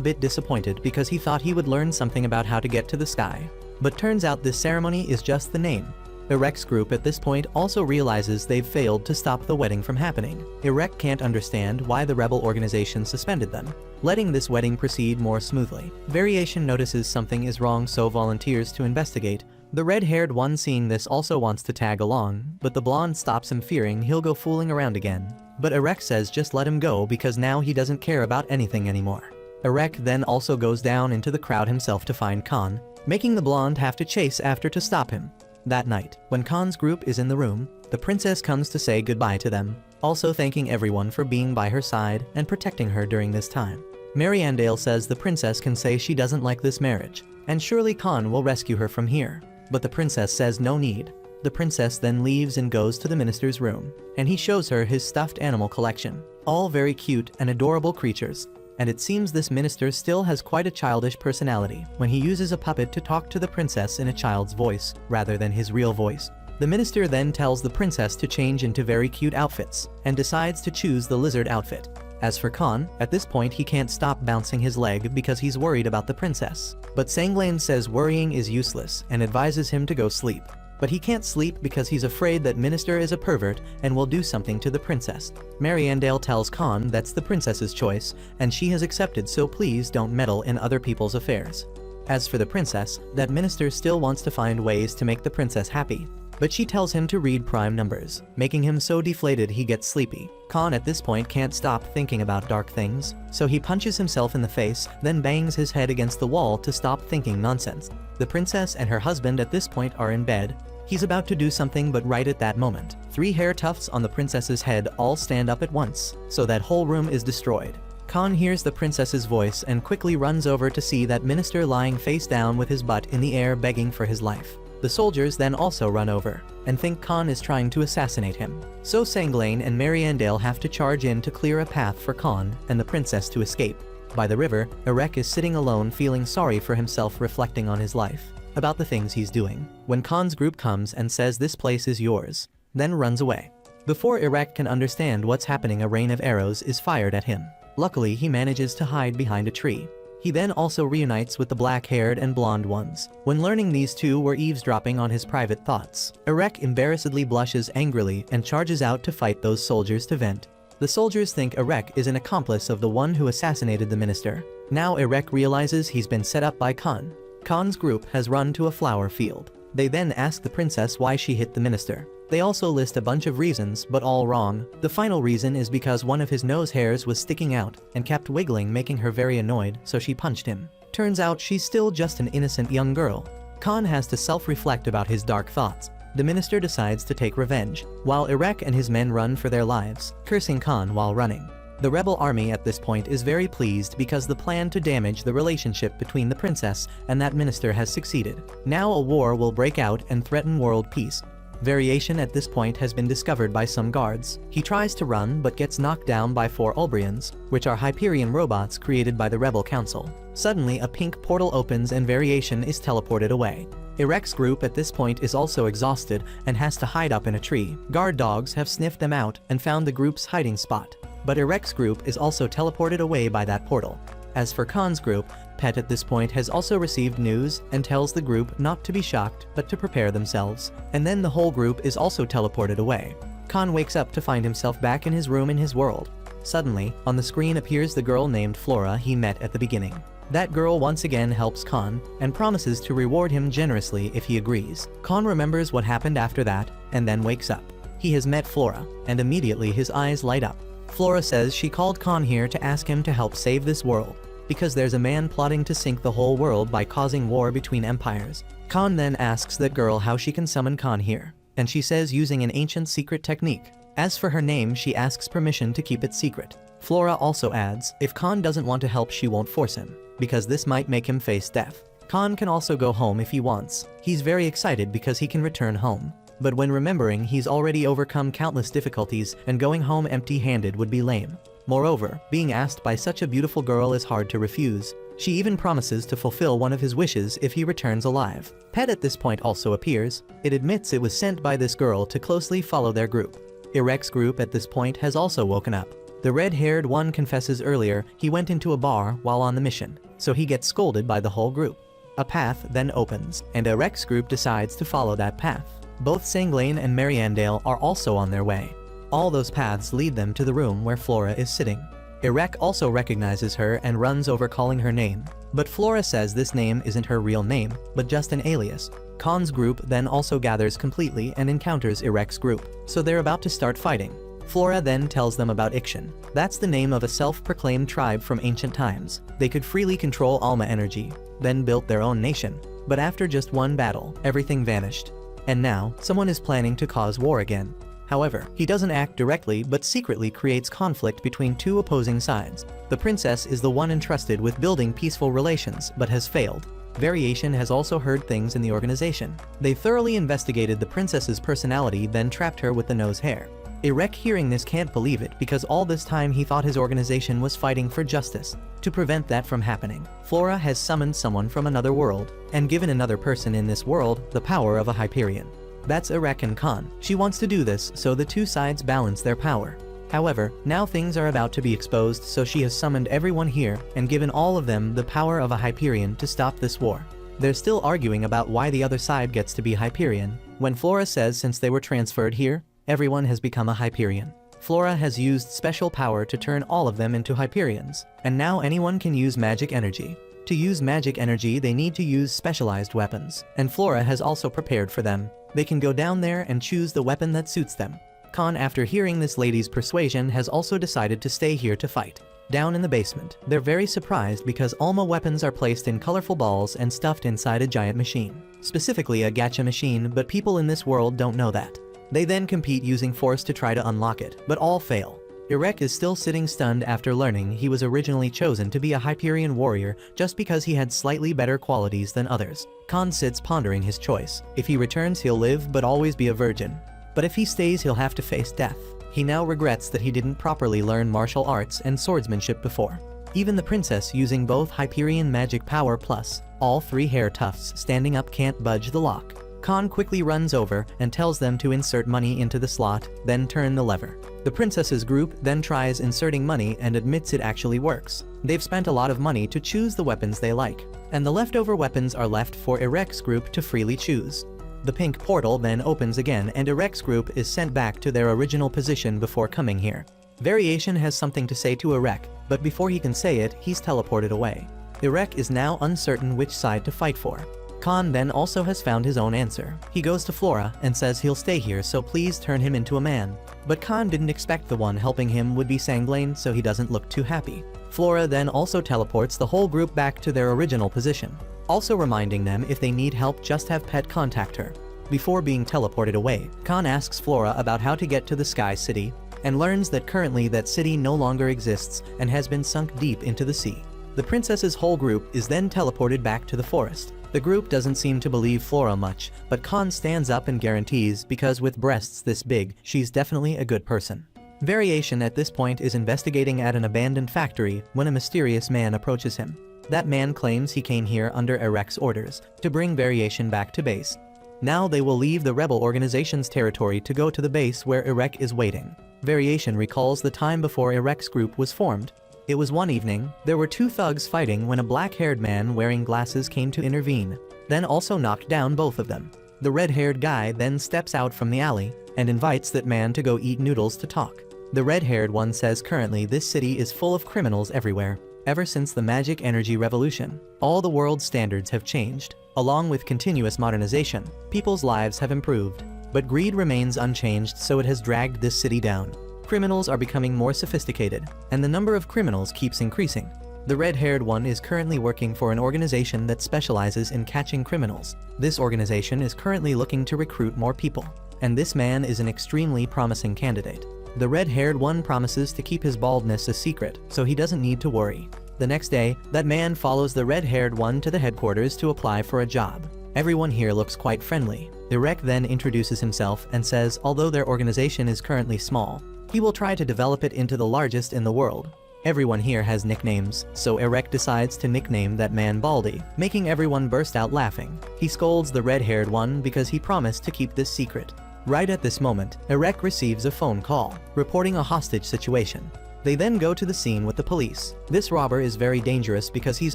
bit disappointed because he thought he would learn something about how to get to the sky. But turns out this ceremony is just the name. Irek's group at this point also realizes they've failed to stop the wedding from happening. Irek can't understand why the rebel organization suspended them, letting this wedding proceed more smoothly. Variation notices something is wrong, so volunteers to investigate. The red-haired one seeing this also wants to tag along, but the blonde stops him, fearing he'll go fooling around again. But Irek says just let him go because now he doesn't care about anything anymore. Irek then also goes down into the crowd himself to find Khan, making the blonde have to chase after to stop him. That night, when Khan's group is in the room, the princess comes to say goodbye to them, also thanking everyone for being by her side and protecting her during this time. Mariandale says the princess can say she doesn't like this marriage, and surely Khan will rescue her from here. But the princess says no need. The princess then leaves and goes to the minister's room, and he shows her his stuffed animal collection, all very cute and adorable creatures. And it seems this minister still has quite a childish personality when he uses a puppet to talk to the princess in a child's voice, rather than his real voice. The minister then tells the princess to change into very cute outfits, and decides to choose the lizard outfit. As for Khan, at this point he can't stop bouncing his leg because he's worried about the princess. But Sanglain says worrying is useless and advises him to go sleep. But he can't sleep because he's afraid that Minister is a pervert and will do something to the princess. Mariandale tells Khan that's the princess's choice, and she has accepted, so please don't meddle in other people's affairs. As for the princess, that Minister still wants to find ways to make the princess happy. But she tells him to read prime numbers, making him so deflated he gets sleepy. Khan at this point can't stop thinking about dark things, so he punches himself in the face, then bangs his head against the wall to stop thinking nonsense. The princess and her husband at this point are in bed. He's about to do something, but right at that moment, 3 hair tufts on the princess's head all stand up at once, so that whole room is destroyed. Khan hears the princess's voice and quickly runs over to see that minister lying face down with his butt in the air begging for his life. The soldiers then also run over, and think Khan is trying to assassinate him. So Sanglain and Mariandale have to charge in to clear a path for Khan and the princess to escape. By the river, Irek is sitting alone, feeling sorry for himself, reflecting on his life, about the things he's doing, when Khan's group comes and says this place is yours, then runs away. Before Irek can understand what's happening, a rain of arrows is fired at him. Luckily, he manages to hide behind a tree. He then also reunites with the black-haired and blonde ones. When learning these two were eavesdropping on his private thoughts, Irek embarrassedly blushes angrily and charges out to fight those soldiers to vent. The soldiers think Irek is an accomplice of the one who assassinated the minister. Now Irek realizes he's been set up by Khan. Khan's group has run to a flower field. They then ask the princess why she hit the minister. They also list a bunch of reasons, but all wrong. The final reason is because one of his nose hairs was sticking out and kept wiggling, making her very annoyed, so she punched him. Turns out she's still just an innocent young girl. Khan has to self-reflect about his dark thoughts. The minister decides to take revenge, while Irek and his men run for their lives, cursing Khan while running. The rebel army at this point is very pleased because the plan to damage the relationship between the princess and that minister has succeeded. Now a war will break out and threaten world peace. Variation at this point has been discovered by some guards. He tries to run but gets knocked down by 4 Ulbrians, which are Hyperion robots created by the Rebel Council. Suddenly a pink portal opens and Variation is teleported away. Irek's group at this point is also exhausted and has to hide up in a tree. Guard dogs have sniffed them out and found the group's hiding spot. but Irek's group is also teleported away by that portal. As for Khan's group, Pet at this point has also received news and tells the group not to be shocked but to prepare themselves, and then the whole group is also teleported away. Khan wakes up to find himself back in his room in his world. Suddenly, on the screen appears the girl named Flora he met at the beginning. That girl once again helps Khan and promises to reward him generously if he agrees. Khan remembers what happened after that and then wakes up. He has met Flora, and immediately his eyes light up. Flora says she called Khan here to ask him to help save this world, because there's a man plotting to sink the whole world by causing war between empires. Khan then asks that girl how she can summon Khan here, and she says using an ancient secret technique. As for her name, she asks permission to keep it secret. Flora also adds, if Khan doesn't want to help, she won't force him, because this might make him face death. Khan can also go home if he wants. He's very excited because he can return home. But when remembering he's already overcome countless difficulties and going home empty-handed would be lame. Moreover, being asked by such a beautiful girl is hard to refuse. She even promises to fulfill one of his wishes if he returns alive. Pet at this point also appears. It admits it was sent by this girl to closely follow their group. Irek's group at this point has also woken up. The red-haired one confesses earlier he went into a bar while on the mission, so he gets scolded by the whole group. A path then opens, and Irek's group decides to follow that path. Both Sanglain and Mariandale are also on their way. All those paths lead them to the room where Flora is sitting. Irek also recognizes her and runs over calling her name, but Flora says this name isn't her real name, but just an alias. Khan's group then also gathers completely and encounters Irek's group, so they're about to start fighting. Flora then tells them about Ikshan. That's the name of a self-proclaimed tribe from ancient times. They could freely control Alma energy, then built their own nation. But after just one battle, everything vanished. And now, someone is planning to cause war again. However, he doesn't act directly but secretly creates conflict between two opposing sides. The princess is the one entrusted with building peaceful relations but has failed. Variation has also heard things in the organization. They thoroughly investigated the princess's personality, then trapped her with the nose hair. Irek hearing this can't believe it because all this time he thought his organization was fighting for justice. To prevent that from happening, Flora has summoned someone from another world and given another person in this world the power of a Hyperion. That's Irek and Khan. She wants to do this so the two sides balance their power. However, now things are about to be exposed, so she has summoned everyone here and given all of them the power of a Hyperion to stop this war. They're still arguing about why the other side gets to be Hyperion, when Flora says since they were transferred here, everyone has become a Hyperion. Flora has used special power to turn all of them into Hyperions, and now anyone can use magic energy. To use magic energy, they need to use specialized weapons, and Flora has also prepared for them. They can go down there and choose the weapon that suits them. Khan, after hearing this lady's persuasion, has also decided to stay here to fight. Down in the basement, they're very surprised because Alma weapons are placed in colorful balls and stuffed inside a giant machine. Specifically a gacha machine, but people in this world don't know that. They then compete using force to try to unlock it, but all fail. Irek is still sitting stunned after learning he was originally chosen to be a Hyperion warrior just because he had slightly better qualities than others. Khan sits pondering his choice. If he returns, he'll live but always be a virgin. But if he stays, he'll have to face death. He now regrets that he didn't properly learn martial arts and swordsmanship before. Even the princess, using both Hyperion magic power plus all three hair tufts standing up, can't budge the lock. Khan quickly runs over and tells them to insert money into the slot, then turn the lever. The princess's group then tries inserting money and admits it actually works. They've spent a lot of money to choose the weapons they like, and the leftover weapons are left for Irek's group to freely choose. The pink portal then opens again and Irek's group is sent back to their original position before coming here. Variation has something to say to Irek, but before he can say it, he's teleported away. Irek is now uncertain which side to fight for. Khan then also has found his own answer. He goes to Flora and says he'll stay here, so please turn him into a man. But Khan didn't expect the one helping him would be Sanglain, so he doesn't look too happy. Flora then also teleports the whole group back to their original position, also reminding them if they need help just have Pet contact her. Before being teleported away, Khan asks Flora about how to get to the Sky City, and learns that currently that city no longer exists and has been sunk deep into the sea. The princess's whole group is then teleported back to the forest. The group doesn't seem to believe Flora much, but Khan stands up and guarantees because with breasts this big, she's definitely a good person. Variation at this point is investigating at an abandoned factory when a mysterious man approaches him. That man claims he came here under Irek's orders to bring Variation back to base. Now they will leave the rebel organization's territory to go to the base where Irek is waiting. Variation recalls the time before Irek's group was formed. It was one evening, there were two thugs fighting when a black-haired man wearing glasses came to intervene, then also knocked down both of them. The red-haired guy then steps out from the alley and invites that man to go eat noodles to talk. The red-haired one says currently this city is full of criminals everywhere. Ever since the magic energy revolution, all the world's standards have changed. Along with continuous modernization, people's lives have improved. But greed remains unchanged, so it has dragged this city down. Criminals are becoming more sophisticated, and the number of criminals keeps increasing. The red-haired one is currently working for an organization that specializes in catching criminals. This organization is currently looking to recruit more people, and this man is an extremely promising candidate. The red-haired one promises to keep his baldness a secret, so he doesn't need to worry. The next day, that man follows the red-haired one to the headquarters to apply for a job. Everyone here looks quite friendly. Irek then introduces himself and says although their organization is currently small, he will try to develop it into the largest in the world. Everyone here has nicknames, so Irek decides to nickname that man Baldi, making everyone burst out laughing. He scolds the red-haired one because he promised to keep this secret. Right at this moment, Irek receives a phone call, reporting a hostage situation. They then go to the scene with the police. This robber is very dangerous because he's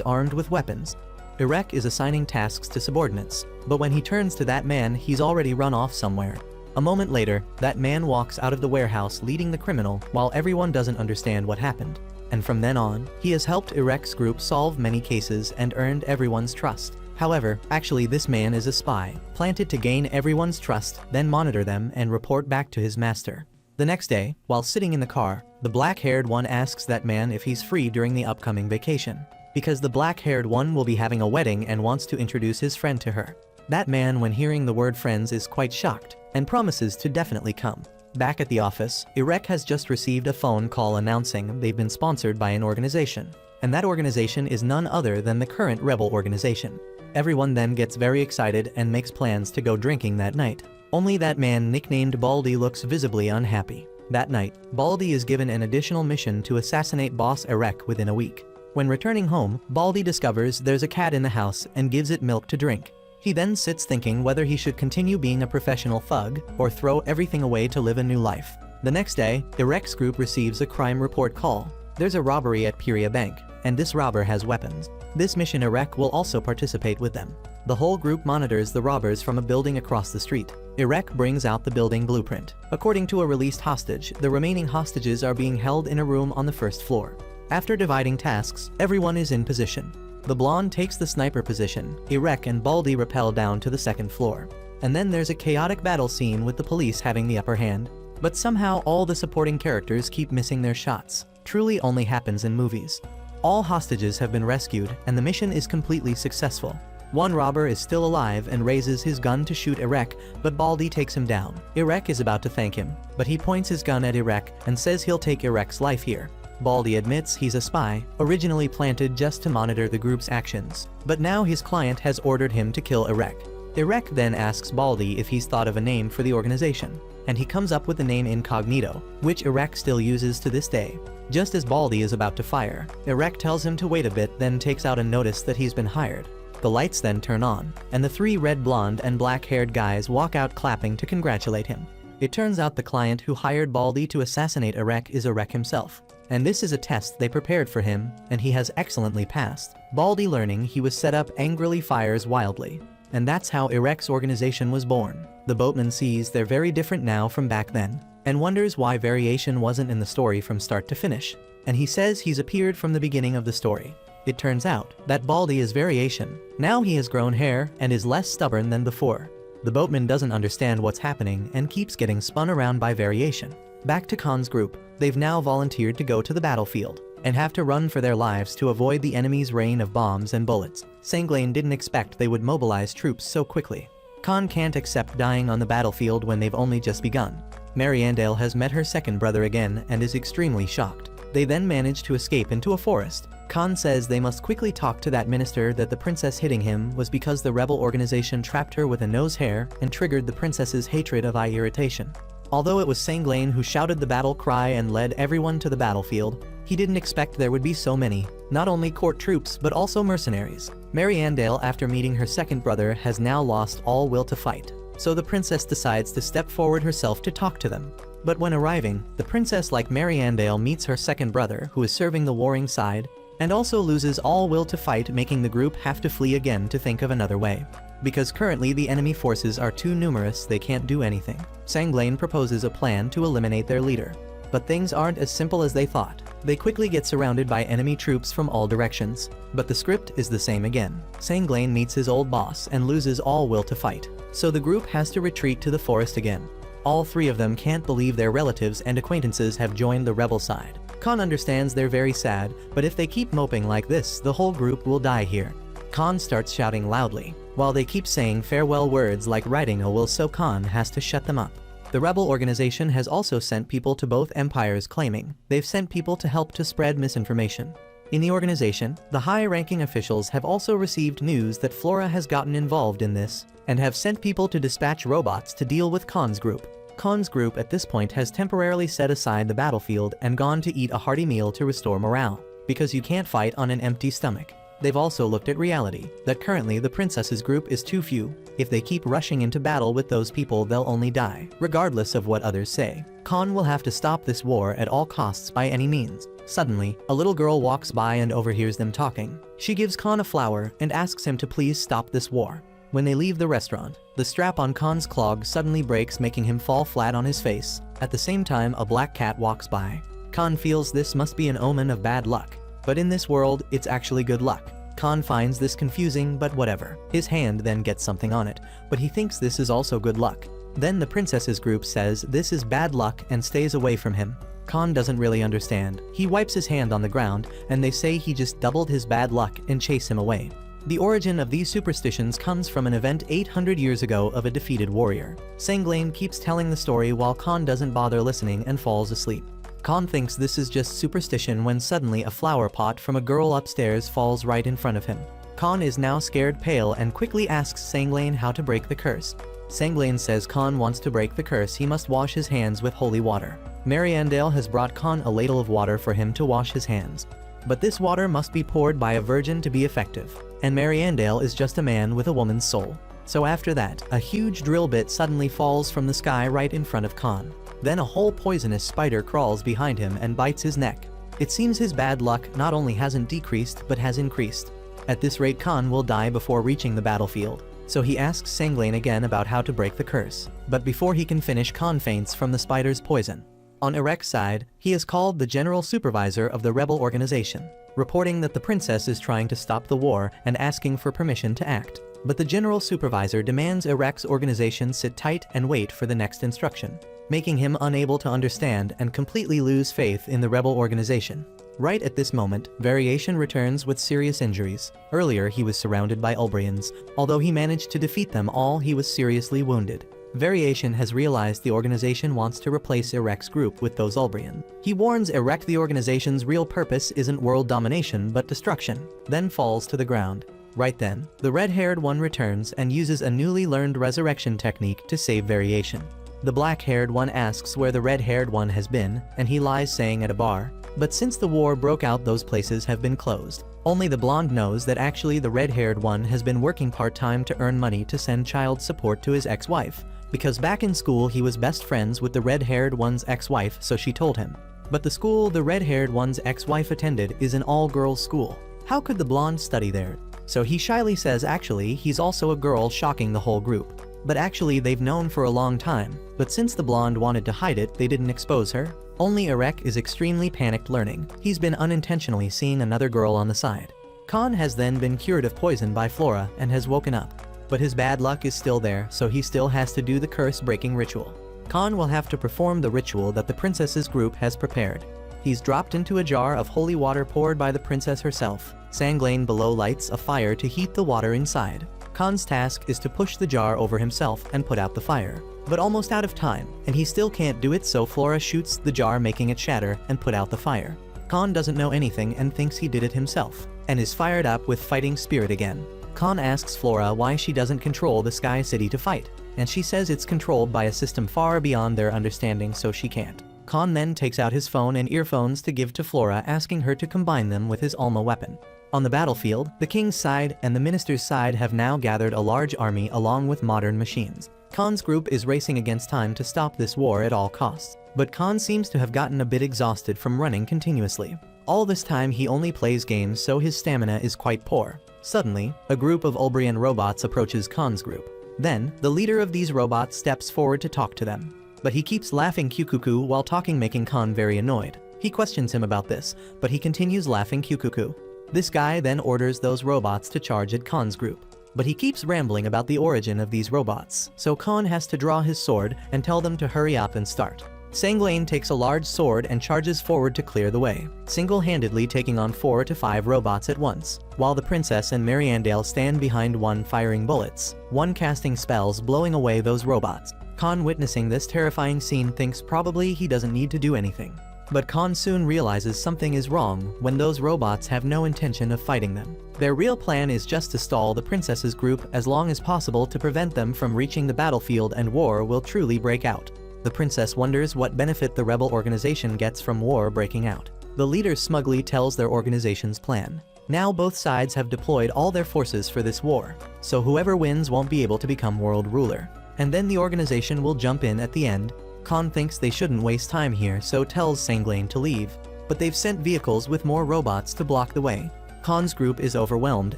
armed with weapons. Irek is assigning tasks to subordinates, but when he turns to that man, he's already run off somewhere. A moment later, that man walks out of the warehouse leading the criminal while everyone doesn't understand what happened. And from then on, he has helped Irek's group solve many cases and earned everyone's trust. However, actually this man is a spy, planted to gain everyone's trust, then monitor them and report back to his master. The next day, while sitting in the car, the black-haired one asks that man if he's free during the upcoming vacation, because the black-haired one will be having a wedding and wants to introduce his friend to her. That man, when hearing the word friends, is quite shocked and promises to definitely come. Back at the office, Irek has just received a phone call announcing they've been sponsored by an organization, and that organization is none other than the current rebel organization. Everyone then gets very excited and makes plans to go drinking that night. Only that man nicknamed Baldi looks visibly unhappy. That night, Baldi is given an additional mission to assassinate boss Irek within a week. When returning home, Baldi discovers there's a cat in the house and gives it milk to drink. He then sits thinking whether he should continue being a professional thug or throw everything away to live a new life. The next day, Irek's group receives a crime report call. There's a robbery at Piria Bank, and this robber has weapons. This mission Irek will also participate with them. The whole group monitors the robbers from a building across the street. Irek brings out the building blueprint. According to a released hostage, the remaining hostages are being held in a room on the first floor. After dividing tasks, everyone is in position. The blonde takes the sniper position. Irek and Baldi rappel down to the second floor. And then there's a chaotic battle scene with the police having the upper hand. But somehow all the supporting characters keep missing their shots. Truly only happens in movies. All hostages have been rescued and the mission is completely successful. One robber is still alive and raises his gun to shoot Irek, but Baldi takes him down. Irek is about to thank him, but he points his gun at Irek and says he'll take Irek's life here. Baldi admits he's a spy, originally planted just to monitor the group's actions, but now his client has ordered him to kill Irek. Irek then asks Baldi if he's thought of a name for the organization, and he comes up with the name Incognito, which Irek still uses to this day. Just as Baldi is about to fire, Irek tells him to wait a bit, then takes out a notice that he's been hired. The lights then turn on, and the three red, blonde, and black-haired guys walk out clapping to congratulate him. It turns out the client who hired Baldi to assassinate Irek is Irek himself. And this is a test they prepared for him, and he has excellently passed. Baldi, learning he was set up, angrily fires wildly. And that's how Irek's organization was born. The boatman sees they're very different now from back then, and wonders why Variation wasn't in the story from start to finish. And he says he's appeared from the beginning of the story. It turns out that Baldi is Variation. Now he has grown hair and is less stubborn than before. The boatman doesn't understand what's happening and keeps getting spun around by Variation. Back to Khan's group, they've now volunteered to go to the battlefield and have to run for their lives to avoid the enemy's rain of bombs and bullets. Sanglain didn't expect they would mobilize troops so quickly. Khan can't accept dying on the battlefield when they've only just begun. Mariandale has met her second brother again and is extremely shocked. They then manage to escape into a forest. Khan says they must quickly talk to that minister that the princess hitting him was because the rebel organization trapped her with a nose hair and triggered the princess's hatred of eye irritation. Although it was Sanglain who shouted the battle cry and led everyone to the battlefield, he didn't expect there would be so many, not only court troops but also mercenaries. Mariandale, after meeting her second brother, has now lost all will to fight. So the princess decides to step forward herself to talk to them. But when arriving, the princess like Mariandale meets her second brother who is serving the warring side, and also loses all will to fight, making the group have to flee again to think of another way. Because currently the enemy forces are too numerous, they can't do anything. Sanglain proposes a plan to eliminate their leader. But things aren't as simple as they thought. They quickly get surrounded by enemy troops from all directions. But the script is the same again. Sanglain meets his old boss and loses all will to fight. So the group has to retreat to the forest again. All three of them can't believe their relatives and acquaintances have joined the rebel side. Khan understands they're very sad, but if they keep moping like this, the whole group will die here. Khan starts shouting loudly, while they keep saying farewell words like writing a will, so Khan has to shut them up. The rebel organization has also sent people to both empires, claiming they've sent people to help to spread misinformation. In the organization, the high-ranking officials have also received news that Flora has gotten involved in this, and have sent people to dispatch robots to deal with Khan's group. Khan's group at this point has temporarily set aside the battlefield and gone to eat a hearty meal to restore morale, because you can't fight on an empty stomach. They've also looked at reality, that currently the princess's group is too few. If they keep rushing into battle with those people, they'll only die, regardless of what others say. Khan will have to stop this war at all costs by any means. Suddenly, a little girl walks by and overhears them talking. She gives Khan a flower and asks him to please stop this war. When they leave the restaurant, the strap on Khan's clog suddenly breaks, making him fall flat on his face. At the same time, a black cat walks by. Khan feels this must be an omen of bad luck. But in this world, it's actually good luck. Khan finds this confusing, but whatever. His hand then gets something on it, but he thinks this is also good luck. Then the princess's group says this is bad luck and stays away from him. Khan doesn't really understand. He wipes his hand on the ground, and they say he just doubled his bad luck and chase him away. The origin of these superstitions comes from an event 800 years ago of a defeated warrior. Sanglain keeps telling the story while Khan doesn't bother listening and falls asleep. Khan thinks this is just superstition when suddenly a flower pot from a girl upstairs falls right in front of him. Khan is now scared pale and quickly asks Sanglain how to break the curse. Sanglain says Khan wants to break the curse, he must wash his hands with holy water. Mariandale has brought Khan a ladle of water for him to wash his hands. But this water must be poured by a virgin to be effective. And Mariandale is just a man with a woman's soul. So after that, a huge drill bit suddenly falls from the sky right in front of Khan. Then a whole poisonous spider crawls behind him and bites his neck. It seems his bad luck not only hasn't decreased but has increased. At this rate, Khan will die before reaching the battlefield. So he asks Sanglain again about how to break the curse. But before he can finish, Khan faints from the spider's poison. On Irek's side, he is called the general supervisor of the rebel organization, reporting that the princess is trying to stop the war and asking for permission to act. But the general supervisor demands Irek's organization sit tight and wait for the next instruction, making him unable to understand and completely lose faith in the rebel organization. Right at this moment, Variation returns with serious injuries. Earlier he was surrounded by Ulbrians. Although he managed to defeat them all, he was seriously wounded. Variation has realized the organization wants to replace Irek's group with those Ulbrian. He warns Irek the organization's real purpose isn't world domination but destruction, then falls to the ground. Right then, the red-haired one returns and uses a newly learned resurrection technique to save Variation. The black-haired one asks where the red-haired one has been, and he lies saying at a bar. But since the war broke out, those places have been closed. Only the blonde knows that actually the red-haired one has been working part-time to earn money to send child support to his ex-wife. Because back in school he was best friends with the red-haired one's ex-wife, so she told him. But the school the red-haired one's ex-wife attended is an all-girls school. How could the blonde study there? So he shyly says actually he's also a girl, shocking the whole group. But actually they've known for a long time, but since the blonde wanted to hide it, they didn't expose her. Only Irek is extremely panicked, learning he's been unintentionally seeing another girl on the side. Khan has then been cured of poison by Flora and has woken up. But his bad luck is still there, so he still has to do the curse-breaking ritual. Khan will have to perform the ritual that the princess's group has prepared. He's dropped into a jar of holy water poured by the princess herself. Sanglain below lights a fire to heat the water inside. Khan's task is to push the jar over himself and put out the fire. But almost out of time, and he still can't do it, so Flora shoots the jar, making it shatter and put out the fire. Khan doesn't know anything and thinks he did it himself, and is fired up with fighting spirit again. Khan asks Flora why she doesn't control the Sky City to fight, and she says it's controlled by a system far beyond their understanding, so she can't. Khan then takes out his phone and earphones to give to Flora, asking her to combine them with his Alma weapon. On the battlefield, the king's side and the minister's side have now gathered a large army along with modern machines. Khan's group is racing against time to stop this war at all costs, but Khan seems to have gotten a bit exhausted from running continuously. All this time he only plays games, so his stamina is quite poor. Suddenly, a group of Ulbrian robots approaches Khan's group. Then, the leader of these robots steps forward to talk to them. But he keeps laughing Kukuku while talking, making Khan very annoyed. He questions him about this, but he continues laughing Kukuku. This guy then orders those robots to charge at Khan's group. But he keeps rambling about the origin of these robots, so Khan has to draw his sword and tell them to hurry up and start. Sanglain takes a large sword and charges forward to clear the way, single-handedly taking on 4 to 5 robots at once, while the princess and Mariandale stand behind, one firing bullets, one casting spells blowing away those robots. Khan, witnessing this terrifying scene, thinks probably he doesn't need to do anything. But Khan soon realizes something is wrong when those robots have no intention of fighting them. Their real plan is just to stall the princess's group as long as possible to prevent them from reaching the battlefield, and war will truly break out. The princess wonders what benefit the rebel organization gets from war breaking out. The leader smugly tells their organization's plan. Now both sides have deployed all their forces for this war, so whoever wins won't be able to become world ruler. And then the organization will jump in at the end. Khan thinks they shouldn't waste time here, so tells Sanglain to leave. But they've sent vehicles with more robots to block the way. Khan's group is overwhelmed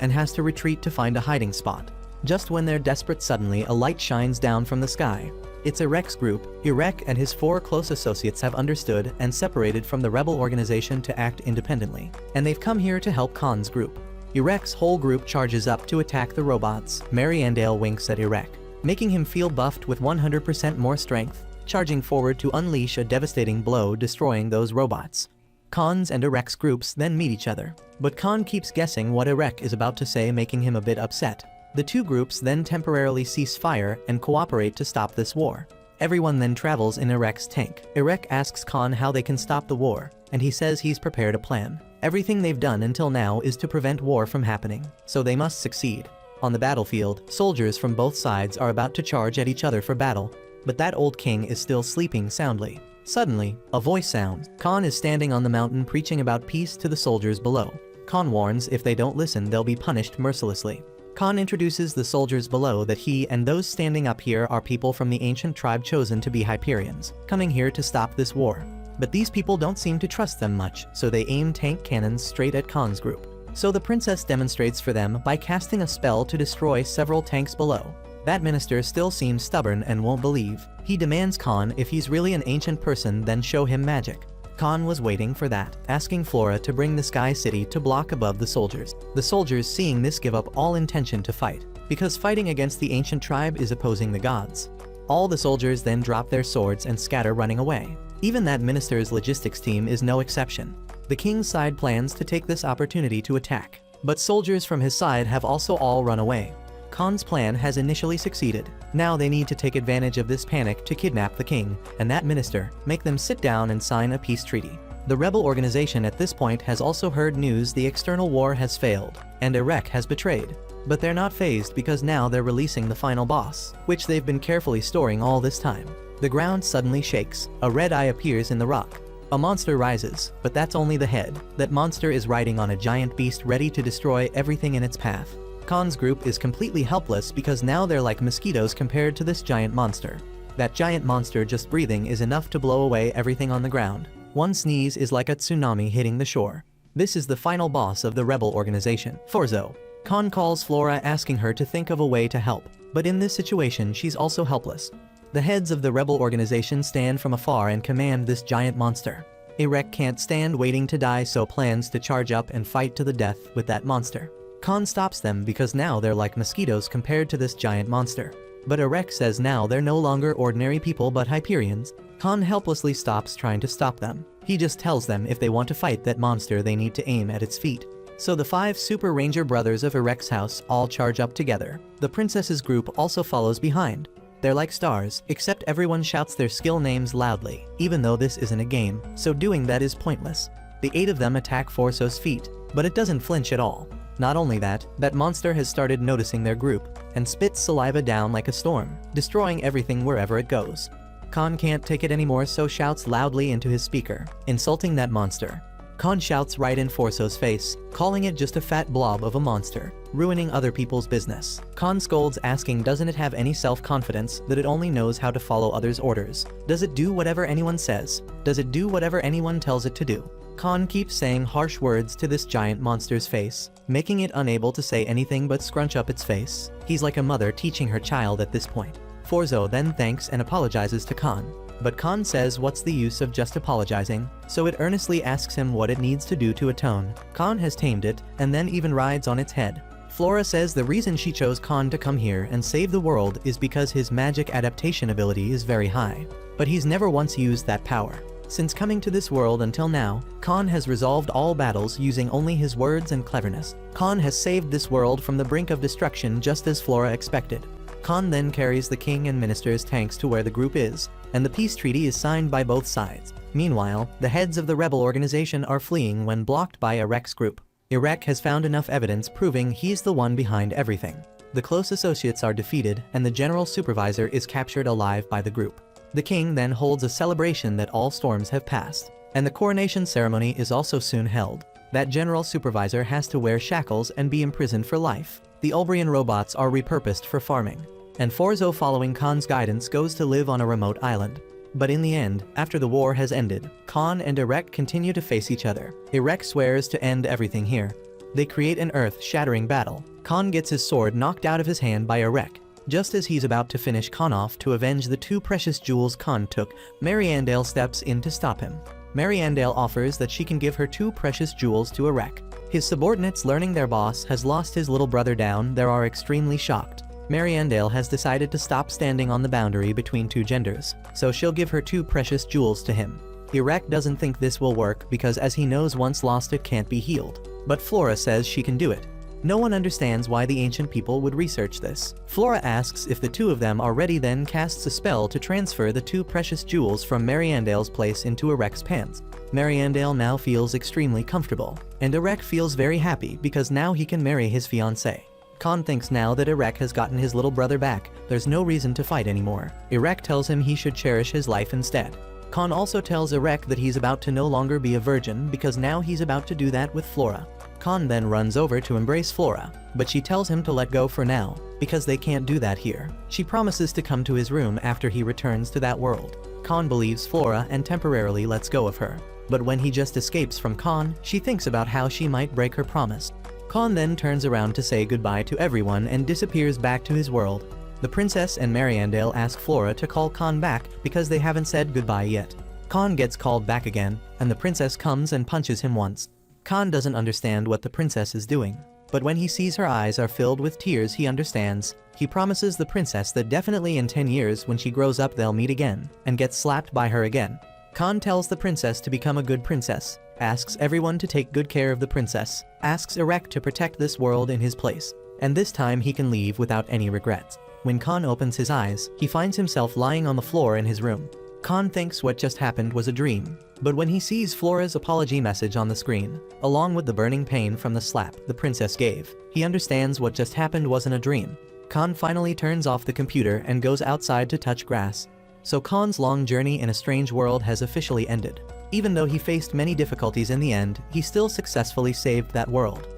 and has to retreat to find a hiding spot. Just when they're desperate, suddenly a light shines down from the sky. It's Irek's group. Irek and his 4 close associates have understood and separated from the rebel organization to act independently, and they've come here to help Khan's group. Irek's whole group charges up to attack the robots. Mariandale winks at Irek, making him feel buffed with 100% more strength, charging forward to unleash a devastating blow, destroying those robots. Khan's and Irek's groups then meet each other, but Khan keeps guessing what Irek is about to say, making him a bit upset. The two groups then temporarily cease fire and cooperate to stop this war. Everyone then travels in Irek's tank. Irek asks Khan how they can stop the war, and he says he's prepared a plan. Everything they've done until now is to prevent war from happening, so they must succeed. On the battlefield, soldiers from both sides are about to charge at each other for battle, but that old king is still sleeping soundly. Suddenly, a voice sounds. Khan is standing on the mountain preaching about peace to the soldiers below. Khan warns if they don't listen, they'll be punished mercilessly. Khan introduces the soldiers below that he and those standing up here are people from the ancient tribe chosen to be Hyperions, coming here to stop this war. But these people don't seem to trust them much, so they aim tank cannons straight at Khan's group. So the princess demonstrates for them by casting a spell to destroy several tanks below. That minister still seems stubborn and won't believe. He demands Khan, if he's really an ancient person, then show him magic. Khan was waiting for that, asking Flora to bring the Sky City to block above the soldiers. The soldiers, seeing this, give up all intention to fight, because fighting against the ancient tribe is opposing the gods. All the soldiers then drop their swords and scatter, running away. Even that minister's logistics team is no exception. The king's side plans to take this opportunity to attack, but soldiers from his side have also all run away. Khan's plan has initially succeeded. Now they need to take advantage of this panic to kidnap the king and that minister, make them sit down and sign a peace treaty. The rebel organization at this point has also heard news the external war has failed, and Irek has betrayed. But they're not fazed, because now they're releasing the final boss, which they've been carefully storing all this time. The ground suddenly shakes. A red eye appears in the rock. A monster rises, but that's only the head. That monster is riding on a giant beast ready to destroy everything in its path. Khan's group is completely helpless, because now they're like mosquitoes compared to this giant monster. That giant monster just breathing is enough to blow away everything on the ground. One sneeze is like a tsunami hitting the shore. This is the final boss of the rebel organization, Forzo. Khan calls Flora, asking her to think of a way to help, but in this situation she's also helpless. The heads of the rebel organization stand from afar and command this giant monster. Irek can't stand waiting to die, so plans to charge up and fight to the death with that monster. Khan stops them, because now they're like mosquitoes compared to this giant monster. But Irek says now they're no longer ordinary people but Hyperions. Khan helplessly stops trying to stop them. He just tells them if they want to fight that monster they need to aim at its feet. So the 5 Super Ranger brothers of Irek's house all charge up together. The princess's group also follows behind. They're like stars, except everyone shouts their skill names loudly, even though this isn't a game, so doing that is pointless. The 8 of them attack Forzo's feet, but it doesn't flinch at all. Not only that, that monster has started noticing their group, and spits saliva down like a storm, destroying everything wherever it goes. Khan can't take it anymore, so shouts loudly into his speaker, insulting that monster. Khan shouts right in Forzo's face, calling it just a fat blob of a monster, ruining other people's business. Khan scolds, asking doesn't it have any self-confidence that it only knows how to follow others' orders? Does it do whatever anyone says? Does it do whatever anyone tells it to do? Khan keeps saying harsh words to this giant monster's face, making it unable to say anything but scrunch up its face. He's like a mother teaching her child at this point. Forzo then thanks and apologizes to Khan. But Khan says what's the use of just apologizing, so it earnestly asks him what it needs to do to atone. Khan has tamed it, and then even rides on its head. Flora says the reason she chose Khan to come here and save the world is because his magic adaptation ability is very high. But he's never once used that power. Since coming to this world until now, Khan has resolved all battles using only his words and cleverness. Khan has saved this world from the brink of destruction just as Flora expected. Khan then carries the king and minister's tanks to where the group is, and the peace treaty is signed by both sides. Meanwhile, the heads of the rebel organization are fleeing when blocked by Irek's group. Irek has found enough evidence proving he's the one behind everything. The close associates are defeated, and the general supervisor is captured alive by the group. The king then holds a celebration that all storms have passed, and the coronation ceremony is also soon held. That general supervisor has to wear shackles and be imprisoned for life. The Ulbrian robots are repurposed for farming, and Forzo, following Khan's guidance, goes to live on a remote island. But in the end, after the war has ended, Khan and Irek continue to face each other. Irek swears to end everything here. They create an earth-shattering battle. Khan gets his sword knocked out of his hand by Irek. Just as he's about to finish Khan off to avenge the 2 precious jewels Khan took, Mariandale steps in to stop him. Mariandale offers that she can give her 2 precious jewels to Irek. His subordinates, learning their boss has lost his little brother down there, are extremely shocked. Mariandale has decided to stop standing on the boundary between 2 genders, so she'll give her 2 precious jewels to him. Irek doesn't think this will work because, as he knows, once lost it can't be healed. But Flora says she can do it. No one understands why the ancient people would research this. Flora asks if the 2 of them are ready, then casts a spell to transfer the 2 precious jewels from Mariandale's place into Irek's pants. Mariandale now feels extremely comfortable, and Irek feels very happy because now he can marry his fiancée. Khan thinks now that Irek has gotten his little brother back, there's no reason to fight anymore. Irek tells him he should cherish his life instead. Khan also tells Irek that he's about to no longer be a virgin because now he's about to do that with Flora. Khan then runs over to embrace Flora, but she tells him to let go for now, because they can't do that here. She promises to come to his room after he returns to that world. Khan believes Flora and temporarily lets go of her. But when he just escapes from Khan, she thinks about how she might break her promise. Khan then turns around to say goodbye to everyone and disappears back to his world. The princess and Mariandale ask Flora to call Khan back because they haven't said goodbye yet. Khan gets called back again, and the princess comes and punches him once. Khan doesn't understand what the princess is doing, but when he sees her eyes are filled with tears, he understands. He promises the princess that definitely in 10 years when she grows up they'll meet again, and gets slapped by her again. Khan tells the princess to become a good princess, asks everyone to take good care of the princess, asks Irek to protect this world in his place, and this time he can leave without any regrets. When Khan opens his eyes, he finds himself lying on the floor in his room. Khan thinks what just happened was a dream, but when he sees Flora's apology message on the screen, along with the burning pain from the slap the princess gave, he understands what just happened wasn't a dream. Khan finally turns off the computer and goes outside to touch grass. So Khan's long journey in a strange world has officially ended. Even though he faced many difficulties in the end, he still successfully saved that world.